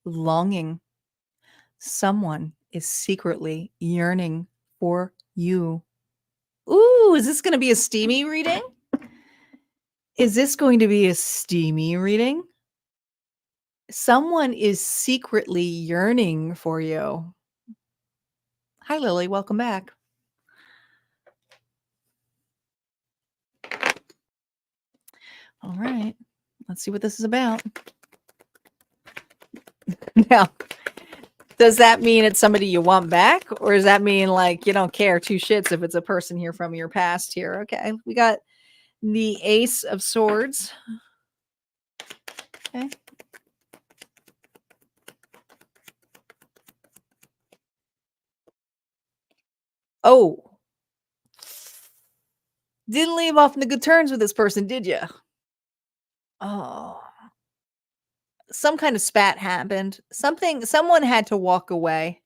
Longing. Someone is secretly yearning for you. Ooh, is this going to be a steamy reading? Is this going to be a steamy reading? Someone is secretly yearning for you. Hi, Lily. Welcome back. All right. Let's see what this is about. Now, does that mean it's somebody you want back? Or does that mean like you don't care 2 shits if it's a person here from your past here? Okay. We got the Ace of Swords. Okay. Oh. Didn't leave off on the good terms with this person, did you? Oh. Some kind of spat happened. Someone had to walk away.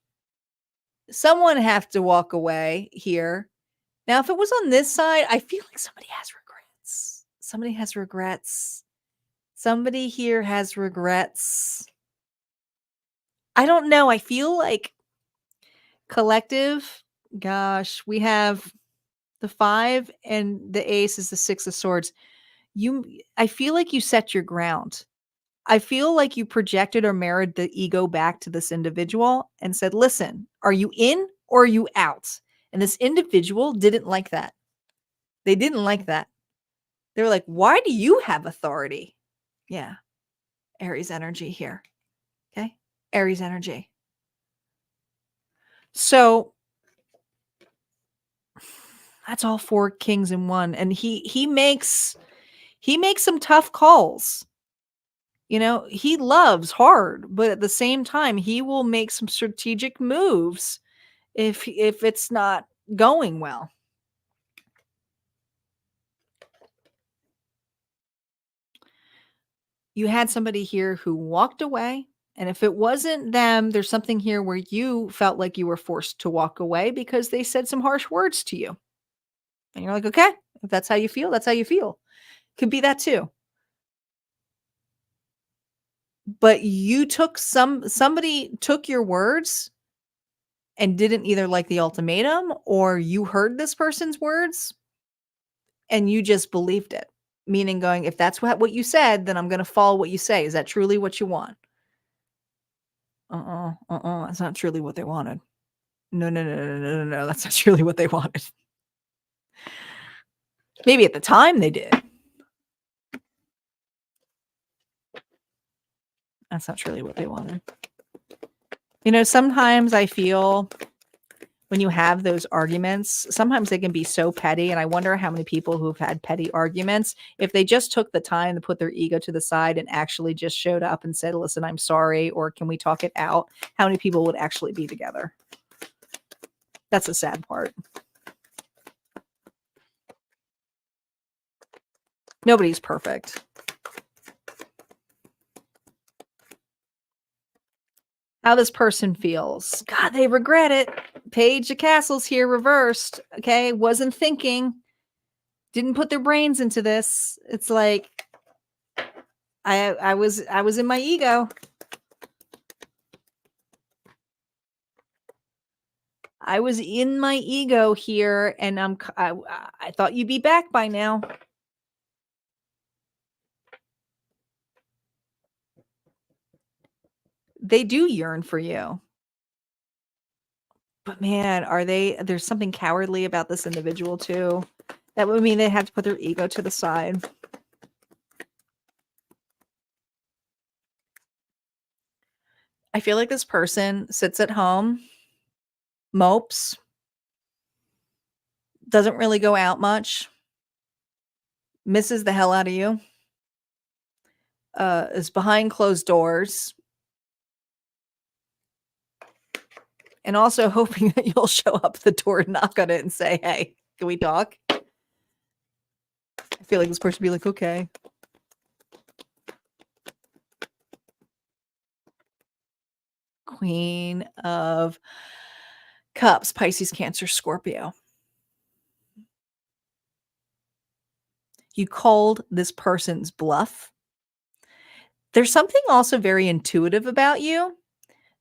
Someone have to walk away here. Now, if it was on this side, I feel like somebody has regrets. Somebody has regrets. Somebody here has regrets. I don't know. I feel like collective. Gosh, we have the 5 and the Ace is the 6 of Swords. I feel like you set your ground. I feel like you projected or mirrored the ego back to this individual and said, listen, are you in or are you out? And this individual didn't like that. They didn't like that. They were like, why do you have authority? Yeah. Aries energy here. Okay. Aries energy. So that's all 4 kings in one. And he makes some tough calls. You know, he loves hard, but at the same time, he will make some strategic moves if it's not going well. You had somebody here who walked away And if it wasn't them, there's something here where you felt like you were forced to walk away because they said some harsh words to you. And you're like, okay, if that's how you feel, that's how you feel. Could be that too. But you took somebody took your words and didn't either like the ultimatum, or you heard this person's words and you just believed it. Meaning going, if that's what you said, then I'm going to follow what you say. Is that truly what you want? That's not truly what they wanted. No. That's not truly what they wanted. Maybe at the time they did. That's not truly what they wanted. You know, sometimes I feel when you have those arguments, sometimes they can be so petty. And I wonder how many people who've had petty arguments, if they just took the time to put their ego to the side and actually just showed up and said, listen, I'm sorry, or can we talk it out? How many people would actually be together? That's the sad part. Nobody's perfect. How this person feels. God, they regret it. Page of Castles here reversed. Okay. Wasn't thinking. Didn't put their brains into this. It's like I was in my ego. I was in my ego here, and I thought you'd be back by now. They do yearn for you. But man, there's something cowardly about this individual too. That would mean they have to put their ego to the side. I feel like this person sits at home, mopes, doesn't really go out much, misses the hell out of you, is behind closed doors, and also hoping that you'll show up at the door and knock on it and say, hey, can we talk? I feel like this person would be like, okay. Queen of Cups, Pisces, Cancer, Scorpio. You called this person's bluff. There's something also very intuitive about you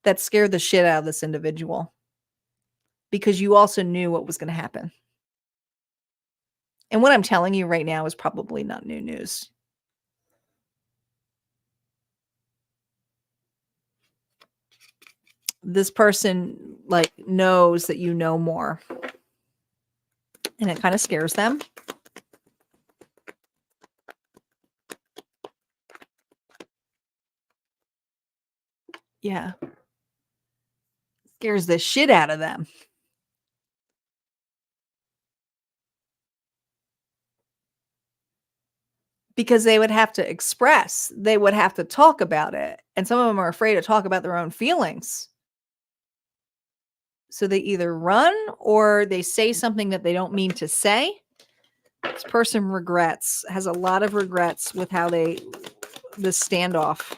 that scared the shit out of this individual because you also knew what was going to happen. And what I'm telling you right now is probably not new news. This person like knows that you know more, and it kind of scares them. Yeah. Scares the shit out of them. Because they would have to express, they would have to talk about it. And some of them are afraid to talk about their own feelings. So they either run or they say something that they don't mean to say. This person has a lot of regrets with how this standoff.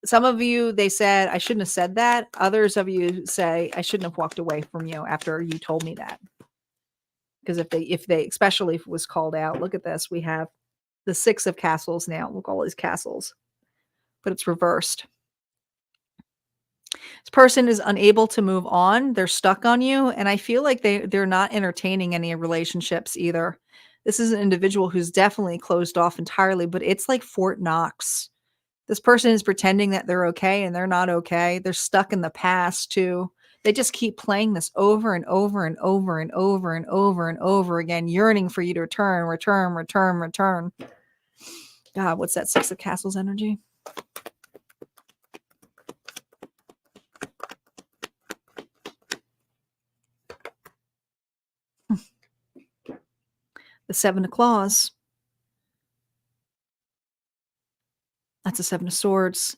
Some of you, they said, I shouldn't have said that. Others of you say, I shouldn't have walked away from you after you told me that. Because if they, especially if it was called out, look at this. We have the 6 of Castles now. Look, all these castles. But it's reversed. This person is unable to move on. They're stuck on you. And I feel like they're not entertaining any relationships either. This is an individual who's definitely closed off entirely, but it's like Fort Knox. This person is pretending that they're okay and they're not okay. They're stuck in the past too. They just keep playing this over and over and over and over and over and over again, yearning for you to return. God, what's that 6 of Castles energy? The 7 of Claws. That's a 7 of Swords.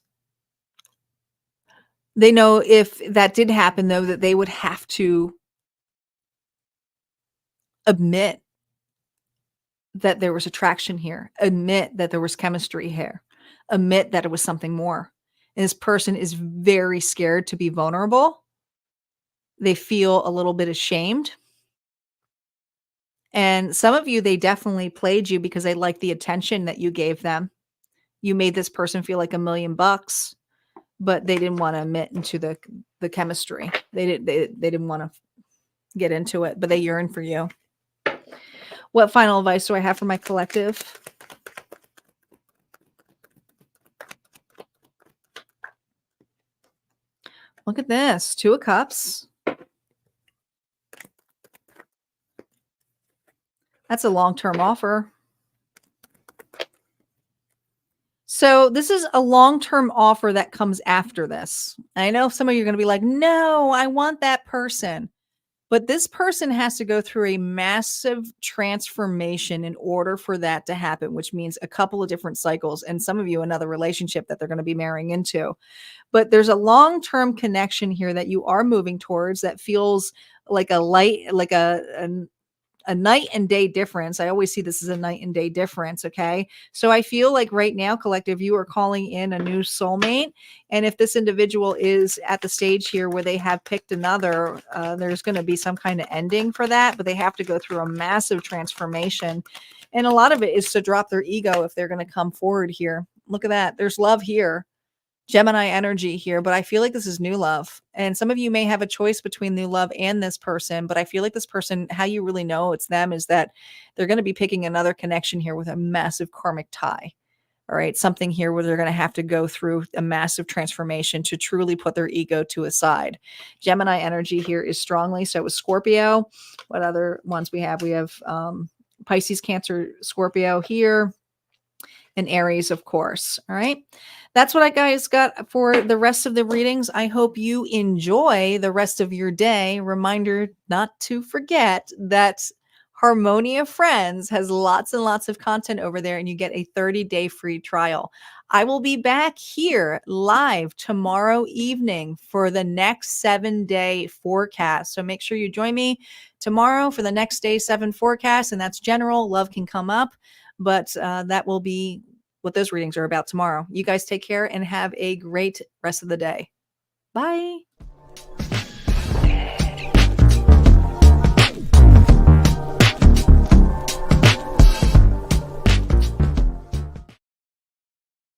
They know if that did happen, though, that they would have to admit that there was attraction here, admit that there was chemistry here. admit that it was something more. And this person is very scared to be vulnerable. They feel a little bit ashamed. And some of you, they definitely played you because they liked the attention that you gave them. You made this person feel like $1,000,000, but they didn't want to admit into the chemistry. They didn't want to get into it, but they yearn for you. What final advice do I have for my collective? Look at this, 2 of Cups. That's a long-term offer. So this is a long-term offer that comes after this. I know some of you are going to be like, no, I want that person. But this person has to go through a massive transformation in order for that to happen, which means a couple of different cycles. And some of you, another relationship that they're going to be marrying into. But there's a long-term connection here that you are moving towards that feels like a light, like a night and day difference. I always see this as a night and day difference. Okay. So I feel like right now, collective, you are calling in a new soulmate. And if this individual is at the stage here where they have picked another, there's going to be some kind of ending for that, but they have to go through a massive transformation. And a lot of it is to drop their ego if they're going to come forward here. Look at that. There's love here. Gemini energy here, but I feel like this is new love. And some of you may have a choice between new love and this person, but I feel like this person, how you really know it's them is that they're going to be picking another connection here with a massive karmic tie. All right. Something here where they're going to have to go through a massive transformation to truly put their ego to a side. Gemini energy here is strongly. So it was Scorpio. What other ones we have? We have Pisces, Cancer, Scorpio here. And Aries, of course. All right. That's what I guys got for the rest of the readings. I hope you enjoy the rest of your day. Reminder not to forget that Harmonia Friends has lots and lots of content over there, and you get a 30-day free trial. I will be back here live tomorrow evening for the next 7-day forecast. So make sure you join me tomorrow for the next day 7 forecast, and that's general. Love can come up. But that will be what those readings are about tomorrow. You guys take care and have a great rest of the day. Bye.